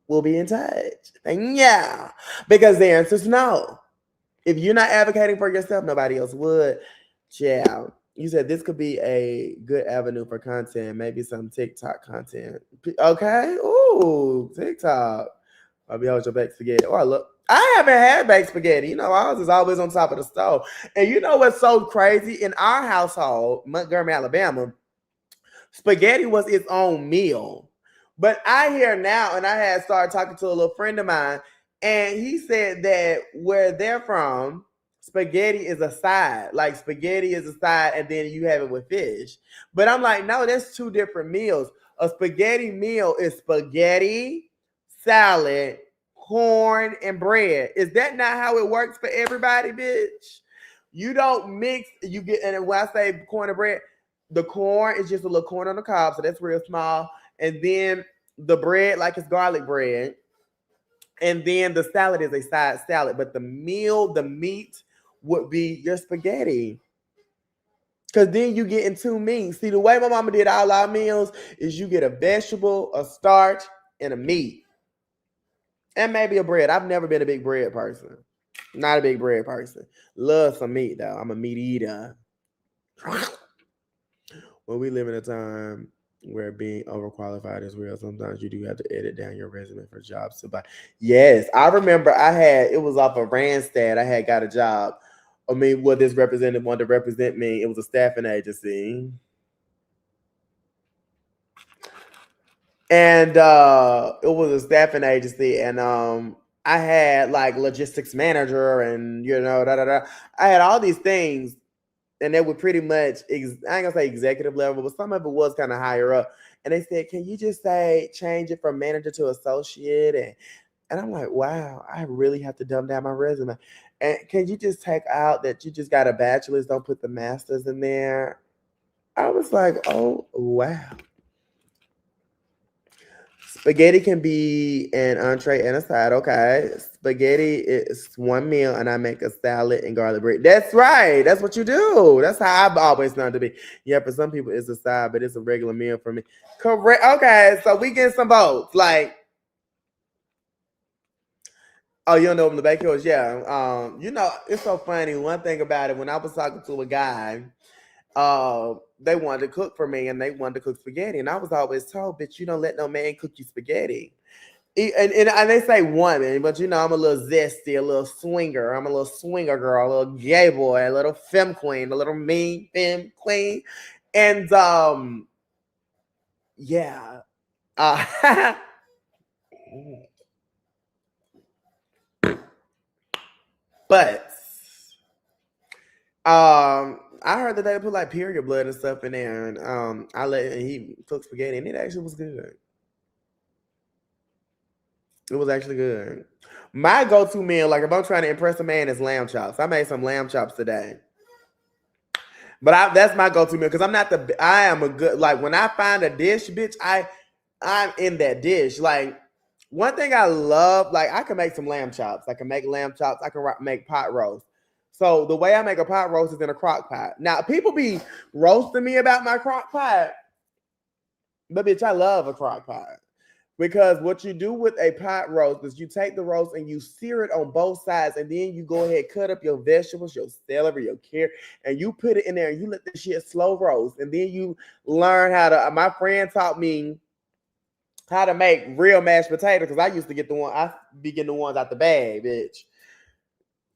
We'll be in touch. And yeah, because the answer is no. If you're not advocating for yourself, nobody else would. Yeah. You said this could be a good avenue for content, maybe some TikTok content. Okay. Ooh, TikTok. I'll be hold your baked spaghetti. Oh, look. I haven't had baked spaghetti. You know, ours is always on top of the stove. And you know what's so crazy? In our household, Montgomery, Alabama, spaghetti was its own meal. But I hear now, and I had started talking to a little friend of mine, and he said that where they're from, spaghetti is a side. Like spaghetti is a side, and then you have it with fish. But I'm like, no, that's 2 different meals. A spaghetti meal is spaghetti, salad, corn, and bread. Is that not how it works for everybody, bitch? You don't mix, you get, and when I say corn and bread, the corn is just a little corn on the cob, so that's real small. And then the bread, like it's garlic bread. And then the salad is a side salad. But the meal, the meat would be your spaghetti. Because then you get in 2 meats. See, the way my mama did all our meals is you get a vegetable, a starch, and a meat. And maybe a bread. I've never been a big bread person. Not a big bread person. Love some meat, though. I'm a meat eater. Well, we live in a time where being overqualified is real. Sometimes you do have to edit down your resume for jobs to buy. Yes, I remember it was off of Randstad. I had got a job. I mean, what this representative wanted to represent me. It was a staffing agency. And it was a staffing agency. And I had like logistics manager and, you know, I had all these things. And they were pretty much, I ain't gonna say executive level, but some of it was kind of higher up. And they said, can you just change it from manager to associate? And I'm like, wow, I really have to dumb down my resume. And can you just take out that you just got a bachelor's, don't put the master's in there? I was like, oh, wow. Spaghetti can be an entree and a side. Okay. Spaghetti is 1 meal, and I make a salad and garlic bread. That's right. That's what you do. That's how I've always known to be. Yeah, for some people it's a side, but it's a regular meal for me. Correct. Okay, so we get some votes. Like, Oh, you don't know them the backyards? Yeah. You know, it's so funny. One thing about it, when I was talking to a guy, they wanted to cook for me and they wanted to cook spaghetti. And I was always told, bitch, you don't let no man cook you spaghetti. And they say woman, but you know, I'm a little zesty, a little swinger. I'm a little swinger girl, a little gay boy, a little femme queen, a little mean femme queen. And yeah. Uh but I heard that they put like period blood and stuff in there, and I let he cook spaghetti, and it actually was good. It was actually good. My go-to meal, like if I'm trying to impress a man, is lamb chops. I made some lamb chops today, but that's my go-to meal because I'm not the. I am a good like when I find a dish, bitch. I'm in that dish. Like one thing I love, like I can make some lamb chops. I can make lamb chops. I can make pot roast. So the way I make a pot roast is in a crock pot. Now people be roasting me about my crock pot, but bitch, I love a crock pot. Because what you do with a pot roast is you take the roast and you sear it on both sides, and then you go ahead, cut up your vegetables, your celery, your carrot, and you put it in there and you let the shit slow roast. And then you learn how to. My friend taught me how to make real mashed potatoes because I used to get I be getting the ones out the bag, bitch.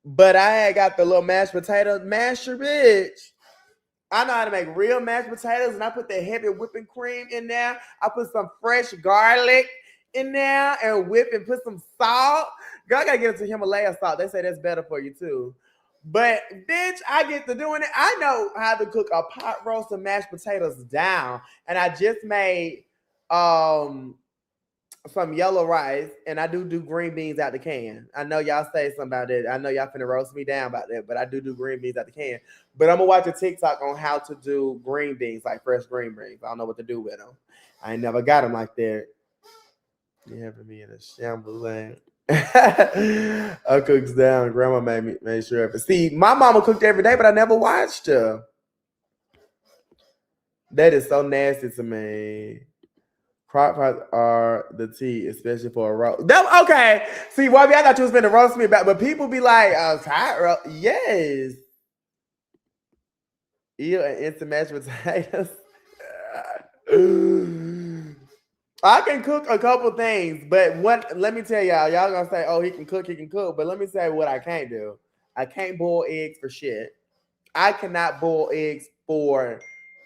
But I had got the little mashed potato masher, bitch. I know how to make real mashed potatoes, and I put the heavy whipping cream in there. I put some fresh garlic in there and whip and put some salt. Girl, I gotta get into Himalaya salt. They say that's better for you too. But bitch, I get to doing it. I know how to cook a pot roast of mashed potatoes down. And I just made some yellow rice, and I do green beans out the can. I know y'all say something about it. I know y'all finna roast me down about that, but I do green beans out the can. But I'm gonna watch a TikTok on how to do green beans, like fresh green beans. I don't know what to do with them. I ain't never got them like that. You having me in a shambles, man. I cooks down. Grandma made sure. See, my mama cooked every day, but I never watched her. That is so nasty to me. Crock pots are the tea, especially for a roast. Okay. See, Wobby, I thought you was going to roast me back, but people be like, hot roast. Yes. Ew, and instant mashed potatoes. I can cook a couple things, but let me tell y'all gonna say, oh, he can cook, but let me say what I can't do. I can't boil eggs for shit. I cannot boil eggs for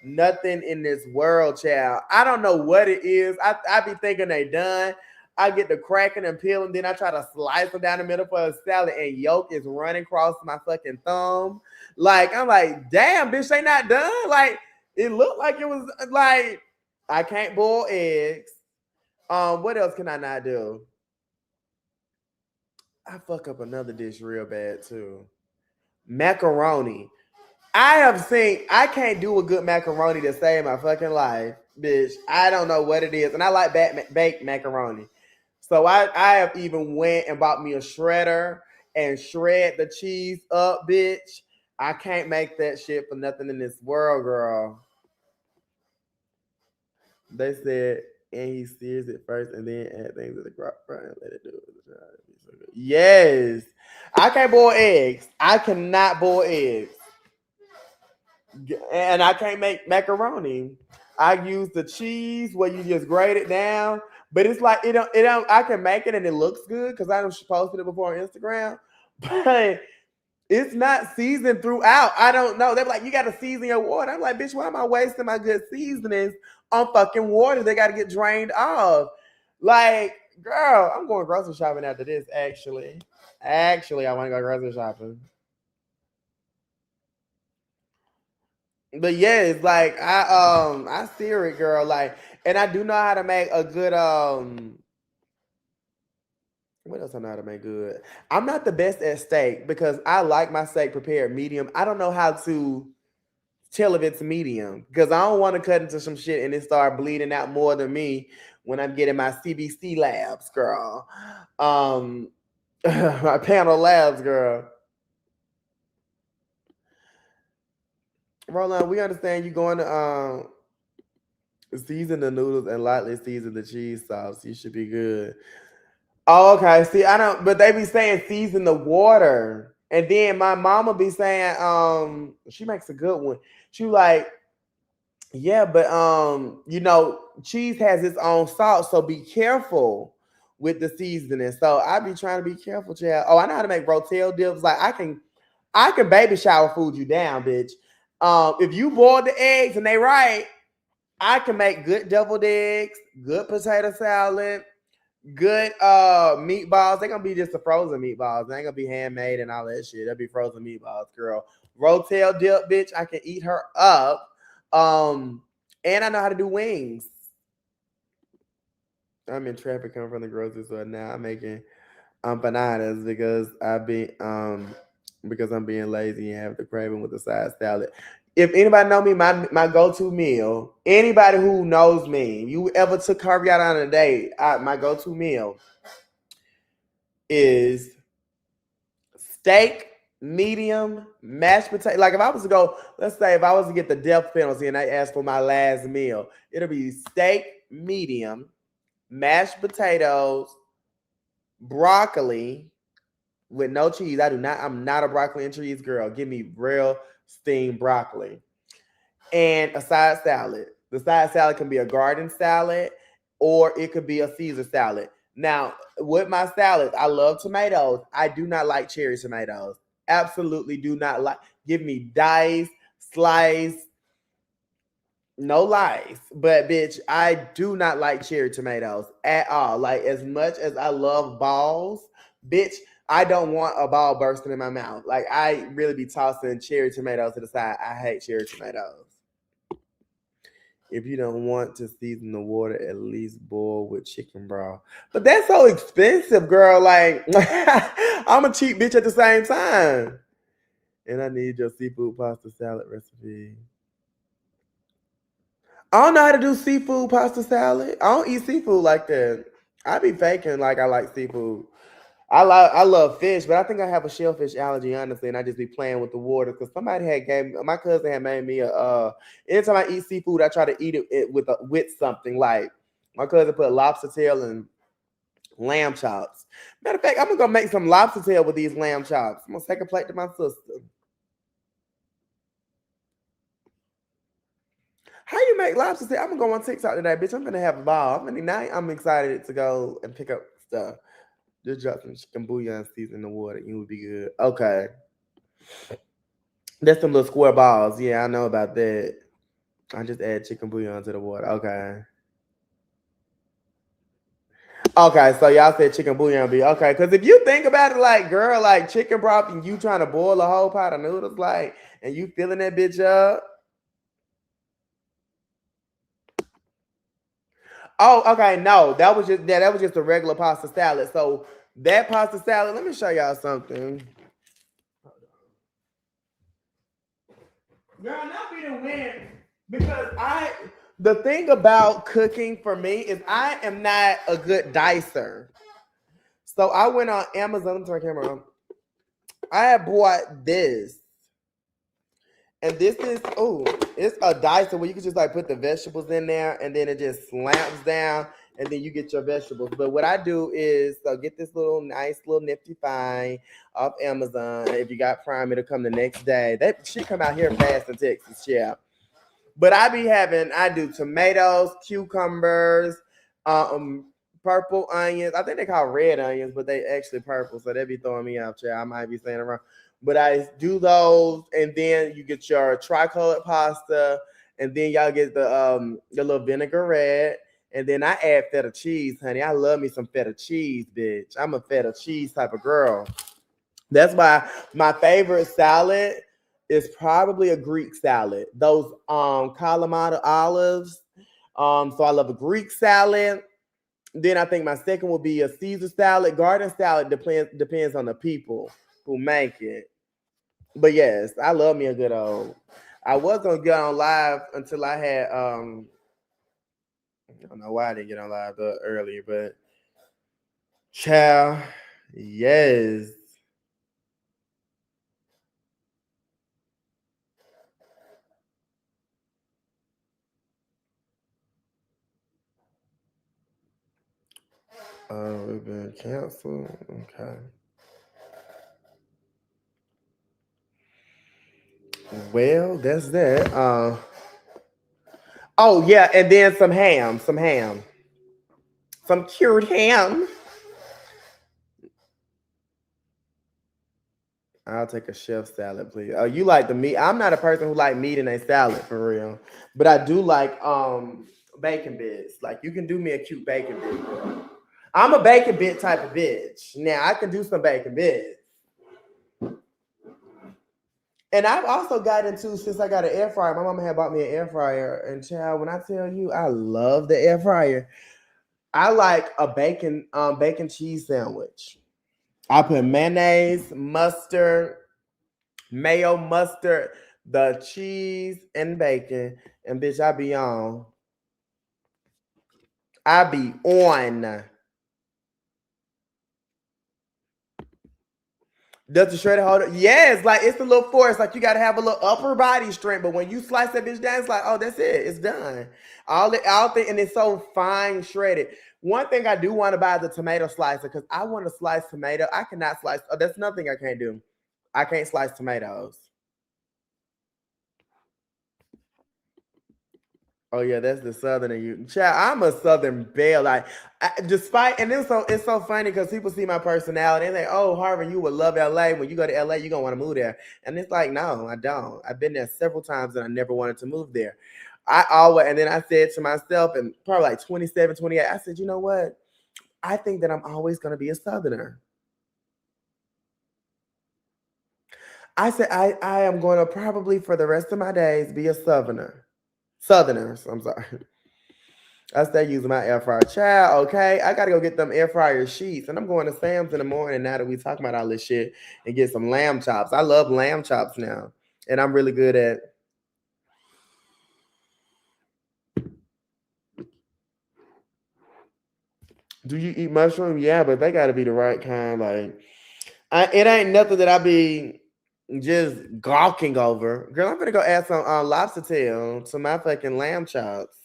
nothing in this world, child. I don't know what it is. I be thinking they done. I get the cracking and peeling, then I try to slice them down the middle for a salad, and yolk is running across my fucking thumb. Like, I'm like, damn, bitch, they not done. Like, it looked like it was like I can't boil eggs. What else can I not do? I fuck up another dish real bad too. Macaroni. I can't do a good macaroni to save my fucking life, bitch. I don't know what it is. And I like baked macaroni. So I have even went and bought me a shredder and shred the cheese up, bitch. I can't make that shit for nothing in this world, girl. They said, and he sears it first and then add things to the crock pot and let it do it. Yes. I can't boil eggs. I cannot boil eggs. And I can't make macaroni. I use the cheese where you just grate it down, but it's like it don't. I can make it and it looks good because I posted it before on Instagram, but it's not seasoned throughout. I don't know. They're like, you got to season your water. I'm like, bitch, why am I wasting my good seasonings on fucking water? They got to get drained off. Like, girl, I'm going grocery shopping after this. Actually, I want to go grocery shopping. But yeah, it's like I sear it, girl. Like, and I do know how to make a good what else I know how to make good? I'm not the best at steak because I like my steak prepared medium. I don't know how to tell if it's medium because I don't want to cut into some shit and it start bleeding out more than me when I'm getting my CBC labs, girl. My panel labs, girl. Roland, we understand you going to season the noodles and lightly season the cheese sauce. You should be good. Oh, okay. See, I don't, but they be saying season the water. And then my mama be saying, she makes a good one. She like, yeah, but cheese has its own salt, so be careful with the seasoning. So I be trying to be careful, child. Oh, I know how to make rotel dips. Like I can baby shower food you down, bitch. If you boil the eggs and they right, I can make good deviled eggs, good potato salad, good meatballs. They're gonna be just the frozen meatballs. They ain't gonna be handmade and all that shit. They'll be frozen meatballs, girl. Rotel dip, bitch. I can eat her up. Um, and I know how to do wings. I'm in traffic coming from the grocery store now. I'm making empanadas because I'm being lazy and have the craving with the side salad. If anybody know me, my go-to meal, anybody who knows me, you ever took Harvey out on a date, my go-to meal is steak, medium, mashed potato. Like if I was to go, let's say if I was to get the death penalty and they asked for my last meal, it'll be steak, medium, mashed potatoes, broccoli with no cheese. I'm not a broccoli and cheese girl. Give me real steamed broccoli. And a side salad. The side salad can be a garden salad or it could be a Caesar salad. Now, with my salads, I love tomatoes. I do not like cherry tomatoes. Absolutely do not like. Give me diced, sliced, no lies. But bitch, I do not like cherry tomatoes at all. Like as much as I love balls, bitch, I don't want a ball bursting in my mouth. Like I really be tossing cherry tomatoes to the side. I hate cherry tomatoes. If you don't want to season the water, at least boil with chicken broth. But that's so expensive, girl. Like, I'm a cheap bitch at the same time. And I need your seafood pasta salad recipe. I don't know how to do seafood pasta salad. I don't eat seafood like that. I be faking like I like seafood. I love fish, but I think I have a shellfish allergy, honestly, and I just be playing with the water because somebody had gave my cousin had made me a anytime I eat seafood, I try to eat it with something like my cousin put lobster tail and lamb chops. Matter of fact, I'm gonna go make some lobster tail with these lamb chops. I'm gonna take a plate to my sister. How you make lobster tail? I'm gonna go on TikTok today, bitch. I'm gonna have a ball. Now I'm excited to go and pick up stuff. Just drop some chicken bouillon season in the water. It would be good. Okay. That's some little square balls. Yeah, I know about that. I just add chicken bouillon to the water. Okay. Okay, so y'all said chicken bouillon be okay. Cause if you think about it, like girl, like chicken broth and you trying to boil a whole pot of noodles, like, and you filling that bitch up. Oh, okay, no, that was just a regular pasta salad. So that pasta salad, let me show y'all something. Girl, not be the win because the thing about cooking for me is I am not a good dicer. So I went on Amazon. Let me turn my camera on. I have bought this. And this is it's a dicer where you can just like put the vegetables in there and then it just slams down and then you get your vegetables. But what I do is get this little nice little nifty find off Amazon. If you got Prime, it'll come the next day. That shit come out here fast in Texas, yeah. But I do tomatoes, cucumbers, purple onions. I think they call red onions, but they actually purple, so they be throwing me off, child. I might be saying it wrong. But I do those, and then you get your tricolored pasta, and then y'all get the little vinaigrette, and then I add feta cheese, honey. I love me some feta cheese, bitch. I'm a feta cheese type of girl. That's why my favorite salad is probably a Greek salad. Those Kalamata olives. So I love a Greek salad. Then I think my second will be a Caesar salad. Garden salad depends on the people who make it. But yes, I love me a good old. I was gonna get on live until I had I don't know why I didn't get on live earlier, but child, yes. We've been canceled. Okay. Well, that's that. Oh yeah, and then some ham, some cured ham. I'll take a chef salad, please. Oh, you like the meat? I'm not a person who like meat in a salad for real, but I do like bacon bits. Like you can do me a cute bacon bit. Girl. I'm a bacon bit type of bitch. Now I can do some bacon bits. And I've also got into since I got an air fryer. My mama had bought me an air fryer, and child, when I tell you I love the air fryer, I like a bacon cheese sandwich. I put mayonnaise, mustard, mayo, mustard, the cheese, and bacon, and bitch, I be on. I be on. Does the shredded hold it? Yes, like it's a little force. Like you gotta have a little upper body strength. But when you slice that bitch down, it's like, oh, that's it. It's done. All thing, and it's so fine shredded. One thing I do want to buy is a tomato slicer because I want to slice tomato. I cannot slice. Oh, that's nothing I can't do. I can't slice tomatoes. Oh yeah, that's the southern in you. Child, I'm a southern belle. Like, despite and it's so funny because people see my personality and they say, "Oh, Harvey, you would love LA. When you go to LA, you're gonna want to move there." And it's like, no, I don't. I've been there several times and I never wanted to move there. I always and then I said to myself, and probably like 27, 28, I said, you know what? I think that I'm always gonna be a southerner. I said I am going to probably for the rest of my days be a southerner. Southerners, I'm sorry. I stay using my air fryer. Child, okay? I gotta go get them air fryer sheets. And I'm going to Sam's in the morning now that we talking about all this shit and get some lamb chops. I love lamb chops now. And I'm really good at. Do you eat mushroom? Yeah, but they gotta be the right kind. Like it ain't nothing that I be just gawking over. Girl, I'm gonna go add some lobster tail to my fucking lamb chops.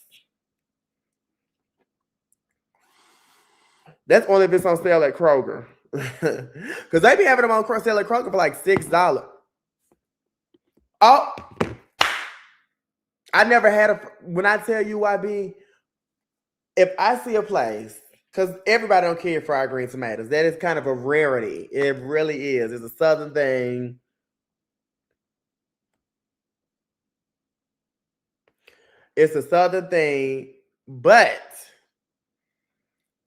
That's only if it's on sale at Kroger. Because they be having them on sale at Kroger for like $6. Oh, I never had when I tell you YB, if I see a place, because everybody don't care fried green tomatoes. That is kind of a rarity. It really is. It's a southern thing. It's a southern thing. But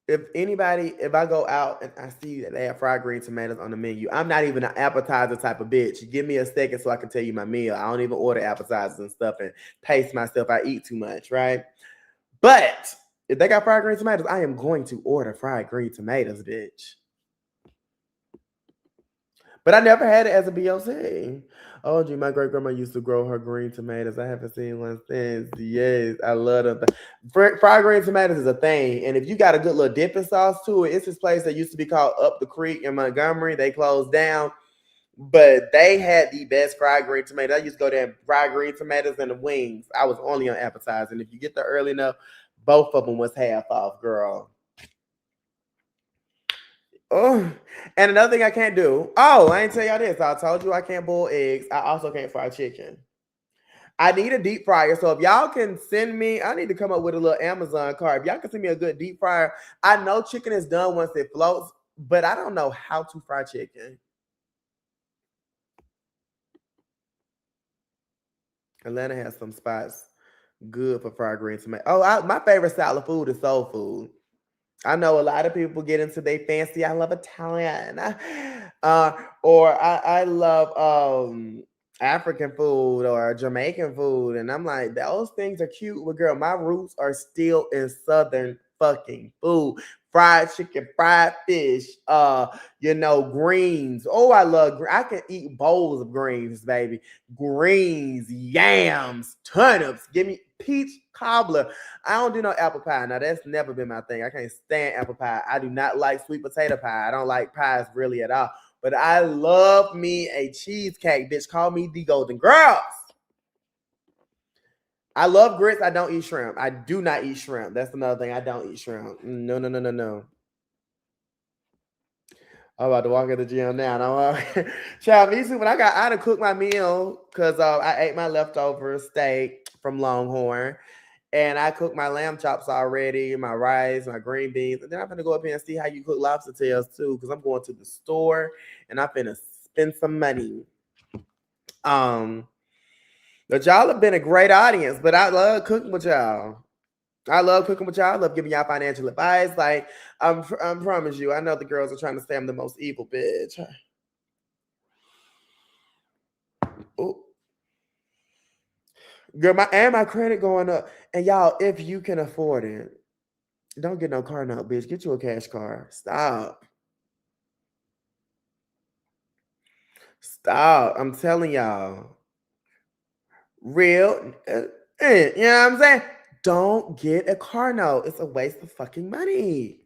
if I go out and I see that they have fried green tomatoes on the menu, I'm not even an appetizer type of bitch. Give me a second so I can tell you my meal. I don't even order appetizers and stuff and pace myself. I eat too much, right? But if they got fried green tomatoes, I am going to order fried green tomatoes, bitch. But I never had it as a BLC. Oh, gee, my great grandma used to grow her green tomatoes. I haven't seen one since. Yes, I love them. Fried green tomatoes is a thing. And if you got a good little dipping sauce to it, it's this place that used to be called Up the Creek in Montgomery. They closed down. But they had the best fried green tomatoes. I used to go there and fried green tomatoes and the wings. I was only on appetizer. And if you get there early enough, both of them was half off, girl. Oh, and another thing I can't do. Oh, I ain't tell y'all this. I told you I can't boil eggs. I also can't fry chicken. I need a deep fryer. So if y'all can send me, I need to come up with a little Amazon card. If y'all can send me a good deep fryer, I know chicken is done once it floats, but I don't know how to fry chicken. Atlanta has some spots good for fried green tomato. Oh, my favorite style of food is soul food. I know a lot of people get into they fancy. I love Italian, or I love African food or Jamaican food, and I'm like, those things are cute. But girl, my roots are still in Southern fucking food. Fried chicken, fried fish, greens. Oh, I love. I can eat bowls of greens, baby. Greens, yams, turnips. Give me peach cobbler. I don't do no apple pie. Now that's never been my thing. I can't stand apple pie. I do not like sweet potato pie. I don't like pies really at all. But I love me a cheesecake. Bitch, call me the Golden Girls. I love grits. I don't eat shrimp. I do not eat shrimp. That's another thing. I don't eat shrimp. No, no, no, no, no. I'm about to walk in the gym now. Child, me too. When I had to cook my meal because I ate my leftover steak from Longhorn. And I cooked my lamb chops already, my rice, my green beans. And then I'm going to go up here and see how you cook lobster tails too, because I'm going to the store and I'm going to spend some money. But y'all have been a great audience, but I love cooking with y'all. I love cooking with y'all. I love giving y'all financial advice. Like, I promise you, I know the girls are trying to say I'm the most evil bitch. Ooh. Girl, my credit going up. And y'all, if you can afford it, don't get no car note, bitch. Get you a cash car. Stop. Stop. I'm telling y'all. Real. You know what I'm saying? Don't get a car note. It's a waste of fucking money.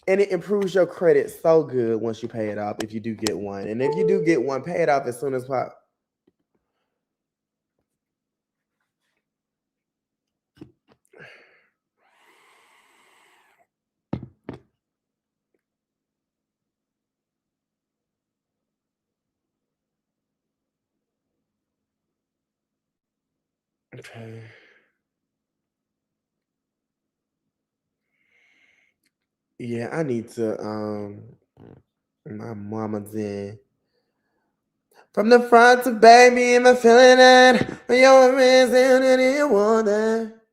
And it improves your credit so good once you pay it off if you do get one. And if you do get one, pay it off as soon as possible. Okay. Yeah, I need to my mama's in. From the front to baby, am I feeling that? When you're missing anyone there?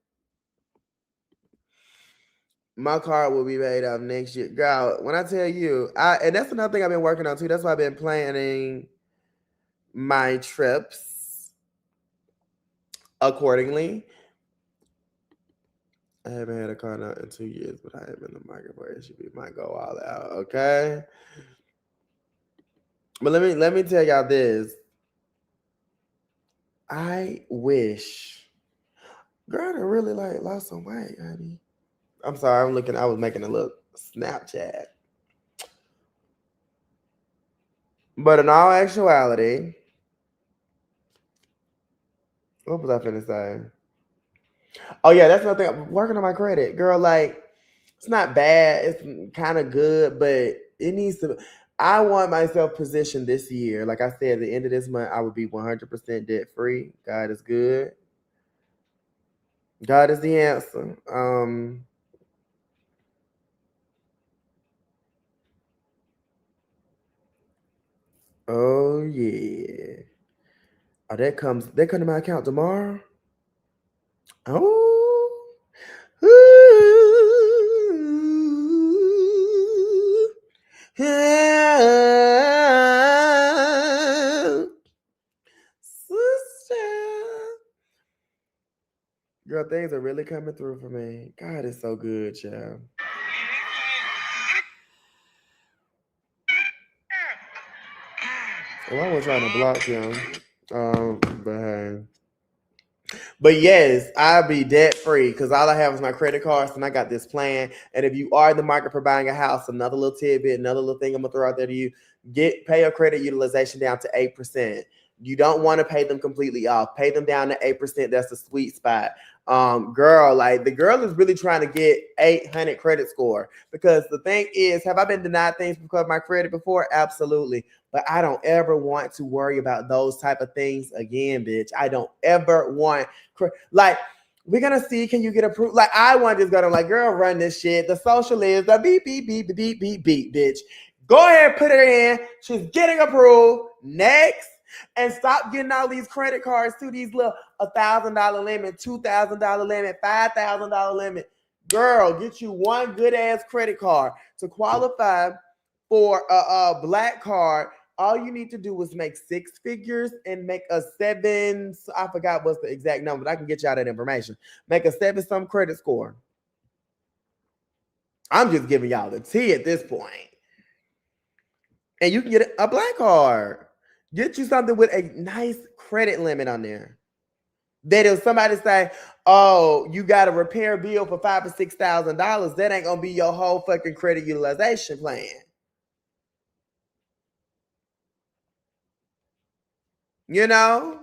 My car will be paid off next year. Girl, when I tell you, and that's another thing I've been working on too. That's why I've been planning my trips accordingly. I haven't had a car note in 2 years, but I am in the market for it. Should might go all out, okay? But let me tell y'all this. I wish, girl, I really like lost some weight, honey. I'm sorry, I was making a little Snapchat. But in all actuality, what was I finna say? Oh yeah, that's another thing. I'm working on my credit, girl. Like, it's not bad. It's kind of good, but it needs to. I want myself positioned this year. Like I said, at the end of this month, I would be 100% debt free. God is good. God is the answer. Oh yeah. Oh, that comes to my account tomorrow. Oh. Ooh. Yeah. Sister. Girl, things are really coming through for me. God is so good, child. Well, I was trying to block him. But hey. But yes, I'll be debt free because all I have is my credit cards and I got this plan. And if you are in the market for buying a house, another little tidbit, another little thing I'm gonna throw out there to you, pay your credit utilization down to 8%. You don't want to pay them completely off. Pay them down to 8%. That's the sweet spot. Girl, like the girl is really trying to get 800 credit score because the thing is, have I been denied things because of my credit before? Absolutely. But I don't ever want to worry about those type of things again, bitch. I don't ever want, like, we're gonna see, can you get approved? Like, I want to just go to, like, girl, run this shit. The social is the beep, beep, beep, beep, beep, beep, bitch. Go ahead, put her in. She's getting approved. Next. And stop getting all these credit cards to these little $1,000 limit, $2,000 limit, $5,000 limit. Girl, get you one good ass credit card to qualify for a black card. All you need to do is make 6 figures and make a 7. I forgot what's the exact number, but I can get y'all that information. Make a 7-some credit score. I'm just giving y'all the tea at this point. And you can get a black card. Get you something with a nice credit limit on there. That if somebody say, oh, you got a repair bill for $5,000 or $6,000, that ain't gonna be your whole fucking credit utilization plan. You know?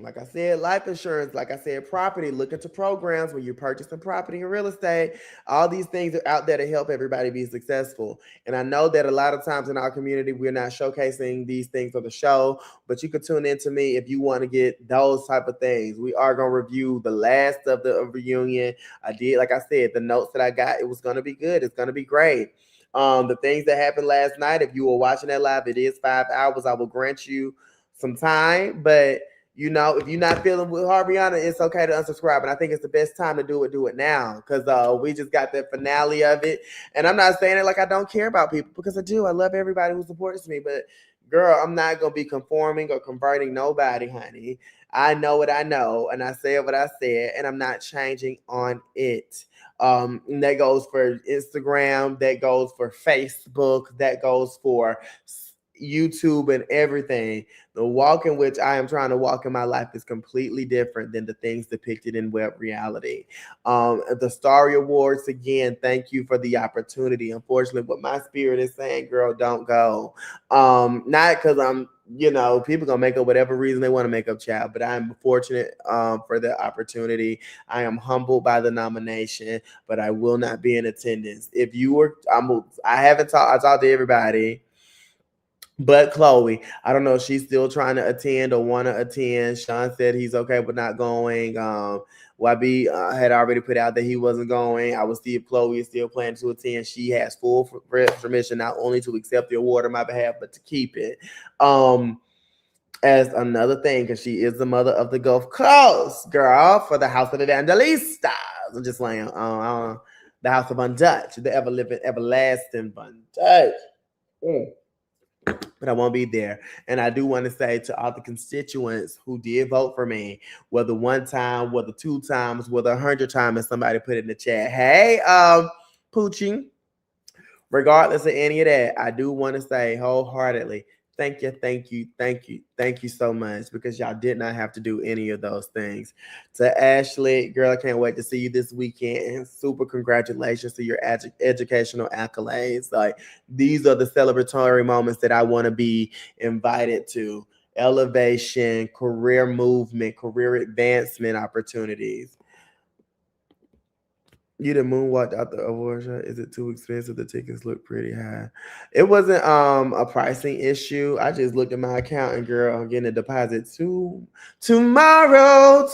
Like I said, life insurance, like I said, property, look into programs when you're purchasing property and real estate. All these things are out there to help everybody be successful. And I know that a lot of times in our community, we're not showcasing these things on the show, but you can tune in to me if you want to get those type of things. We are going to review the last of the reunion. I did, like I said, the notes that I got, it was going to be good. It's going to be great. The things that happened last night, if you were watching that live, it is 5 hours. I will grant you some time, but if you're not feeling with Harviana, it's okay to unsubscribe. And I think it's the best time to do it now. Because we just got the finale of it. And I'm not saying it like I don't care about people, because I do. I love everybody who supports me. But girl, I'm not gonna be conforming or converting nobody, honey. I know what I know, and I said what I said, and I'm not changing on it. And that goes for Instagram, that goes for Facebook, that goes for YouTube and everything. The walk in which I am trying to walk in my life is completely different than the things depicted in web reality. The Starry Awards, again, thank you for the opportunity. Unfortunately, what my spirit is saying, girl, don't go. Not because I'm, people gonna make up whatever reason they want to make up, child, but I'm fortunate for the opportunity. I am humbled by the nomination, but I will not be in attendance. If you were, I haven't talked, I talked to everybody. But Chloe, I don't know if she's still trying to attend or want to attend. Sean said he's okay with not going. YB had already put out that he wasn't going. I will see if Chloe is still planning to attend. She has full permission not only to accept the award on my behalf, but to keep it. As another thing, because she is the mother of the Gulf Coast, girl, for the House of Evangelistas. I'm just laying the House of Undutch, the ever-living, everlasting Bundutch. But I won't be there. And I do want to say to all the constituents who did vote for me, whether one time, whether 2 times, whether 100 times, as somebody put in the chat, hey, Poochie, regardless of any of that, I do want to say wholeheartedly, thank you so much, because y'all did not have to do any of those things. To Ashley, girl, I can't wait to see you this weekend. And super congratulations to your educational accolades. Like, these are the celebratory moments that I want to be invited to. Elevation, career movement, career advancement opportunities. You done moonwalked out the award show. Is it too expensive? The tickets look pretty high. It wasn't a pricing issue. I just looked at my account and girl, I'm getting a deposit tomorrow.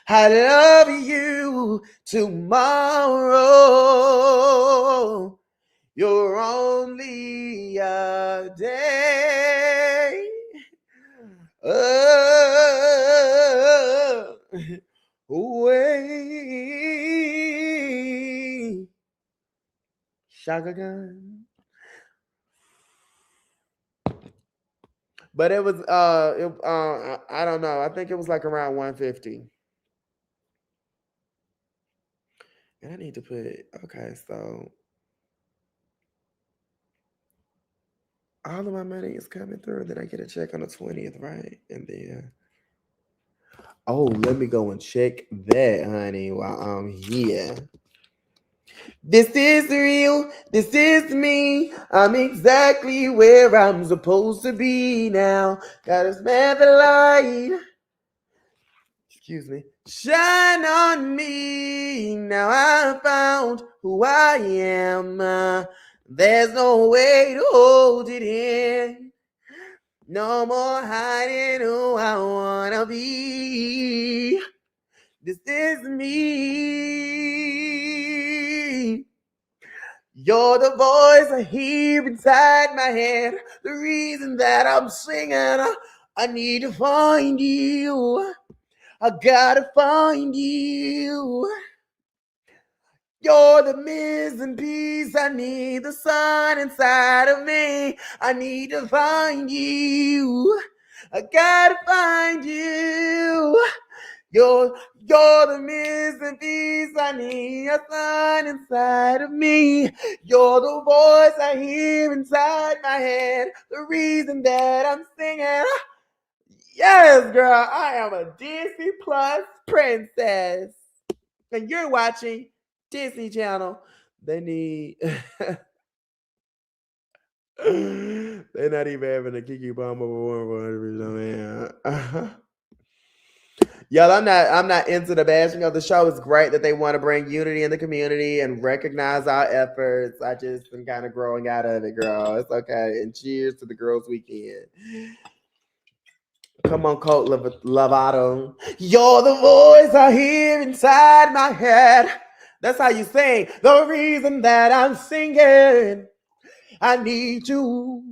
I love you tomorrow. You're only a day away. Shaka gun. But it was I don't know. I think it was like around 150. And I need to put, okay, so all of my money is coming through. Then I get a check on the 20th, right? And then let me go and check that, honey, while I'm here. This is real. This is me. I'm exactly where I'm supposed to be now. Gotta spread the light. Excuse me. Shine on me. Now I found who I am. There's no way to hold it in. No more hiding who I wanna be. This is me. You're the voice I hear inside my head. The reason that I'm singing. I need to find you. I gotta find you. You're the missing piece. I need the sun inside of me. I need to find you. I gotta find you. You're the missing piece. I need a sun inside of me. You're the voice I hear inside my head. The reason that I'm singing. Yes, girl, I am a Disney Plus princess. And you're watching Disney Channel. They need They're not even having a Kiki Palmer man. Y'all, I'm not into the bashing of the show. It's great that they want to bring unity in the community and recognize our efforts. I just been kind of growing out of it, girl. It's okay. And cheers to the girls' weekend. Come on, Colt Lovato. You're the voice I hear inside my head. That's how you sing. The reason that I'm singing, I need you.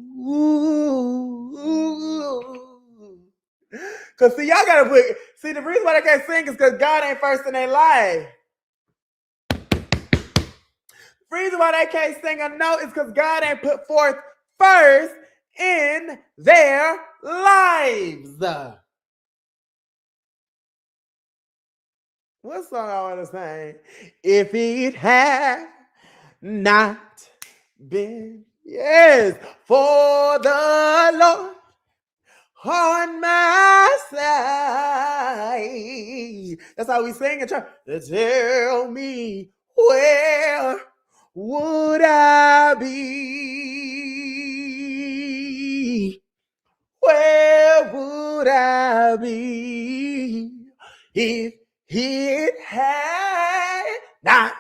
Cause see, y'all gotta put. See, the reason why they can't sing is because God ain't first in their life. The reason why they can't sing a note is because God ain't put forth first in their lives. What song I want to sing? If it had not been, yes, for the Lord on my side. That's how we sing in church. Tell me, where would I be? Where would I be if it had not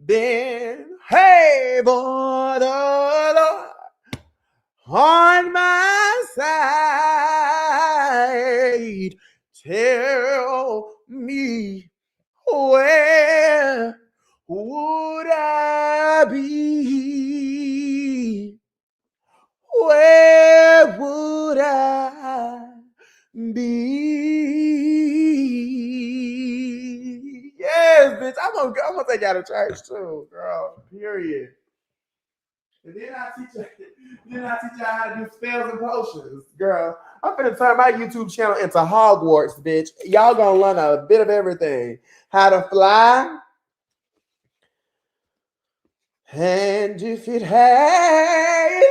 been for the Lord on my side? Tell me, where would I be? Where would I be? Yes, bitch. I'm gonna take y'all to church too, girl. Period. And then I teach y'all how to do spells and potions, girl. I'm finna turn my YouTube channel into Hogwarts, bitch. Y'all gonna learn a bit of everything. How to fly. And if it had,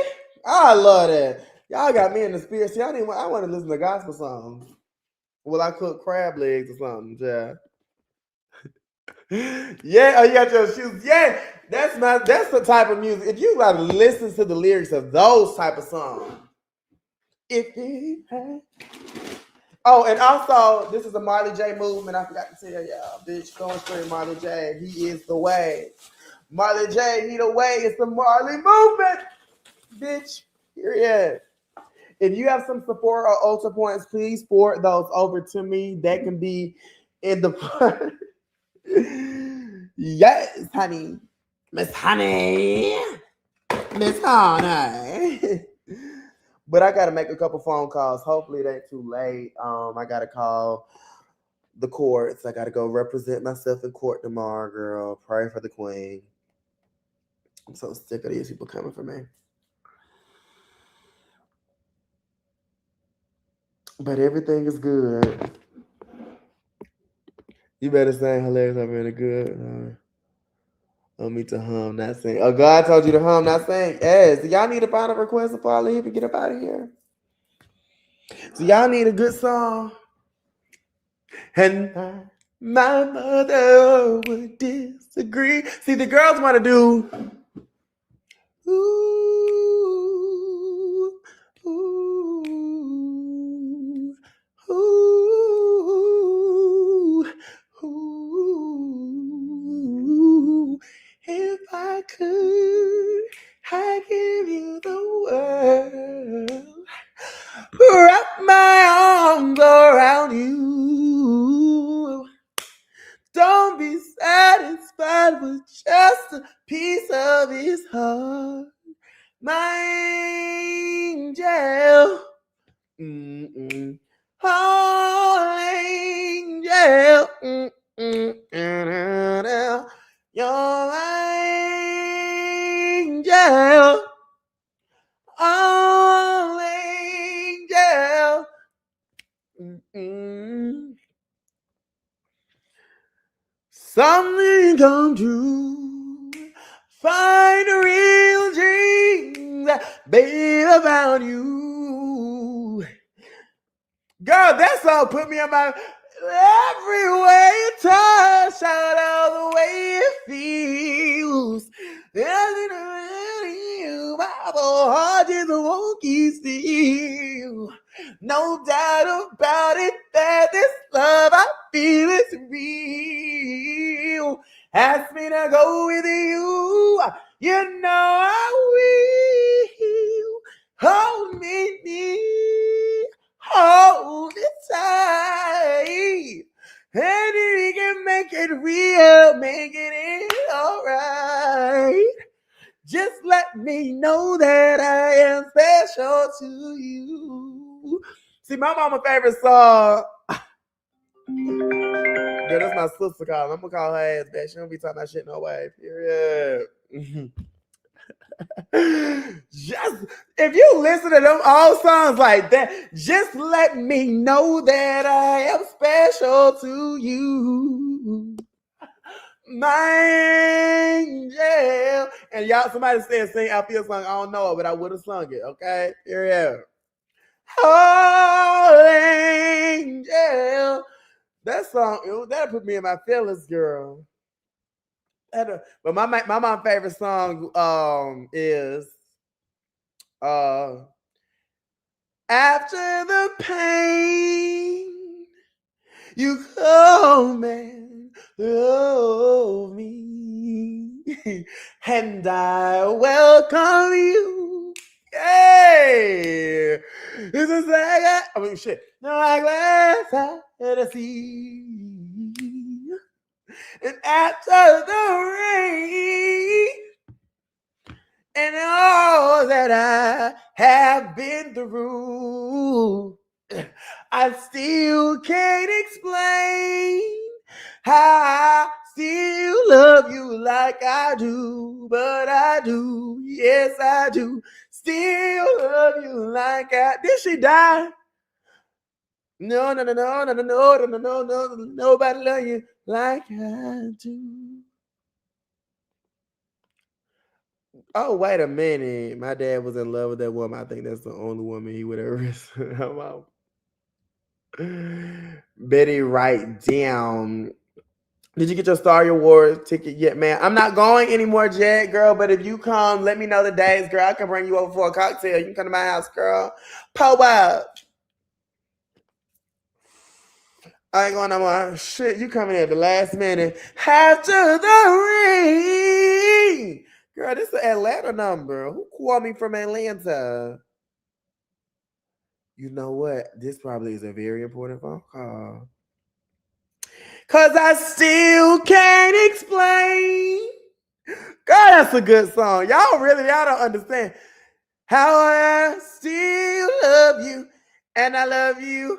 I love that. Y'all got me in the spirit. See, I want to listen to gospel songs. Will I cook crab legs or something? Yeah. Yeah, oh, you got your shoes. Yeah, that's the type of music. If you like to listen to the lyrics of those type of songs. If it had. Oh, and also, this is a Marley J movement. I forgot to tell y'all, bitch. Go and stream Marley J. He is the way. Marley J, he the way. It's the Marley movement, bitch. Period. If you have some support or ultra points, please forward those over to me. That can be in the yes, honey. Miss Honey. Miss Honey. But I gotta make a couple phone calls. Hopefully it ain't too late. I gotta call the courts. I gotta go represent myself in court tomorrow, girl. Pray for the queen. I'm so sick of these people coming for me. But everything is good. You better sing hilarious. I'm really good. Me to hum, not sing. Oh, God told you to hum, not sing. Yes. Y'all need to find a request before I leave and get up out of here. So y'all need a good song. And my mother would disagree. See, the girls want to do. Ooh, ooh, ooh, ooh. If I could, I'd give you the world. Wrap my arms around you. Don't be satisfied with just a piece of his heart. My angel. Mm-mm. Oh, angel. Mm-mm. You're my angel. Oh, angel. Mm-mm. Something come true. Find a real dream, babe, about you. Girl, that song put me on my every way it touch, out all the way it feels. You, my heart No doubt about it that this love I feel is real. Ask me to go with you. You know I will. Hold me near. Hold it tight. And we can make it real, make it alright. Just let me know that I am special to you. See, my mama's favorite song. Girl, that's my sister calling. I'm gonna call her ass back. She don't be talking that shit no way. Period. Just if you listen to them all songs like that, just let me know that I am special to you. My angel. And y'all, somebody said sing I feel song. I don't know it, but I would have sung it. Okay? Here. Oh, angel. That song, that'll put me in my feelings, girl. But my mom's favorite song is After the Pain, You Come and Love Me, and I welcome you. Hey, this is like shit. Like last I had a sea. And after the rain and all that I have been through, I still can't explain how I still love you like I do, but I do, yes I do, still love you like I. Did she die? No, nobody love you like I do. Oh, wait a minute. My dad was in love with that woman. I think that's the only woman he would ever. Betty, write down. Did you get your Star Award ticket yet, man? I'm not going anymore, Jet, girl. But if you come, let me know the days, girl. I can bring you over for a cocktail. You can come to my house, girl. Pull up. I ain't going no more. Shit, you coming in at the last minute. After the rain. Girl, this is an Atlanta number. Who called me from Atlanta? You know what? This probably is a very important phone call. Cause I still can't explain. God, that's a good song. Y'all don't understand how I still love you and I love you.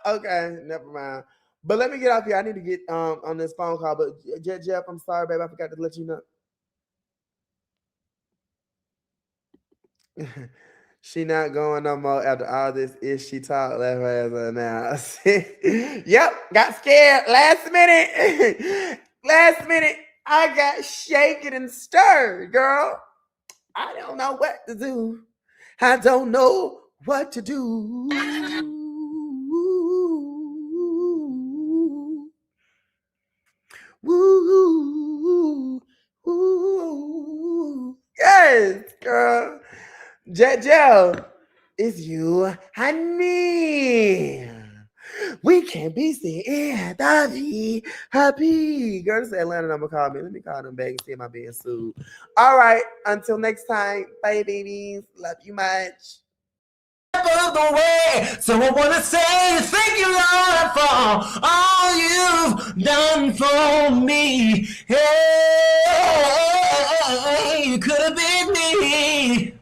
Okay, never mind. But let me get off here. I need to get on this phone call. But Jeff, I'm sorry, babe. I forgot to let you know. She not going no more after all this. Is she talk left her now? Yep, got scared last minute. Last minute, I got shaken and stirred, girl. I don't know what to do. I don't know what to do. Woo, woo. Yes, girl. JoJo, it's you and me. We can't be seen happy. Girl, this is Atlanta number. Call me. Let me call them back and see am I being sued. All right. Until next time. Bye, babies. Love you much. The way, so I wanna say thank you, Lord, for all you've done for me. Hey, you could have been me.